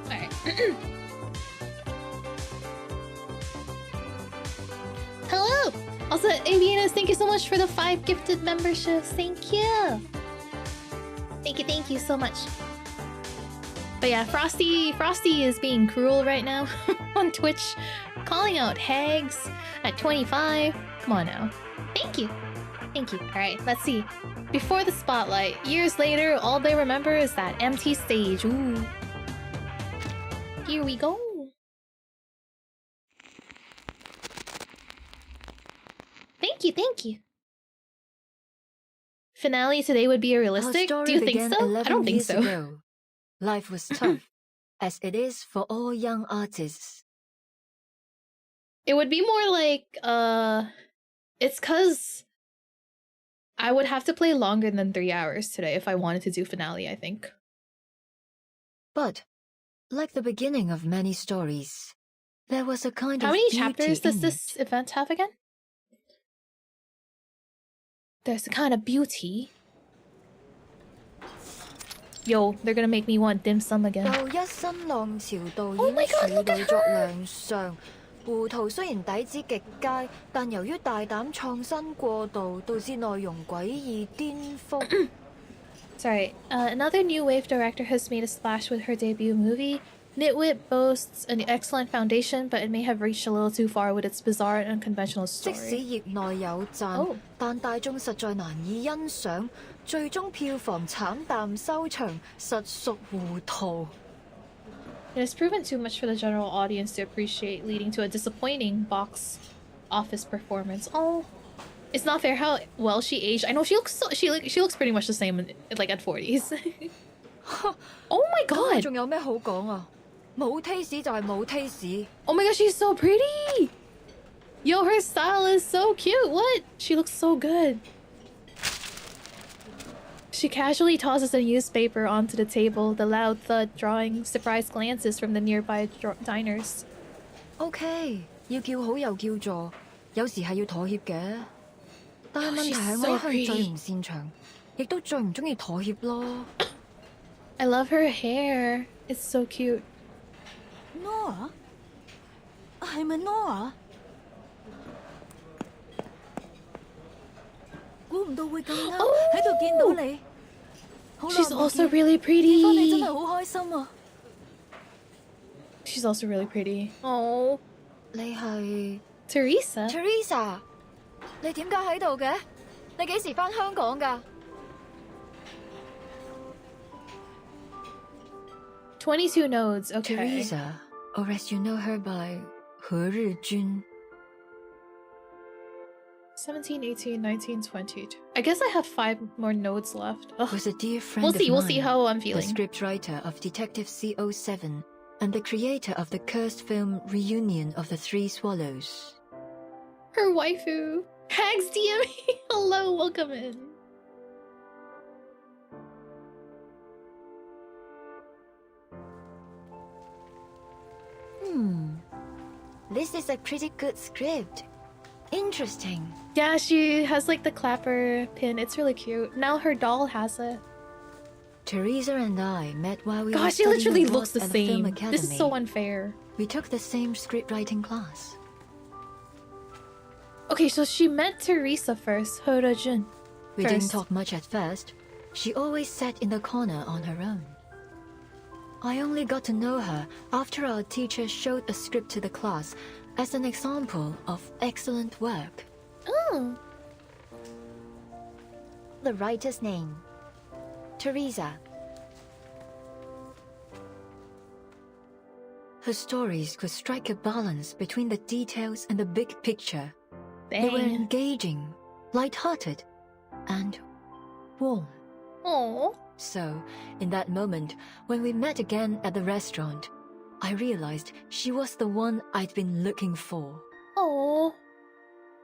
Alright. Hello! Also, Avianus, thank you so much for the 5 gifted memberships. Thank you! Thank you so much. But yeah, Frosty is being cruel right now on Twitch. Calling out hags at 25. Come on now. Thank you. Thank you. Alright, let's see. Before the spotlight, years later, all they remember is that empty stage. Ooh. Here we go. Thank you, thank you. Finale today would be realistic? Do you think so? I don't think so. Ago. Life was tough, as it is for all young artists. It would be more like, it's cause I would have to play longer than 3 hours today if I wanted to do finale, I think. But, like the beginning of many stories, there was a kind of How many beauty chapters does in this event have again? There's a kind of beauty. Yo, they're gonna make me want dim sum again. Oh my god, look at her! 胡圖雖然底子極佳，但由於大膽創新過度，導致內容詭異顛覆。Sorry, another new wave director has made a splash with her debut movie. Nitwit boasts an excellent foundation, but it may have reached a little too far with its bizarre and unconventional 即 story. 使業內有讚，但大眾實在難以欣賞，最終票房慘淡收場，實屬糊塗。It has proven too much for the general audience to appreciate, leading to a disappointing box office performance. Oh, it's not fair how well she aged. I know she looks so, she looks pretty much the same like at 40s. Oh my god! 仲有咩好講啊？冇 taste 就係冇 taste。Oh my god, she's so pretty! Yo, her style is so cute. What? She looks so good. She casually tosses a newspaper onto the table, the loud thud drawing surprised glances from the nearby diners. OK， 要叫好又叫座，有時係要妥協嘅。但係問題係我係最唔擅長，亦都最唔中意妥協咯。I love her hair. It's so cute. Nora？ 係咪 Nora？ 估唔到會咁啱喺度見到你。 She's also really pretty. 見返你真係好開心啊！ She's also really pretty. Oh. 你係 Teresa. Teresa， 你點解喺度嘅？你幾時返香港㗎？ 22 nodes. Okay. Teresa, or as you know her by 何日君。 17, 18, 19, 20. I guess I have 5 more nodes left. Ugh. Was a dear friend We'll of see. We'll mine, see how I'm feeling. The scriptwriter of Detective CO7 and the creator of the cursed film Reunion of the Three Swallows. Her waifu. Hags DM me. Hello, welcome in. This is a pretty good script. Interesting. Yeah, she has like the clapper pin. It's really cute. Now her doll has it. Teresa and I met while we were Gosh, she studying literally abroad looks the at the Film same. Academy. This is so unfair. We took the same scriptwriting class. Okay, so she met Teresa first. Horojun. We didn't talk much at first. She always sat in the corner on her own. I only got to know her after our teacher showed a script to the class as an example of excellent work. Oh. The writer's name. Teresa. Her stories could strike a balance between the details and the big picture. They were engaging, light-hearted, and warm. Aww. So, in that moment, when we met again at the restaurant, I realized she was the one I'd been looking for. Aww.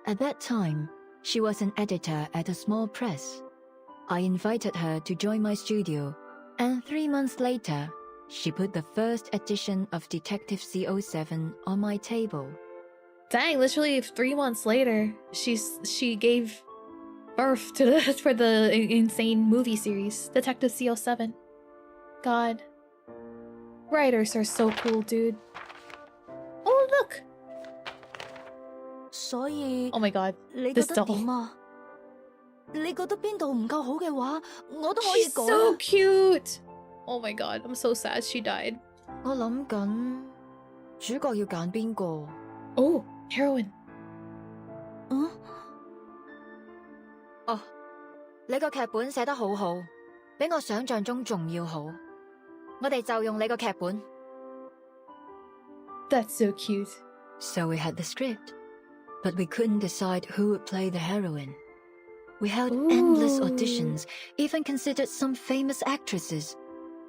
At that time, she was an editor at a small press. I invited her to join my studio, and 3 months later, she put the first edition of Detective CO7 on my table. Dang, literally 3 months later, she gave birth to the insane movie series, Detective CO7. God. Writers are so cool, dude. Oh, look! Oh my god, this doll. She's so cute! Oh my god, I'm so sad she died. 我諗緊主角要揀邊個? Oh, heroine. 哦，你個劇本寫得好好，比我想象中仲要好。我哋就用你個劇本。That's so cute. So we had the script, but we couldn't decide who would play the heroine. We held endless auditions, even considered some famous actresses,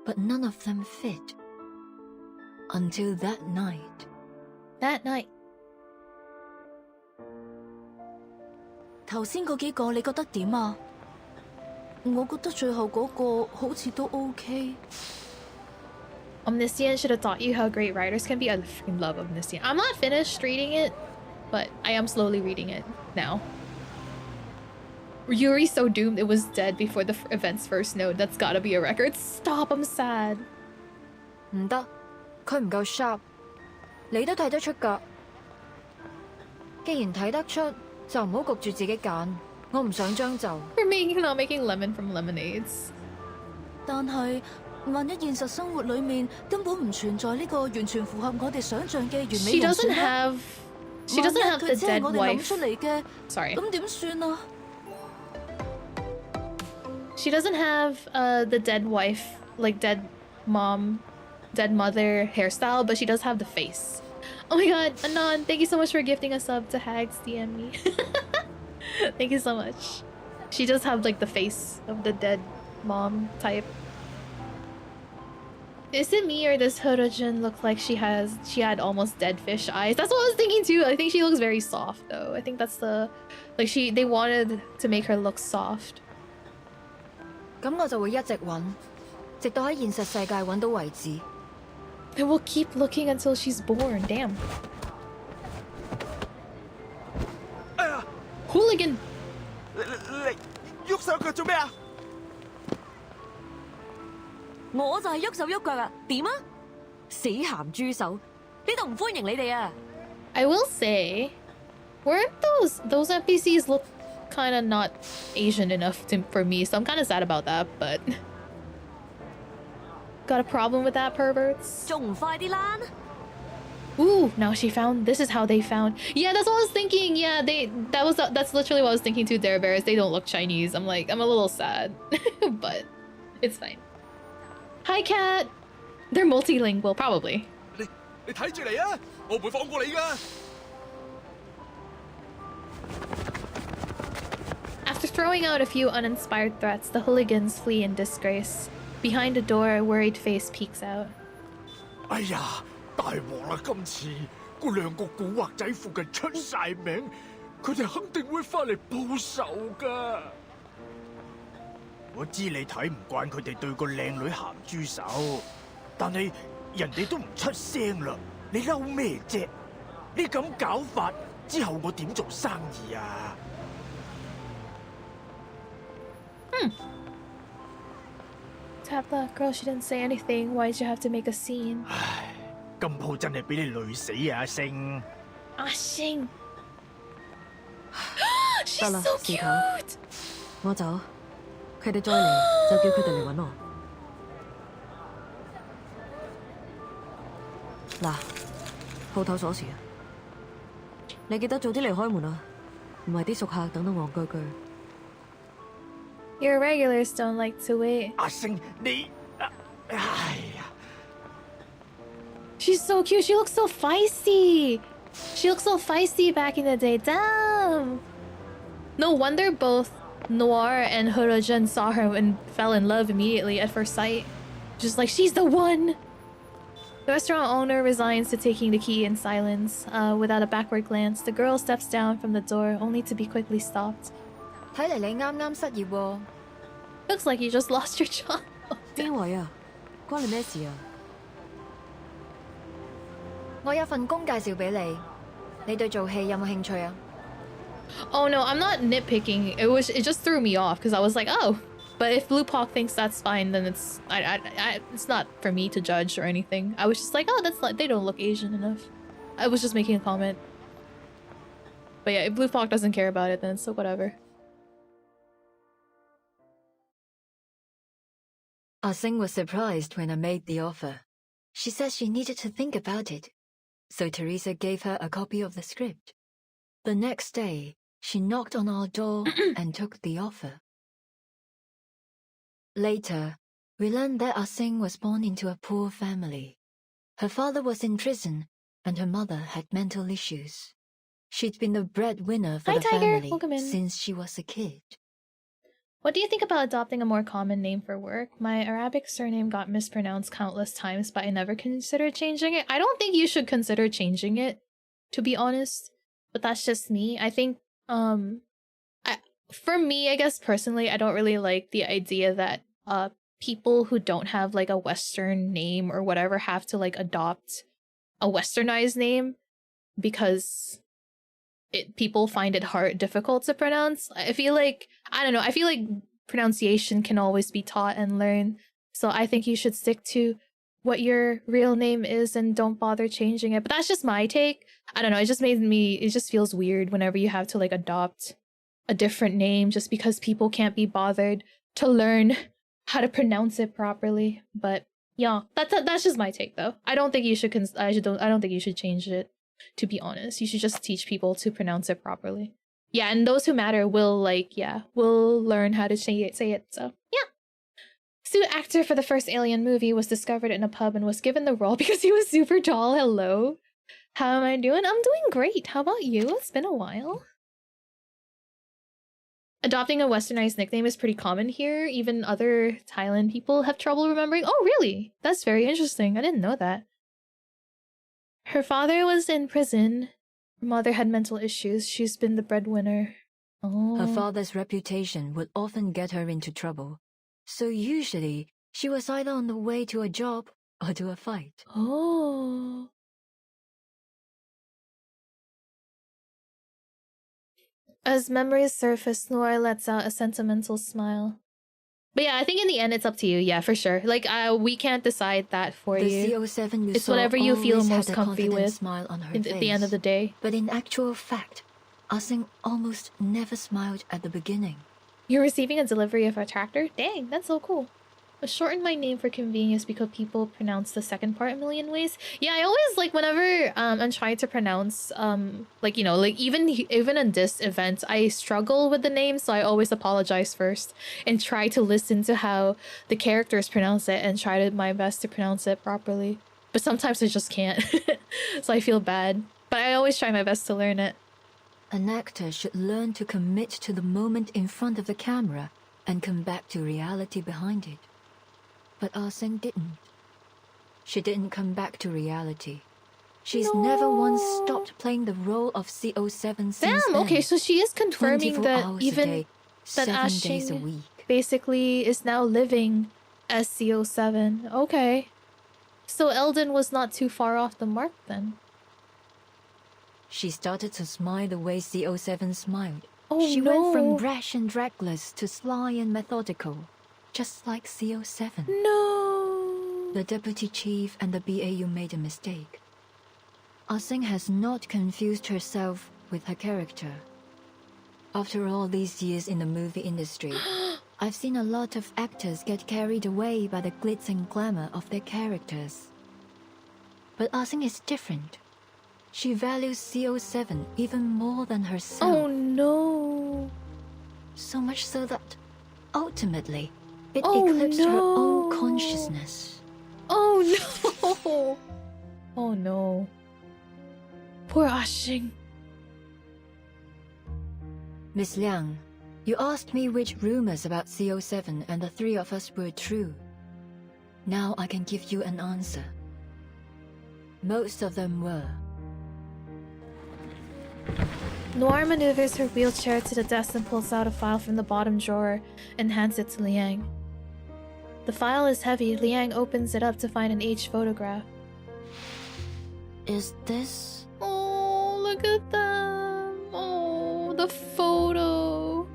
but none of them fit. Until that night. That night. 頭先嗰幾個你覺得點啊？我覺得最後嗰個好似都 OK。Omniscient should have taught you how great writers can be. I freaking love Omniscient. I'm not finished reading it, but I am slowly reading it now. Yuri's so doomed it was dead before the event's first node. That's gotta be a record. Stop, I'm sad. 唔得，佢唔夠 sharp。你都睇得出㗎。既然睇得出，就唔好焗住自己揀。我唔想將就。For not making lemon from lemonades. 但係萬一現實生活裏面根本唔存在呢個完全符合我哋想象嘅完美人選呢？ She doesn't have the dead wife. 出嚟嘅， Sorry. 咁點算啊？ She doesn't have the dead wife, like dead mom, dead mother hairstyle, but she does have the face. Oh my god, Anon, thank you so much for gifting a sub to Hags DM me. Thank you so much. She does have like the face of the dead mom type. Is it me or does Horojin look like she had almost dead fish eyes? That's what I was thinking too. I think she looks very soft though. I think that's the they wanted to make her look soft. 咁我就會一直揾，直到喺現實世界揾到為止。And we'll keep looking until she's born. Damn. Hooligan. 你喐手腳做咩啊？我就係喐手喐腳啊！點啊？死鹹豬手！呢度唔歡迎你哋啊 I will say, weren't those NPCs look kind of not Asian enough for me, so I'm kind of sad about that, but got a problem with that, perverts? 仲唔快啲啦 Ooh, now she found. This is how they found. Yeah, that's what I was thinking. Yeah, that's literally what I was thinking too. Dare Bears, they don't look Chinese. I'm a little sad, but it's fine. Hi, cat. They're multilingual, probably. 你睇住嚟啊！我唔會放過你㗎。After throwing out a few uninspired threats, the hooligans flee in disgrace. Behind a door, a worried face peeks out. 哎呀，大鑊啦！今次嗰兩個古惑仔附近出晒名，佢哋肯定會翻嚟報仇㗎。我知你睇唔慣佢哋對個靚女鹹豬手，但係人哋都唔出聲啦，你嬲咩啫？你咁搞法之後，我點做生意啊？ Tap that girl, she didn't say anything. Why'd you have to make a scene? 唉，今鋪真係俾你累死啊，阿星！阿星 She's 得啦， so 事頭， cute! 我走，佢哋再嚟就叫佢哋嚟揾我。嗱，鋪頭鎖匙啊，你記得早啲嚟開門啊，唔係啲熟客等到戇居居。 Your regulars don't like to wait. 阿星，你，哎呀 She's so cute. She looks so feisty. She looked so feisty back in the day. Damn. No wonder both Noir and Horojin saw her and fell in love immediately at first sight. Just like, she's the one. The restaurant owner resigns to taking the key in silence. Without a backward glance, the girl steps down from the door, only to be quickly stopped. 睇嚟你啱啱失業喎。 Looks like you just lost your job. 邊位啊？關你咩事啊？我有份工介紹俾你，你對做戲有冇興趣啊？ Oh no, I'm not nitpicking. It just threw me off because I was like, oh. But if Blue Pawk thinks that's fine, then it's not for me to judge or anything. I was just like, oh, that's like they don't look Asian enough. I was just making a comment. But yeah, if Blue Pawk doesn't care about it, then it's whatever. Ah-Sing was surprised when I made the offer. She said she needed to think about it. So Teresa gave her a copy of the script. The next day, She knocked on our door and took the offer. Later, we learned that Ah Sing was born into a poor family. Her father was in prison, and her mother had mental issues. She'd been the breadwinner for Hi, the Tiger. family Welcome in. since she was a kid. What do you think about adopting a more common name for work? My Arabic surname got mispronounced countless times, but I never considered changing it. I don't think you should consider changing it, to be honest. But that's just me. I think, for me, I guess personally, I don't really like the idea that people who don't have like a Western name or whatever have to like adopt a Westernized name because people find it difficult to pronounce. I feel like, I don't know, I feel like pronunciation can always be taught and learned. So I think you should stick to what your real name is and don't bother changing it. But that's just my take. I don't know, it just feels weird whenever you have to like adopt a different name just because people can't be bothered to learn how to pronounce it properly. But yeah, that's just my take though. I don't think you should I don't think you should change it, to be honest. You should just teach people to pronounce it properly. Yeah, and those who matter will learn how to say it. So yeah. Suit actor for the first Alien movie was discovered in a pub and was given the role because he was super tall. Hello. How am I doing? I'm doing great. How about you? It's been a while. Adopting a Westernized nickname is pretty common here. Even other Thailand people have trouble remembering. Oh, really? That's very interesting. I didn't know that. Her father was in prison. Her mother had mental issues. She's been the breadwinner. Oh. Her father's reputation would often get her into trouble. So usually, she was either on the way to a job or to a fight. Oh. As memories surface, Noir lets out a sentimental smile. But yeah, I think in the end, it's up to you. Yeah, for sure. Like, we can't decide that for you. The CO7 you it's saw whatever you feel always most had a comfy confident with smile on her at the end of the day. But in actual fact, Ah Sing almost never smiled at the beginning. You're receiving a delivery of a tractor? Dang, that's so cool. I shortened my name for convenience because people pronounce the second part a million ways. Yeah, I always, like, whenever I'm trying to pronounce, like, you know, like, even in this event, I struggle with the name, so I always apologize first and try to listen to how the characters pronounce it and try my best to pronounce it properly. But sometimes I just can't, so I feel bad. But I always try my best to learn it. An actor should learn to commit to the moment in front of the camera and come back to reality behind it. But Ah Sing didn't. She didn't come back to reality. She's never once stopped playing the role of CO7 since Damn, okay, so she is confirming 24 that hours even a day, that 7 Ah days a Sing week. basically is now living as CO7. Okay. So Eldon was not too far off the mark then. She started to smile the way CO7 smiled. Oh, she no. went from brash and reckless to sly and methodical. Just like CO7. No! The deputy chief and the BAU made a mistake. Ah Sing has not confused herself with her character. After all these years in the movie industry, I've seen a lot of actors get carried away by the glitz and glamour of their characters. But Ah Sing is different. She values CO7 even more than herself. Oh no! So much so that, ultimately, it Oh, eclipsed her own no. consciousness. Oh no! Oh no. Poor Ah Sing. Miss Liang, you asked me which rumors about CO7 and the three of us were true. Now I can give you an answer. Most of them were. Noir maneuvers her wheelchair to the desk and pulls out a file from the bottom drawer and hands it to Liang. The file is heavy. Liang opens it up to find an aged photograph. Is this? Oh, look at them. Oh, the photo.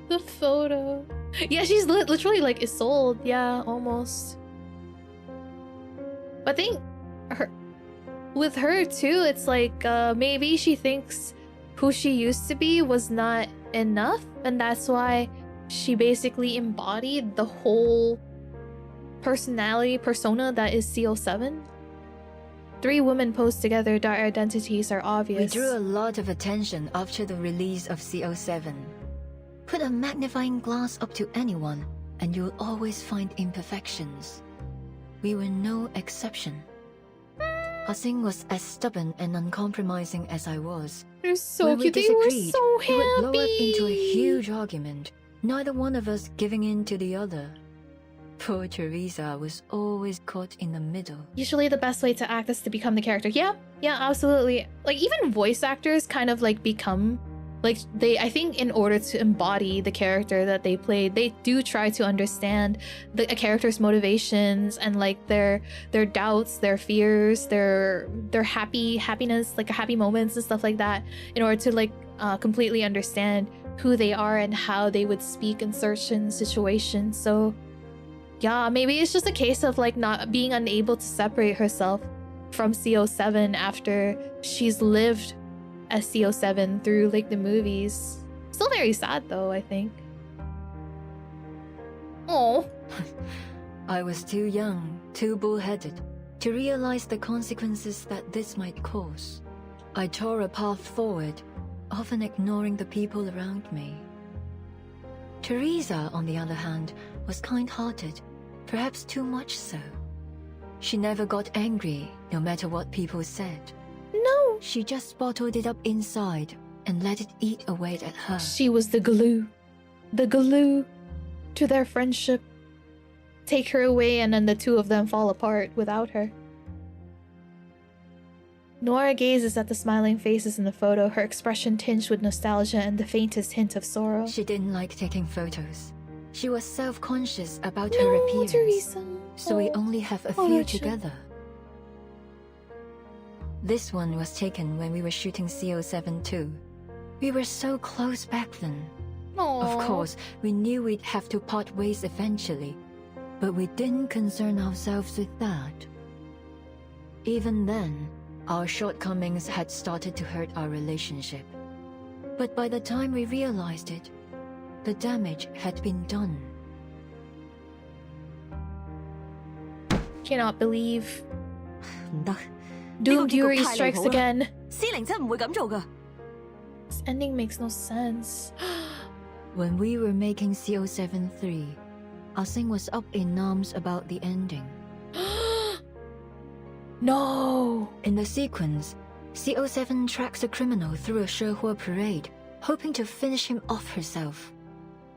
The photo. Yeah, she's literally like is sold. Yeah, almost. I think with her too, it's like maybe she thinks who she used to be was not enough, and that's why she basically embodied the whole persona that is CO7. 3 women posed together, their identities are obvious. We drew a lot of attention after the release of CO7. Put a magnifying glass up to anyone, and you'll always find imperfections. We were no exception. Ah-Sing was as stubborn and uncompromising as I was. They're so when cute. we They were disagreed, so it would blow up happy. into a huge argument, neither one of us giving in to the other. Poor Teresa was always caught in the middle. Usually the best way to act is to become the character. Yeah, absolutely. Like, even voice actors kind of like become, like, I think in order to embody the character that they played, they do try to understand a character's motivations and like their doubts, their fears, their happiness, like happy moments and stuff like that, in order to like completely understand who they are and how they would speak in certain situations. So yeah, maybe it's just a case of like not being unable to separate herself from CO7 after she's lived as CO7 through like the movies. Still very sad though, I think. Oh. I was too young, too bullheaded, to realize the consequences that this might cause. I tore a path forward, often ignoring the people around me. Teresa, on the other hand, was kind-hearted, perhaps too much so. She never got angry, no matter what people said. No! She just bottled it up inside and let it eat away at her. She was the glue to their friendship. Take her away and then the two of them fall apart without her. Nora gazes at the smiling faces in the photo, her expression tinged with nostalgia and the faintest hint of sorrow. She didn't like taking photos. She was self-conscious about her appearance. Teresa. So we only have a few together. This one was taken when we were shooting CO7 too. We were so close back then. Aww. Of course, we knew we'd have to part ways eventually, but we didn't concern ourselves with that. Even then, our shortcomings had started to hurt our relationship. But by the time we realized it, the damage had been done. Cannot believe. Doom Fury strikes again. This ending makes no sense. When we were making CO7-3, Ah-Sing was up in arms about the ending. No! In the sequence, CO7 tracks a criminal through a Shehua parade, hoping to finish him off herself.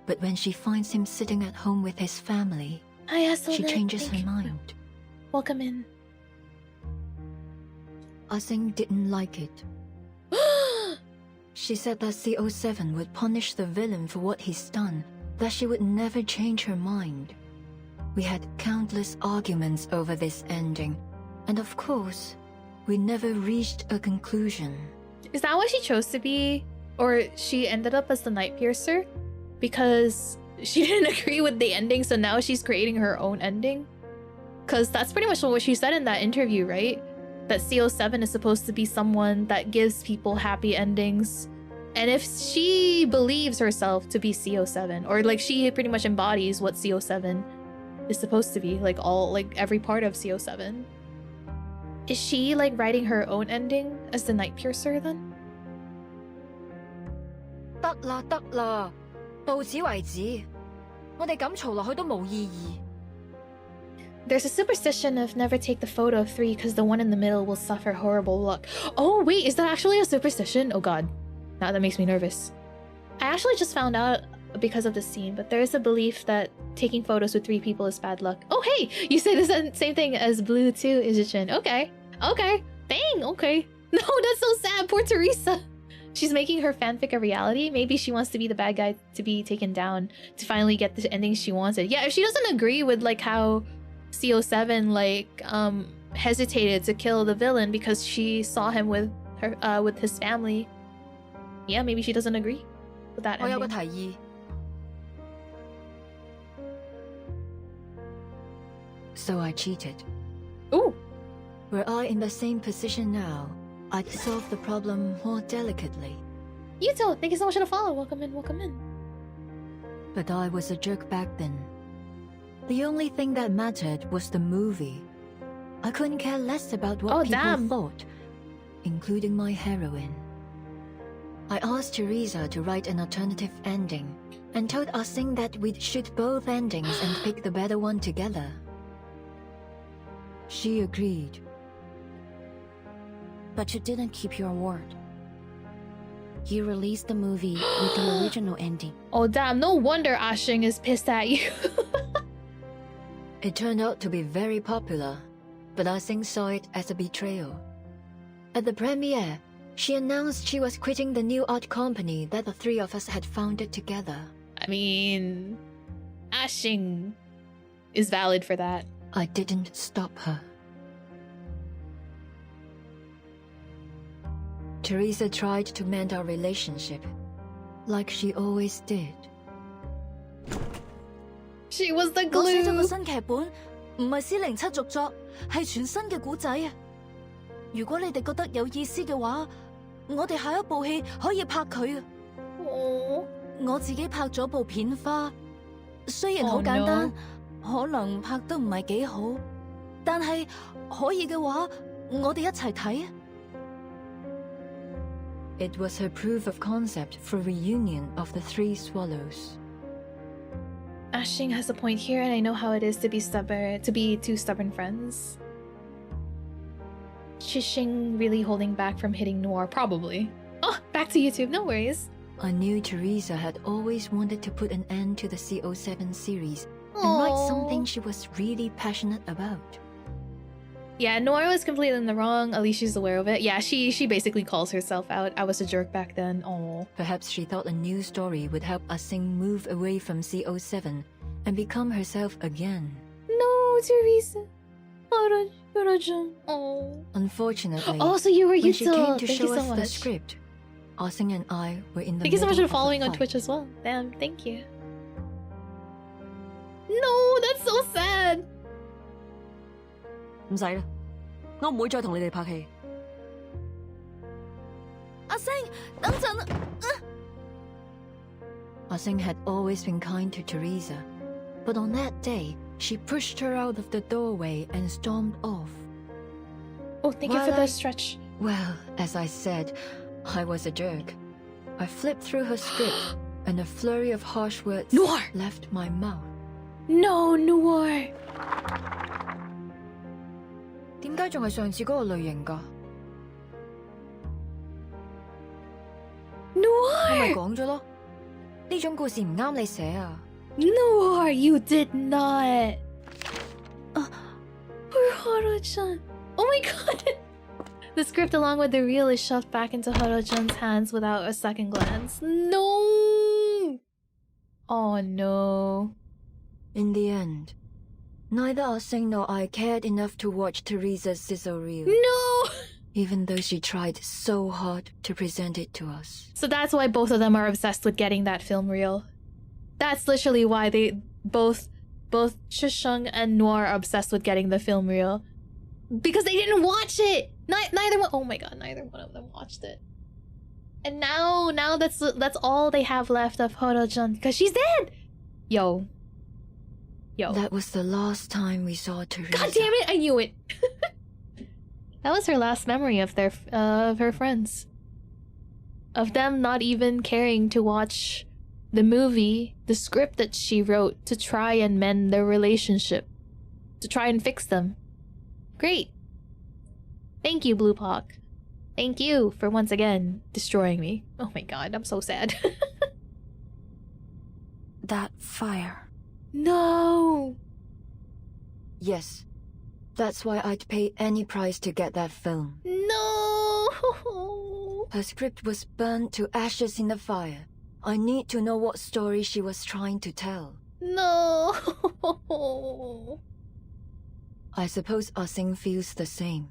But when she finds him sitting at home with his family, she changes her mind. Welcome in. Ah-Sing didn't like it. She said that CO7 would punish the villain for what he's done, that she would never change her mind. We had countless arguments over this ending, and of course, we never reached a conclusion. Is that why she chose to be, or she ended up as the Night Piercer? Because she didn't agree with the ending, so now she's creating her own ending? Because that's pretty much what she said in that interview, right? That CO7 is supposed to be someone that gives people happy endings. And if she believes herself to be CO7, or like she pretty much embodies what CO7 is supposed to be, like every part of CO7, is she like writing her own ending as the Night Piercer then? 得啦，到此為止。我哋咁嘈落去都冇意義。 There's a superstition of never take the photo of 3 because the one in the middle will suffer horrible luck. Oh wait, is that actually a superstition? Oh god. Now that makes me nervous. I actually just found out because of the scene, but there is a belief that taking photos with 3 people is bad luck. Oh hey, you say the same thing as Blue too, Izichin. Okay. Dang, okay. No, that's so sad, poor Teresa. She's making her fanfic a reality. Maybe she wants to be the bad guy to be taken down to finally get the ending she wanted. Yeah, if she doesn't agree with like how CO7 like hesitated to kill the villain because she saw him with her with his family. Yeah, maybe she doesn't agree with that ending. 我有個提議。So I cheated. Ooh. Were I in the same position now, I'd solve the problem more delicately. Yuto, thank you so much for the follow. Welcome in. But I was a jerk back then. The only thing that mattered was the movie. I couldn't care less about what people thought, including my heroine. I asked Teresa to write an alternative ending, and told Ah-Sing that we'd shoot both endings and pick the better one together. She agreed. But you didn't keep your word. You released the movie with the original ending. Oh damn, no wonder Ah-Sing is pissed at you. It turned out to be very popular, but Ah-Sing saw it as a betrayal. At the premiere, she announced she was quitting the new art company that the three of us had founded together. I mean, Ah-Sing is valid for that. I didn't stop her. Teresa tried to mend our relationship, like she always did. She was the glue. 我寫咗個新劇本，唔係407續作，係全新嘅故仔啊！如果你哋覺得有意思嘅話，我哋下一部戲可以拍佢啊！我自己拍咗部片花，雖然好簡單，可能拍得唔係幾好，但係可以嘅話，我哋一齊睇啊！ It was her proof of concept for reunion of the three swallows. Ah-Sing has a point here, and I know how it is to be stubborn, to be two stubborn friends. Chishing really holding back from hitting Noir, probably. Oh, back to YouTube, no worries. I knew Teresa had always wanted to put an end to the CO7 series and write something she was really passionate about. Yeah, Noir was completely in the wrong. At least she's aware of it. Yeah, she basically calls herself out. I was a jerk back then. Oh. Perhaps she thought a new story would help Ah-Sing move away from CO7 and become herself again. No, Teresa. Oh. Unfortunately, oh, so you were when she came to Thank show you so us much. the script, Ah-Sing and I were in the Thank you so much middle for following of on the Twitch as well. Damn, thank you. No, that's so sad. 唔使啦，我唔會再同你哋拍戲。阿星，等陣啊Ah-Sing had always been kind to Teresa, but on that day, she pushed her out of the doorway and stormed off. Oh, thank you for the stretch. Well, as I said, I was a jerk. I flipped through her script, and a flurry of harsh words left my mouth. No, Noir. 點解仲係上次嗰個類型㗎？ Noir! 我咪講咗咯，呢種故事唔啱你寫啊。Noir, you did not. Poor Haro-chan. Oh my god. The script along with the reel is shoved back into Haro-chan's hands without a second glance. No. Oh no. In the end, neither Ah-Sing nor I cared enough to watch Teresa's sizzle reel. No! Even though she tried so hard to present it to us. So that's why both of them are obsessed with getting that film reel. That's literally why they both Shisheng and Noir are obsessed with getting the film reel. Because they didn't watch it! Neither one— oh my god, neither one of them watched it. And now that's all they have left of Horo-chan, because she's dead! Yo. That was the last time we saw Teresa. God damn it, I knew it! That was her last memory of her friends. Of them not even caring to watch the movie, the script that she wrote to try and mend their relationship. To try and fix them. Great. Thank you, Blue Hawk. Thank you for once again destroying me. Oh my god, I'm so sad. That fire. No! Yes. That's why I'd pay any price to get that film. No! Her script was burned to ashes in the fire. I need to know what story she was trying to tell. No! I suppose Ah-Sing feels the same.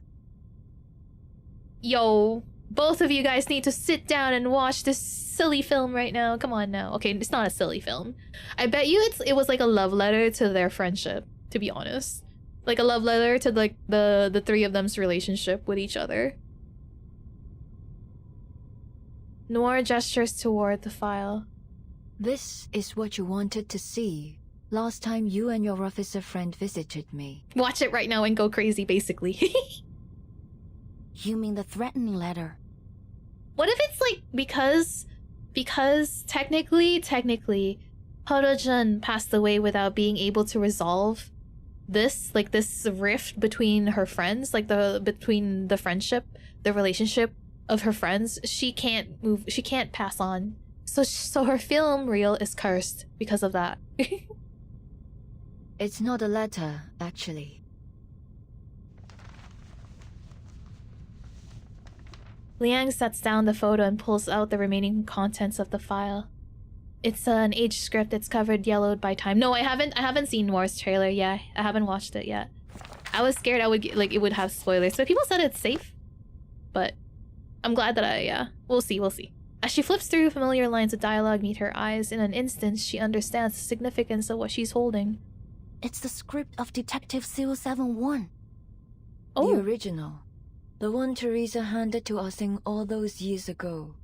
Yo, both of you guys need to sit down and watch this silly film right now. Come on now. Okay, it's not a silly film. I bet you it was like a love letter to their friendship, to be honest. Like a love letter to like the three of them's relationship with each other. Noir gestures toward the file. This is what you wanted to see, Last time you and your officer friend visited me. Watch it right now and go crazy, basically. You mean the threatening letter? What if it's like because technically Horo-jun passed away without being able to resolve this rift between her friends, like between the friendship, the relationship of her friends. She can't pass on. So her film reel is cursed because of that. It's not a letter, actually. Liang sets down the photo and pulls out the remaining contents of the file. It's an aged script. It's covered yellowed by time. No, I haven't seen Noir's trailer. Yeah, I haven't watched it yet. I was scared it would have spoilers. But people said it's safe. But I'm glad that we'll see. As she flips through, familiar lines of dialogue meet her eyes. In an instant, she understands the significance of what she's holding. It's the script of Detective 071. Oh. The original. The one Teresa handed to us all those years ago.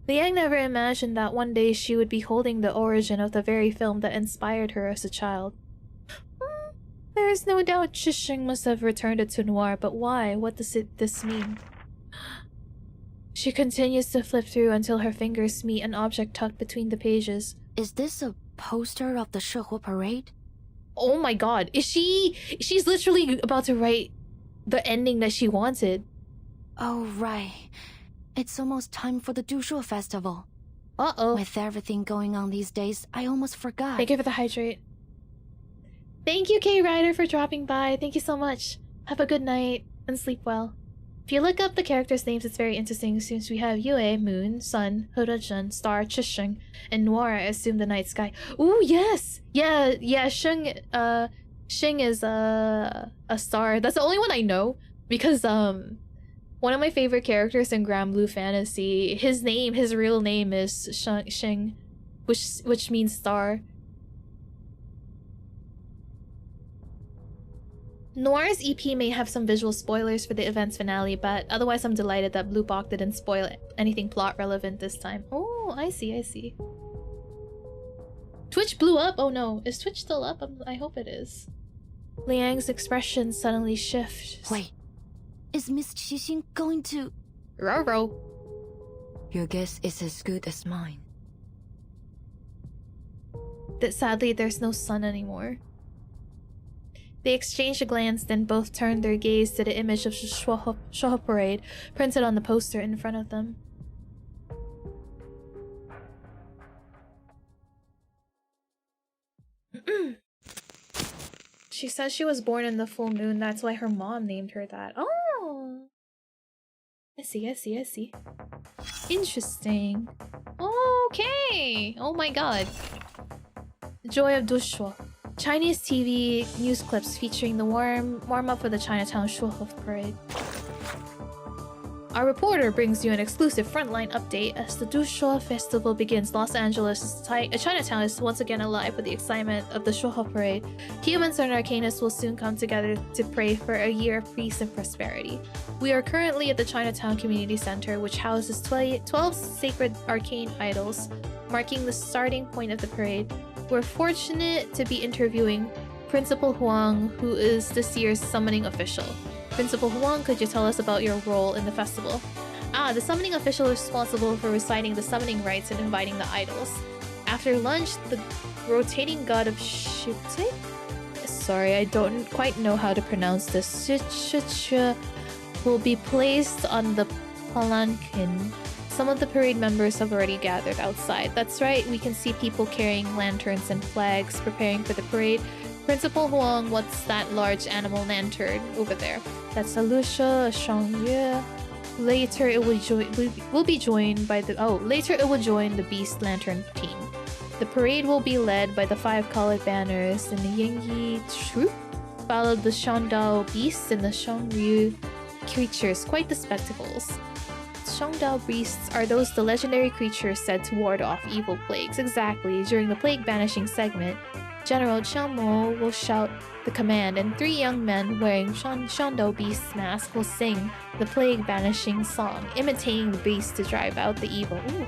Liang never imagined that one day she would be holding the origin of the very film that inspired her as a child. There is no doubt Chishing must have returned it to Noir, but why? What does this mean? She continues to flip through until her fingers meet an object tucked between the pages. Is this a poster of the Shihua parade? Oh my god, she's literally about to write the ending that she wanted. Oh right. It's almost time for the Dushu festival. Uh-oh. With everything going on these days, I almost forgot. Thank you for the hydrate. Thank you, K Ryder, for dropping by. Thank you so much. Have a good night and sleep well. If you look up the characters' names, it's very interesting since we have Yue, Moon, Sun, Horo-jun, Star, Chisheng, and Noir, I assume the night sky. Ooh, yes! Yeah, Shing is a star. That's the only one I know because one of my favorite characters in Grand Blue Fantasy, his real name is Shing, which means star. Noir's EP may have some visual spoilers for the event's finale, but otherwise I'm delighted that Blue Box didn't spoil anything plot relevant this time. Oh, I see. Twitch blew up? Oh no, is Twitch still up? I hope it is. Liang's expression suddenly shifts. Wait, is Miss Qixing going to... Roro. Your guess is as good as mine. Sadly, there's no sun anymore. They exchange a glance, then both turn their gaze to the image of Shoujo Parade printed on the poster in front of them. She says she was born in the full moon, that's why her mom named her that. Oh! I see. Interesting. Okay! Oh my god. Joy of Dushu. Chinese TV news clips featuring the warm-up for the Chinatown Shoujo Parade. Our reporter brings you an exclusive frontline update as the Dushu Festival begins. Los Angeles' Chinatown is once again alive with the excitement of the Shoujo Parade. Humans and arcanists will soon come together to pray for a year of peace and prosperity. We are currently at the Chinatown Community Center, which houses 12 sacred arcane idols, marking the starting point of the parade. We're fortunate to be interviewing Principal Huang, who is this year's summoning official. Principal Huang, could you tell us about your role in the festival? The summoning official is responsible for reciting the summoning rites and inviting the idols. After lunch, the rotating god of Shute? Sorry, I don't quite know how to pronounce this. Will be placed on the palanquin. Some of the parade members have already gathered outside. That's right, we can see people carrying lanterns and flags preparing for the parade. Principal Huang, what's that large animal lantern over there? That's a Lucia, a Shangye. Later it will be joined by the later it will join the Beast Lantern team. The parade will be led by the 5 colored banners and the Yingyi troop, followed the Shandao beasts and the Shangyu creatures. Quite the spectacles. Shandao beasts are the legendary creatures said to ward off evil plagues. Exactly. During the plague banishing segment, General Qiangmo will shout the command, and 3 young men wearing Shandao beast's mask will sing the plague banishing song, imitating the beast to drive out the evil. Ooh.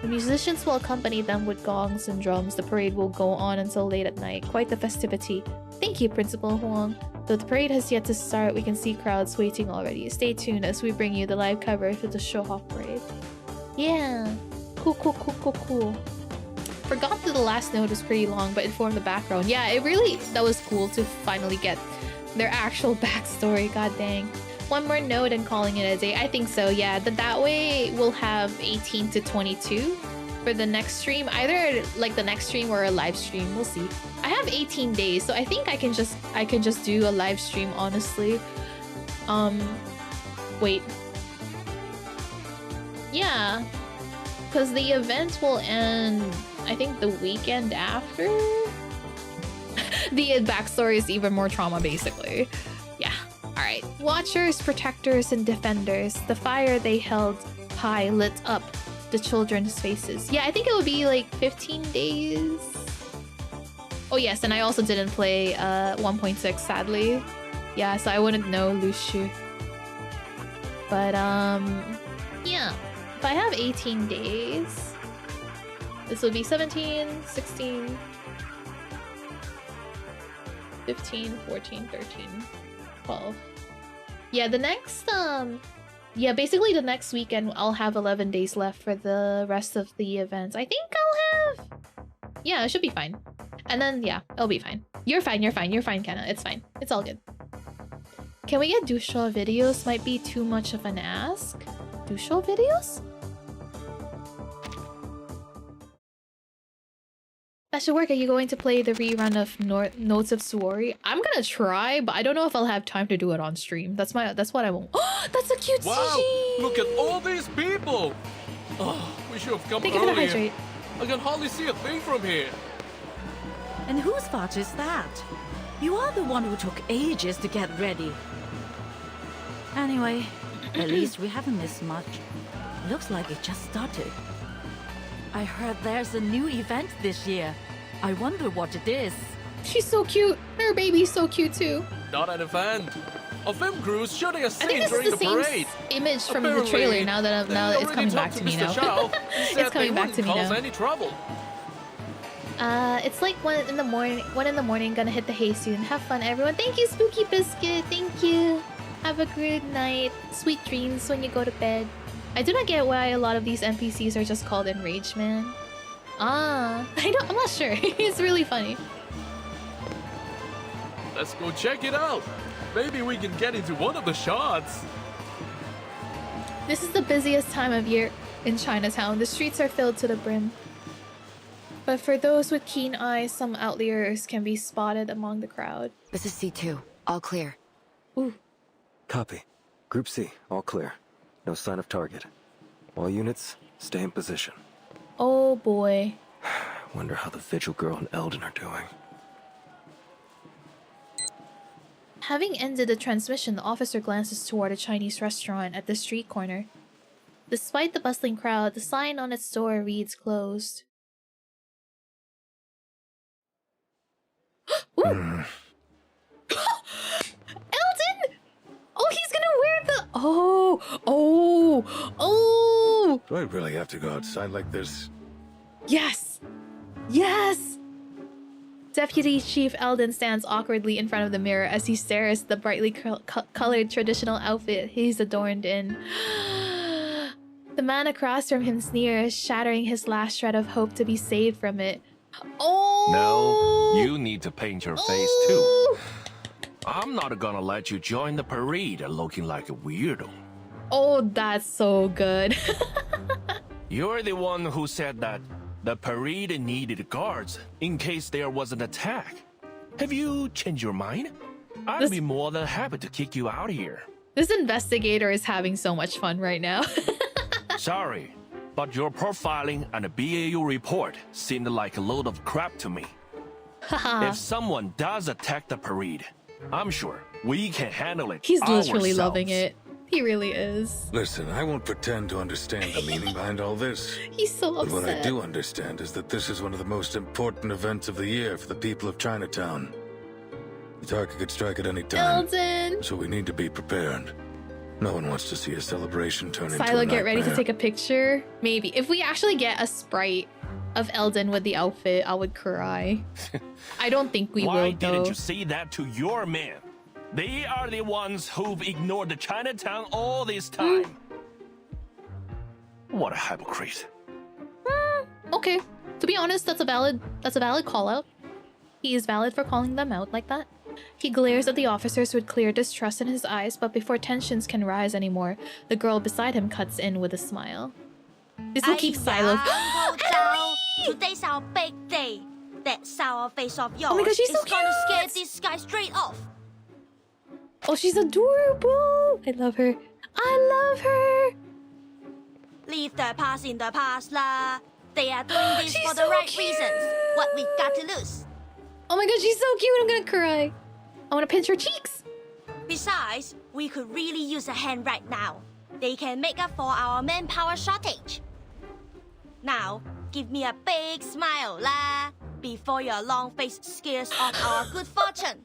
The musicians will accompany them with gongs and drums. The parade will go on until late at night. Quite the festivity. Thank you, Principal Huang. Though the parade has yet to start, we can see crowds waiting already. Stay tuned as we bring you the live coverage of the Shohop parade. Yeah. Cool. Forgot that the last note was pretty long, but informed the background. Yeah, that was cool to finally get their actual backstory. God dang. One more note and calling it a day. I think so, yeah. That way we'll have 18 to 22 for the next stream. Either like the next stream or a live stream. We'll see. I have 18 days, so I think I can just do a live stream, honestly. Wait. Yeah. Because the event will end, I think, the weekend after? The backstory is even more trauma, basically. Yeah. Alright. Watchers, protectors, and defenders. The fire they held high lit up the children's faces. Yeah, I think it would be like 15 days. Oh yes, and I also didn't play 1.6, sadly. Yeah, so I wouldn't know Lushu. But, yeah. If I have 18 days, this would be 17, 16, 15, 14, 13, 12. Yeah, the next, yeah, basically the next weekend, I'll have 11 days left for the rest of the events. I think I'll have... Yeah, it should be fine. And then, yeah, it'll be fine. You're fine, Kenna. It's fine. It's all good. Can we get Dusho videos? Might be too much of an ask. Dusho videos? That should work. Are you going to play the rerun of Notes of Suori? I'm gonna try, but I don't know if I'll have time to do it on stream. That's what I want. Oh, that's a cute CG! Look at all these people! Oh, we should have come earlier. I can hardly see a thing from here. And whose fault is that? You are the one who took ages to get ready. Anyway, at least we haven't missed much. Looks like it just started. I heard there's a new event this year. I wonder what it is. She's so cute. Her baby's so cute too. Not an event. A film crew's shooting a scene I think during this the is the parade. same image from the trailer. Now that it's coming back to me now. It's coming back to me now. Any trouble. It's like 1 in the morning. Gonna hit the hay soon. Have fun, everyone. Thank you, Spooky Biscuit. Thank you. Have a good night. Sweet dreams when you go to bed. I do not get why a lot of these NPCs are just called Enraged Man. I'm not sure. It's really funny. Let's go check it out. Maybe we can get into one of the shots. This is the busiest time of year in Chinatown. The streets are filled to the brim. But for those with keen eyes, some outliers can be spotted among the crowd. This is C2. All clear. Ooh. Copy. Group C, all clear. No sign of target. All units, stay in position. Oh boy. Wonder how the Vigil Girl and Eldon are doing. Having ended the transmission, the officer glances toward a Chinese restaurant at the street corner. Despite the bustling crowd, the sign on its door reads closed. Eldon! Oh, he's gonna wear the... Oh! Do I really have to go outside like this? Yes! Yes! Deputy Chief Eldon stands awkwardly in front of the mirror as he stares at the brightly colored traditional outfit he's adorned in. The man across from him sneers, shattering his last shred of hope to be saved from it. Oh! No, you need to paint your face too. I'm not gonna let you join the parade looking like a weirdo. Oh, that's so good. You're the one who said that the parade needed guards in case there was an attack. Have you changed your mind? I'd be more than happy to kick you out of here. This investigator is having so much fun right now. Sorry, but your profiling and a BAU report seemed like a load of crap to me. If someone does attack the parade, I'm sure we can handle it. He's literally loving it. He really is. Listen, I won't pretend to understand the meaning behind all this. He's so upset. But what I do understand is that this is one of the most important events of the year for the people of Chinatown. The target could strike at any time. Eldon! So we need to be prepared. No one wants to see a celebration turn into a Silo, get ready to nightmare. take a picture. Maybe. If we actually get a sprite of Eldon with the outfit, I would cry. I don't think we Why will, though. didn't you say that to your men? They are the ones who've ignored the Chinatown all this time. What a hypocrite. Okay. To be honest, that's a valid call out. He is valid for calling them out like that. He glares at the officers with clear distrust in his eyes, but before tensions can rise anymore, the girl beside him cuts in with a smile. This will keep Silo. Today's our big day. That sour face of yours Oh my God, she's so is gonna scare cute. this guy straight off. Oh, she's adorable. I love her. I love her. Leave the past in the past, lah. They are doing this for the right reasons. What we got to lose? Oh my God, she's so cute. I'm gonna cry. I wanna pinch her cheeks. Besides, we could really use a hand right now. They can make up for our manpower shortage. Now, give me a big smile, lah, before your long face scares off our good fortune.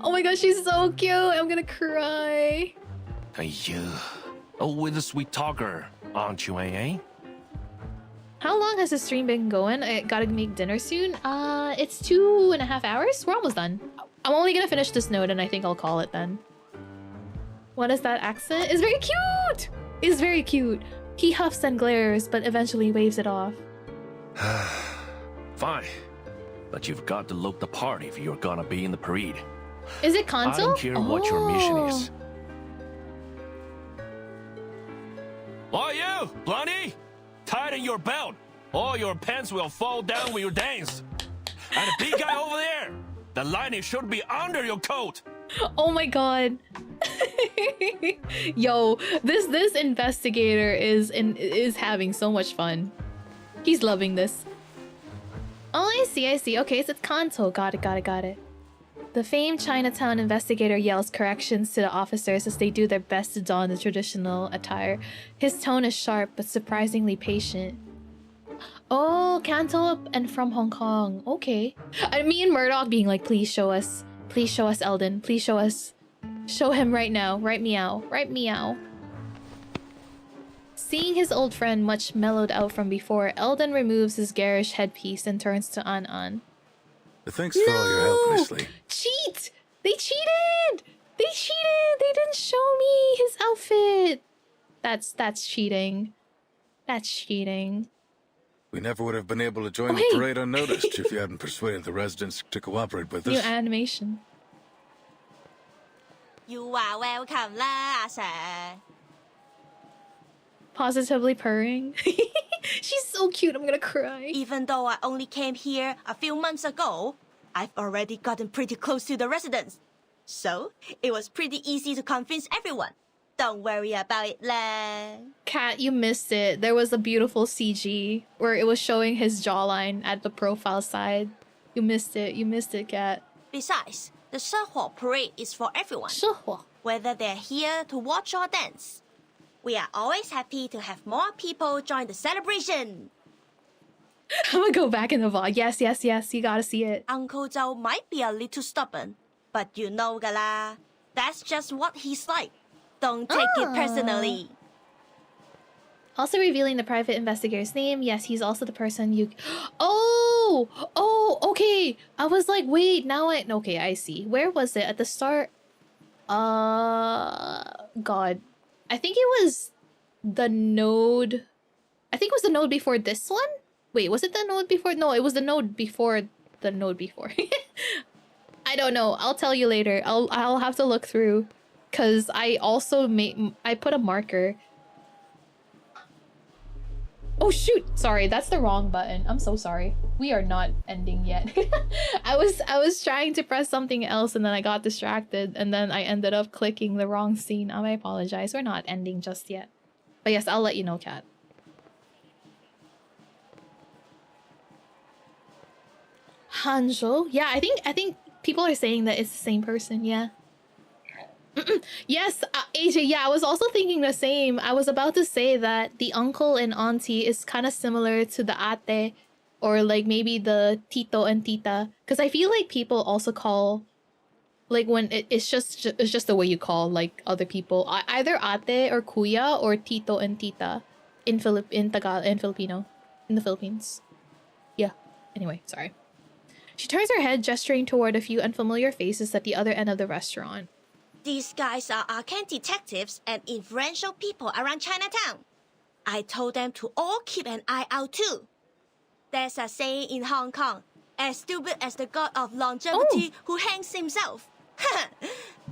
Oh my God, she's so cute. I'm gonna cry. Oh, with a sweet talker, aren't you, eh? How long has the stream been going? I gotta make dinner soon. It's 2.5 hours. We're almost done. I'm only gonna finish this note and I think I'll call it then. What is that accent? It's very cute! It's very cute. He huffs and glares, but eventually waves it off. Fine. But you've got to look the part if you're gonna be in the parade. Is it Kanto? I don't care what your mission is. Oh, you! Blondie! Tighten your belt, or your pants will fall down when you dance. And the big guy over there, the lining should be under your coat. Oh my God. Yo, this investigator is having so much fun. He's loving this. Oh, I see. Okay, so it's Kanto. Got it. The famed Chinatown investigator yells corrections to the officers as they do their best to don the traditional attire. His tone is sharp but surprisingly patient. Oh, Kanto and from Hong Kong. Okay. Me and Murdoch being like, please show us, Eldon. Please show us. Show him right now. Right meow. Seeing his old friend much mellowed out from before, Eldon removes his garish headpiece and turns to An. Thanks for all your help, Nestle. Cheat! They cheated! They didn't show me his outfit! That's cheating. We never would have been able to join the parade unnoticed if you hadn't persuaded the residents to cooperate with us. New animation. You are welcome, lah, sir. Positively purring. She's so cute, I'm gonna cry. Even though I only came here a few months ago, I've already gotten pretty close to the residents. So, it was pretty easy to convince everyone. Don't worry about it, lah. Kat, you missed it. There was a beautiful CG where it was showing his jawline at the profile side. You missed it, Kat. Besides, the Shehua parade is for everyone. Shehua. Whether they're here to watch or dance. We are always happy to have more people join the celebration. I'm gonna go back in the vlog. Yes, you gotta see it. Uncle Zhou might be a little stubborn, but you know, gala, that's just what he's like. Don't take it personally. Also revealing the private investigator's name. Yes, he's also the person you... Oh, okay. I was like, wait, okay, I see. Where was it? At the start? God. I think it was the node... I think it was the node before this one? Wait, was it the node before? No, it was the node before the node before. I don't know. I'll tell you later. I'll have to look through. Because I also I put a marker. Oh shoot! Sorry, that's the wrong button. I'm so sorry. We are not ending yet. I was trying to press something else and then I got distracted and then I ended up clicking the wrong scene. I apologize. We're not ending just yet. But yes, I'll let you know, Kat. Hanzhou? Yeah, I think people are saying that it's the same person, yeah. Yes, AJ, yeah, I was also thinking the same. I was about to say that the uncle and auntie is kind of similar to the ate or like maybe the tito and tita. Because I feel like people also call Like when it's just the way you call like other people. Either ate or kuya or tito and tita in Filipino in the Philippines. Yeah. Anyway, sorry. She turns her head, gesturing toward a few unfamiliar faces at the other end of the restaurant. These guys are arcane detectives and influential people around Chinatown. I told them to all keep an eye out too. There's a saying in Hong Kong, as stupid as the god of longevity who hangs himself.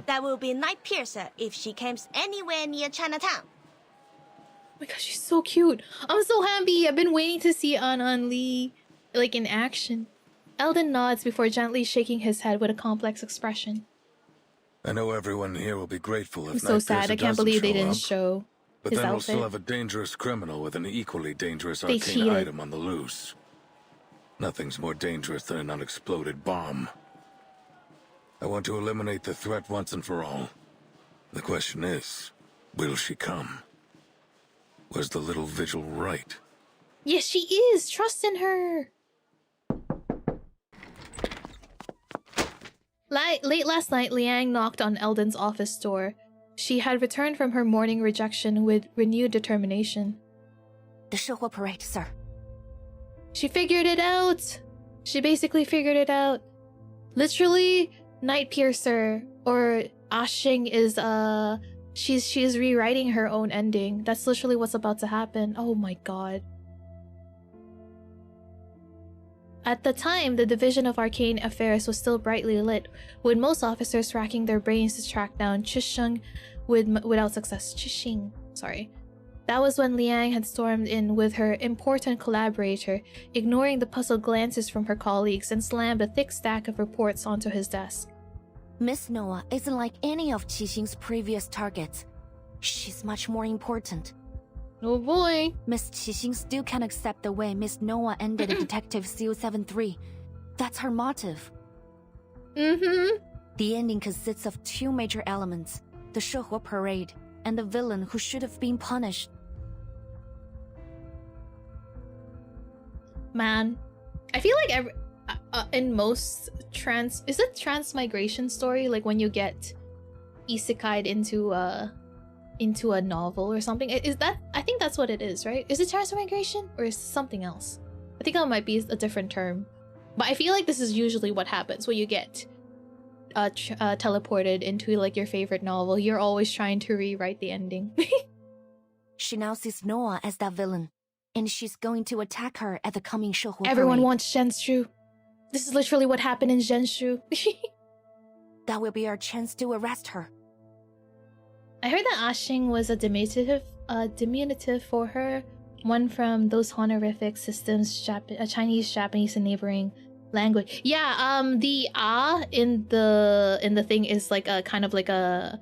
That will be Night Piercer if she camps anywhere near Chinatown. Oh my gosh, she's so cute. I'm so happy. I've been waiting to see An Lee like in action. Eldon nods before gently shaking his head with a complex expression. I know everyone here will be grateful if I'm so sad. I can't believe they didn't show but his then we'll outfit. still have a dangerous criminal with an equally dangerous They arcane cheated. item on the loose. Nothing's more dangerous than an unexploded bomb. I want to eliminate the threat once and for all. The question is, will she come? Was the little vigil right? Yes, she is. Trust in her. Late last night, Liang knocked on Eldon's office door. She had returned from her morning rejection with renewed determination. The Shehuo parade, sir. She figured it out! She basically figured it out. Literally, Night Piercer or Ashing is she's rewriting her own ending. That's literally what's about to happen. Oh my god. At the time, the Division of Arcane Affairs was still brightly lit, with most officers racking their brains to track down Chisheng without success. Chishing, sorry. That was when Liang had stormed in with her important collaborator, ignoring the puzzled glances from her colleagues, and slammed a thick stack of reports onto his desk. Miss Noah isn't like any of Qixing's previous targets. She's much more important. Oh boy. Miss Qixing still can't accept the way Miss Noah ended Detective CO73. That's her motive. The ending consists of two major elements, the Shehuo parade and the villain who should have been punished. Man, I feel like in most transmigration story, like when you get isekai'd into a novel or something, is that, I think that's what it is, right? Is it transmigration or is it something else? I think that might be a different term, but I feel like this is usually what happens when you get teleported into like your favorite novel. You're always trying to rewrite the ending. She now sees Noah as that villain, and she's going to attack her at the coming Shehuo Everyone parade. wants Zhenshu. This is literally what happened in Zhenshu. That will be our chance to arrest her. I heard that Ashing was a diminutive for her, one from those honorific systems, Chinese, Japanese, and neighboring language. Yeah, the in the thing is like a kind of like a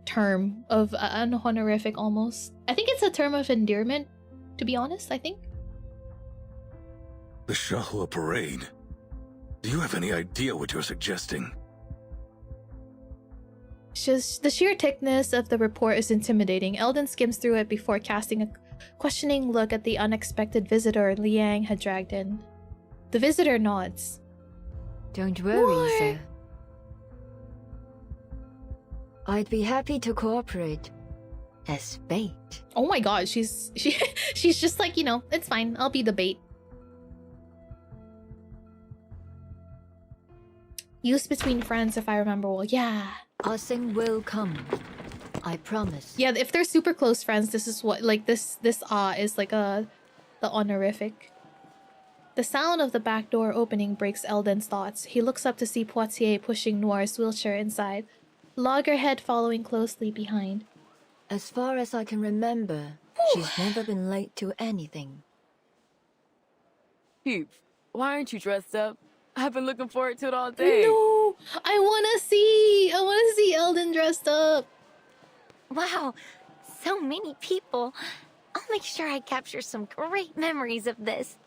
term of an honorific almost. I think it's a term of endearment, to be honest, I think. The Shehuo parade? Do you have any idea what you're suggesting? Just the sheer thickness of the report is intimidating. Eldon skims through it before casting a questioning look at the unexpected visitor Liang had dragged in. The visitor nods. Don't worry, sir. I'd be happy to cooperate as bait. Oh my god, she's just like, you know, it's fine. I'll be the bait. Used between friends, if I remember well. Yeah. Ashing will come. I promise. Yeah, if they're super close friends, this is what, like, this is like the honorific. The sound of the back door opening breaks Eldon's thoughts. He looks up to see Poitier pushing Noir's wheelchair inside, Loggerhead following closely behind. As far as I can remember, she's never been late to anything. Peeps, why aren't you dressed up? I've been looking forward to it all day. No! I wanna see Eldon dressed up. Wow, so many people. I'll make sure I capture some great memories of this.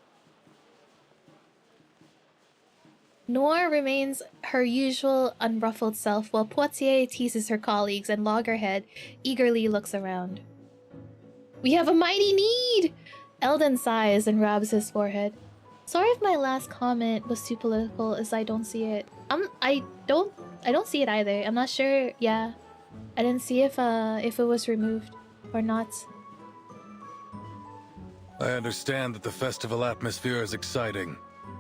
Noir remains her usual unruffled self while Poitier teases her colleagues and Loggerhead eagerly looks around. We have a mighty need! Eldon sighs and rubs his forehead. Sorry if my last comment was too political, as I don't see it. I don't see it either. I'm not sure. Yeah, I didn't see if it was removed or not. I understand that the festival atmosphere is exciting,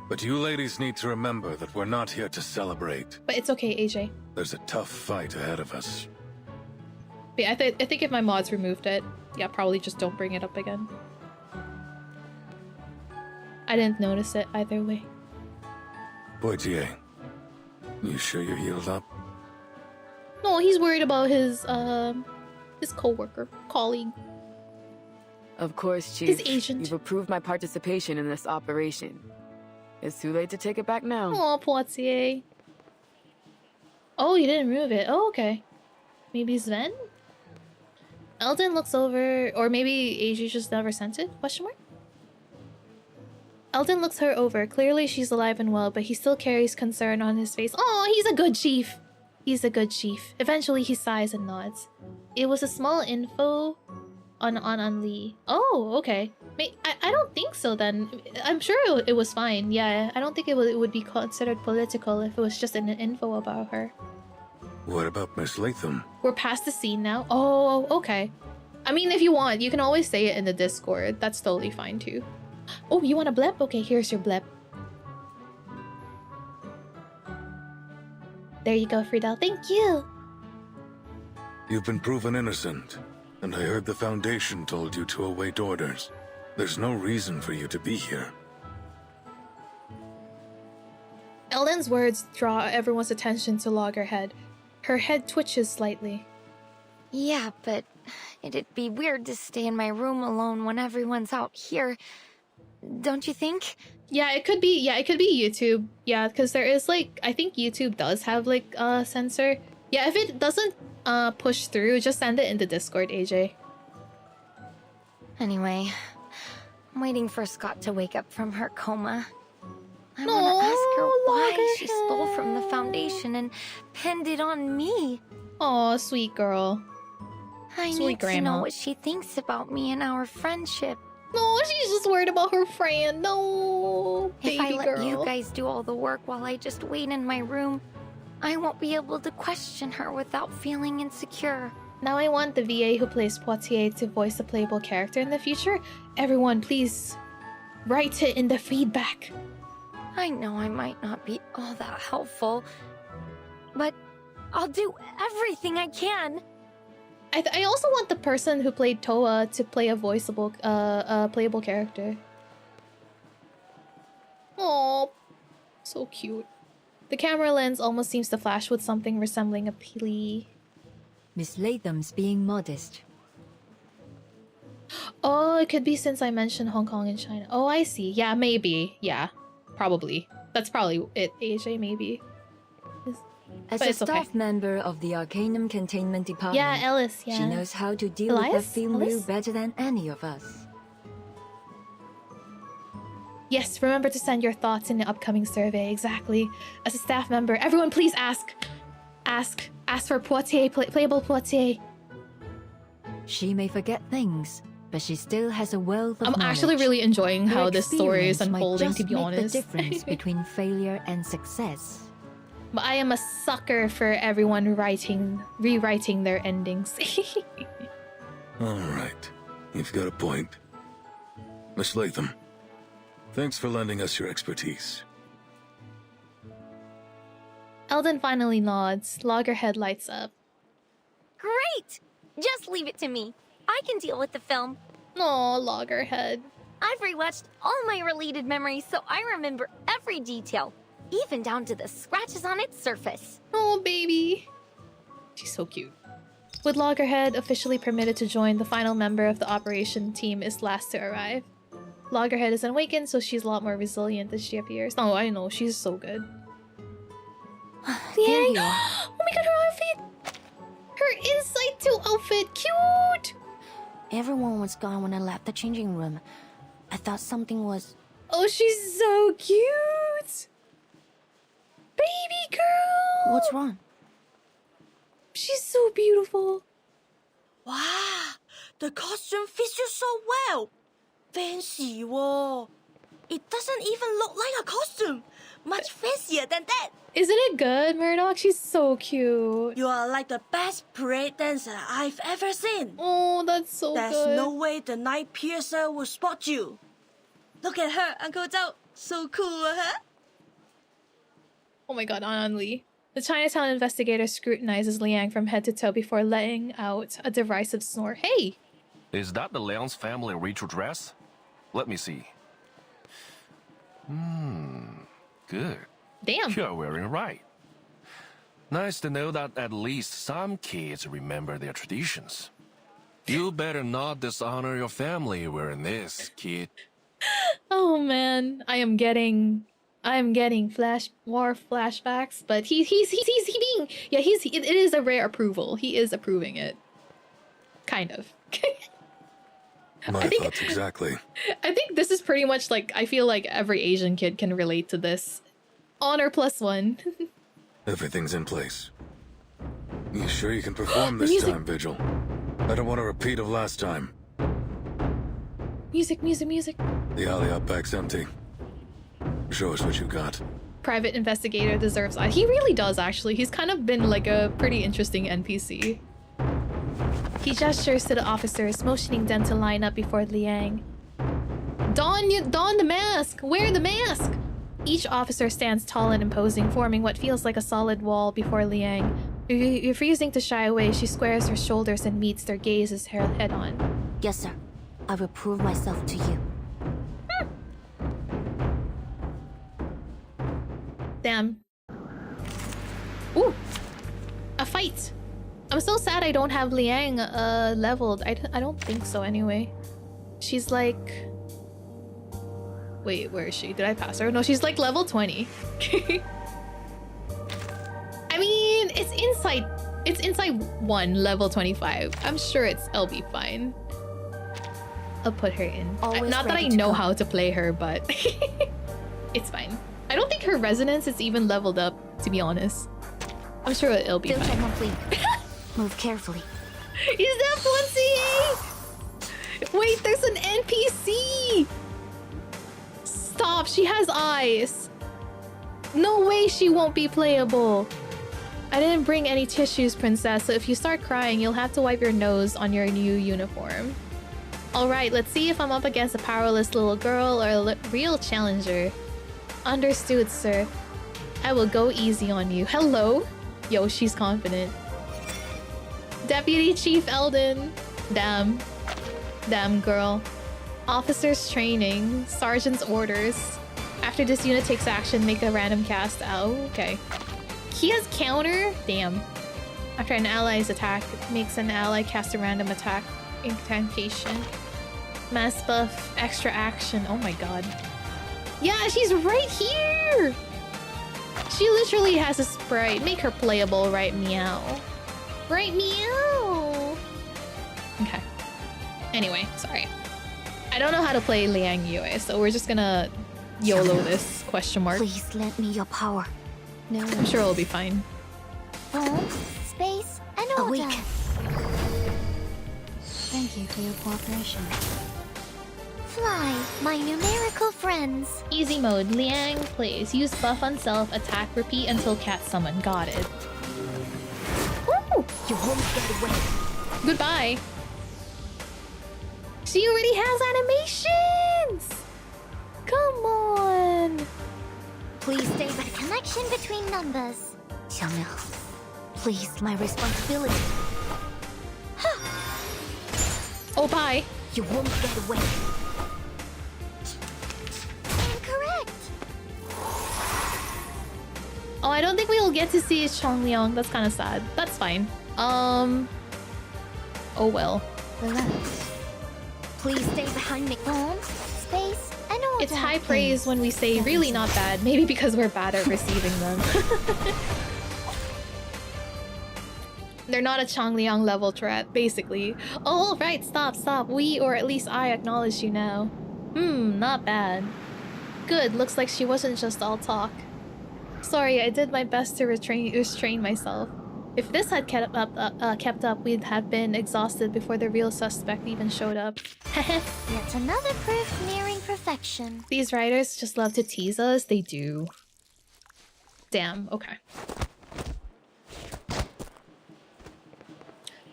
but you ladies need to remember that we're not here to celebrate. But it's okay, AJ. There's a tough fight ahead of us. But yeah, I think if my mods removed it, yeah, probably just don't bring it up again. I didn't notice it either way. Poitier, you sure you're healed up? No, he's worried about his co-worker, colleague. Of course, Chief. His agent. You've approved my participation in this operation. It's too late to take it back now. Oh, Poitier. Oh, you didn't remove it. Oh, okay. Maybe Sven? Eldon looks over, or maybe AJ just never sent it? Question mark? Eldon looks her over. Clearly she's alive and well, but he still carries concern on his face. Oh, he's a good chief. He's a good chief. Eventually he sighs and nods. It was a small info on Lee. Oh, okay. I don't think so then. I'm sure it was fine. Yeah, I don't think it would be considered political if it was just an info about her. What about Miss Latham? We're past the scene now. Oh, okay. I mean, if you want, you can always say it in the Discord. That's totally fine too. Oh, you want a blep? Okay, here's your blep. There you go, Friedel. Thank you. You've been proven innocent, and I heard the Foundation told you to await orders. There's no reason for you to be here. Eldon's words draw everyone's attention to Loggerhead. Her head twitches slightly. Yeah, but it'd be weird to stay in my room alone when everyone's out here. Don't you think? Yeah, it could be. Yeah, it could be YouTube. Yeah, because there is like, I think YouTube does have like a censor. Yeah, if it doesn't push through, just send it in the Discord, AJ. Anyway, I'm waiting for Scott to wake up from her coma. I want to ask her why she stole from the Foundation and pinned it on me. Aw, sweet girl. I need to know what she thinks about me and our friendship. No, she's just worried about her friend. No, baby If I let girl. you guys do all the work while I just wait in my room, I won't be able to question her without feeling insecure. Now I want the VA who plays Poitier to voice a playable character in the future. Everyone, please write it in the feedback. I know I might not be all that helpful, but I'll do everything I can. I also want the person who played Toa to play a voiceable, playable character. Oh, so cute. The camera lens almost seems to flash with something resembling a plea. Miss Latham's being modest. Oh, it could be since I mentioned Hong Kong and China. Oh, I see. Yeah, maybe. Yeah, probably. That's probably it, AJ, maybe. As But a it's okay. staff member of the Arcanum Containment Department, Yeah, Ellis, yeah. she knows how to deal with the Elias? film reel Ellis? better than any of us. Yes, remember to send your thoughts in the upcoming survey. Exactly. As a staff member, everyone please ask for Poitier, playable Poitier. She may forget things, but she still has a wealth of I'm knowledge. actually really enjoying Her how this story is experience might unfolding, just to be make honest. the difference between failure and success. But I am a sucker for everyone rewriting their endings. All right, you've got a point. Miss Latham, thanks for lending us your expertise. Eldon finally nods. Loggerhead lights up. Great! Just leave it to me. I can deal with the film. Aw, Loggerhead. I've rewatched all my related memories, so I remember every detail, even down to the scratches on its surface. Oh, baby. She's so cute. With Loggerhead officially permitted to join, the final member of the operation team is last to arrive. Loggerhead is awakened, so she's a lot more resilient than she appears. Oh, I know. She's so good. There Yay! you are. Oh my god, her outfit! Her Insight 2 outfit! Cute! Everyone was gone when I left the changing room. I thought something was... Oh, she's so cute! Baby girl! What's wrong? She's so beautiful. Wow, the costume fits you so well. Fancy, whoa. It doesn't even look like a costume. Much fancier than that. Isn't it good, Murdoch? She's so cute. You are like the best parade dancer I've ever seen. Oh, that's so good. There's no way the night piercer will spot you. Look at her, Uncle Zhao. So cool, huh? Oh my god, Anan Lee. The Chinatown investigator scrutinizes Liang from head to toe before letting out a derisive snore. Hey! Is that the Liang's family ritual dress? Let me see. Good. Damn. You're wearing it right. Nice to know that at least some kids remember their traditions. You better not dishonor your family wearing this, kid. Oh man, I am getting war flashbacks, but it is a rare approval. He is approving it. Kind of. My thoughts exactly. I think this is pretty much like, I feel like every Asian kid can relate to this. Honor +1. Everything's in place. You sure you can perform this time, Vigil? I don't want a repeat of last time. Music. The alley out back's empty. Show us what you got. Private investigator deserves eye. He really does, actually. He's kind of been like a pretty interesting NPC. He gestures to the officers, motioning them to line up before Liang. Don the mask! Wear the mask! Each officer stands tall and imposing, forming what feels like a solid wall before Liang. Refusing to shy away, she squares her shoulders and meets their gazes head on. Yes, sir. I will prove myself to you. Damn. Ooh! A fight! I'm so sad I don't have Liang leveled. I don't think so anyway. She's like... Wait, where is she? Did I pass her? No, she's like level 20. I mean, it's inside 1, level 25. I'm sure I'll be fine. I'll put her in. Not that I know how to play her, but it's fine. I don't think her resonance is even leveled up, to be honest. I'm sure it'll be fine. Move carefully. Is that Fonzie? Wait, there's an NPC! Stop, she has eyes. No way she won't be playable. I didn't bring any tissues, princess, so if you start crying, you'll have to wipe your nose on your new uniform. Alright, let's see if I'm up against a powerless little girl or a real challenger. Understood, sir. I will go easy on you. Hello? Yo, she's confident. Deputy Chief Eldon. Damn. Damn, girl. Officers training. Sergeant's orders. After this unit takes action, make a random cast. Oh, okay. He has counter? Damn. After an ally's attack, makes an ally cast a random attack incantation. Mass buff, extra action. Oh my god. Yeah, she's right here! She literally has a sprite. Make her playable, right, meow? Right, meow! Okay. Anyway, sorry. I don't know how to play Liang Yue, so we're just gonna YOLO this, question mark. Please lend me your power. No, I'm sure it'll be fine. Home, space, and order. Thank you for your cooperation. Fly, my numerical friends. Easy mode. Liang plays. Use buff on self, attack, repeat until cat summon. Got it. Woo! You won't get away. Goodbye. She already has animations! Come on! Please stay by the connection between numbers. Xiangmiao, please, my responsibility. Oh, bye. You won't get away. Incorrect. Oh, I don't think we'll get to see Changliang. That's kind of sad. That's fine. Oh well. Relax. Please stay behind me. Home, space, and order. It's high praise when we say really not bad. Maybe because we're bad at receiving them. They're not a Changliang level threat, basically. Oh, right, stop. We, or at least I, acknowledge you now. Not bad. Good, looks like she wasn't just all talk. Sorry, I did my best to restrain myself. If this had kept up, we'd have been exhausted before the real suspect even showed up. Yet another proof nearing perfection. These writers just love to tease us. They do. Damn, okay.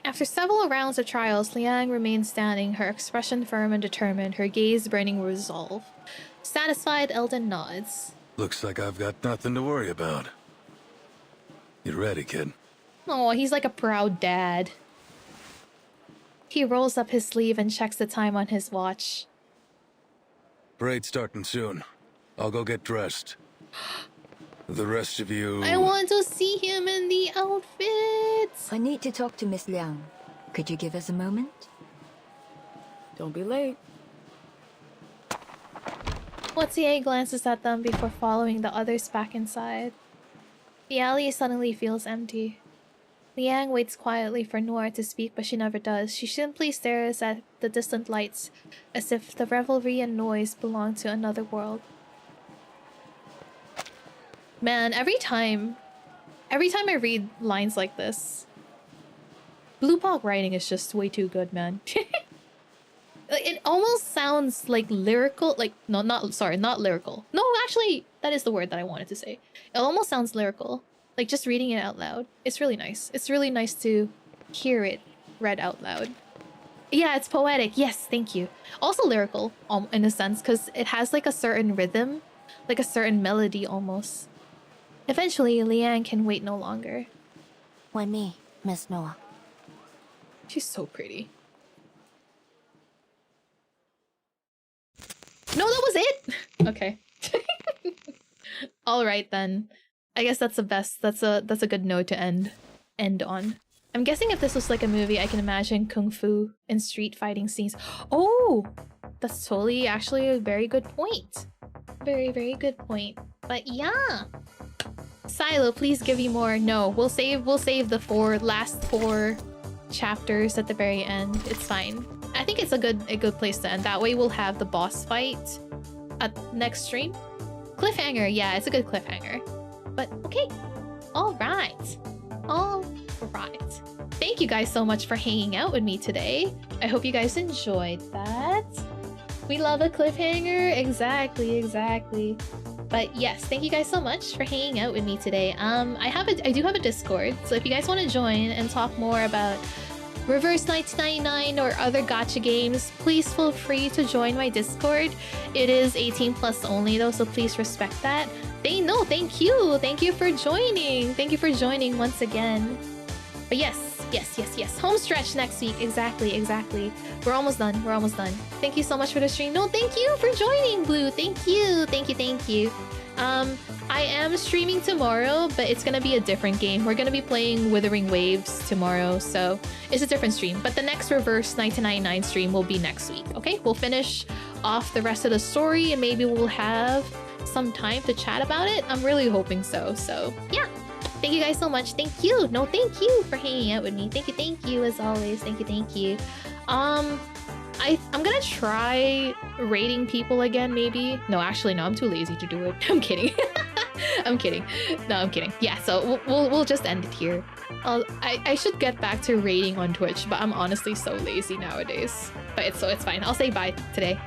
After several rounds of trials, Liang remained standing, her expression firm and determined, her gaze burning with resolve. Satisfied, Eldon nods. Looks like I've got nothing to worry about. You ready, kid? Oh, he's like a proud dad. He rolls up his sleeve and checks the time on his watch. Parade's starting soon. I'll go get dressed. The rest of you... I want to see him in the outfits! I need to talk to Miss Liang. Could you give us a moment? Don't be late. Watie glances at them before following the others back inside. The alley suddenly feels empty. Liang waits quietly for Noor to speak, but she never does. She simply stares at the distant lights, as if the revelry and noise belong to another world. Man, every time I read lines like this, Blue Pog writing is just way too good, man. It almost sounds like lyrical, like, no, not lyrical. No, actually, that is the word that I wanted to say. It almost sounds lyrical, like just reading it out loud. It's really nice. It's really nice to hear it read out loud. Yeah, it's poetic. Yes, thank you. Also lyrical, in a sense, because it has like a certain rhythm, like a certain melody almost. Eventually, Liang can wait no longer. Why me, Miss Noah? She's so pretty. No, that was it! Okay. Alright then. I guess that's the best. That's a good note to end on. I'm guessing if this was like a movie, I can imagine kung fu and street fighting scenes. Oh! That's totally actually a very good point. Very, very good point. But yeah! Silo, please give me more. No, we'll save the last four chapters at the very end. It's fine. I think it's a good place to end. That way we'll have the boss fight at next stream. Cliffhanger, yeah, it's a good cliffhanger. But okay. Alright. Alright. Thank you guys so much for hanging out with me today. I hope you guys enjoyed that. We love a cliffhanger. Exactly. But yes, thank you guys so much for hanging out with me today. I do have a Discord, so if you guys want to join and talk more about Reverse 1999 or other gacha games, please feel free to join my Discord. It is 18+ only though, so please respect that. Thank you. Thank you for joining. Thank you for joining once again. But yes. Home stretch next week. Exactly. We're almost done. Thank you so much for the stream. No, thank you for joining, Blue. Thank you. I am streaming tomorrow, but it's gonna be a different game. We're gonna be playing Withering Waves tomorrow, so it's a different stream. But the next Reverse 1999 stream will be next week, okay? We'll finish off the rest of the story, and maybe we'll have some time to chat about it. I'm really hoping so, yeah. Thank you guys so much. Thank you. No, thank you for hanging out with me. Thank you as always. Thank you. I'm gonna try rating people again, maybe. No, actually, no, I'm too lazy to do it. I'm kidding. I'm kidding. No, I'm kidding. Yeah, so we'll just end it here. I should get back to rating on Twitch, but I'm honestly so lazy nowadays. But it's fine. I'll say bye today.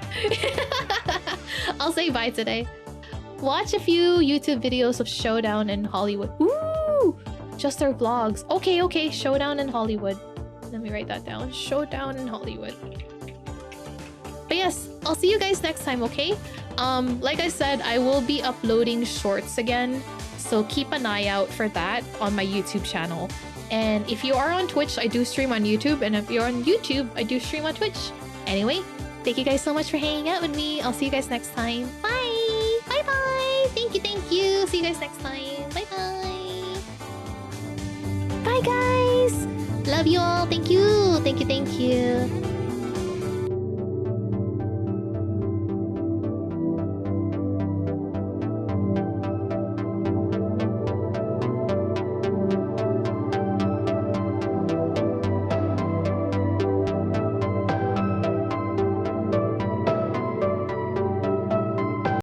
I'll say bye today. Watch a few YouTube videos of Showdown in Hollywood. Ooh! Just our vlogs. Okay. Showdown in Hollywood. Let me write that down. Showdown in Hollywood. But yes, I'll see you guys next time, okay? Like I said, I will be uploading shorts again, so keep an eye out for that on my YouTube channel. And if you are on Twitch, I do stream on YouTube, and if you're on YouTube, I do stream on Twitch. Anyway, thank you guys so much for hanging out with me. I'll see you guys next time. Bye! Bye! Thank you! See you guys next time. Bye! Bye, guys! Love you all. Thank you.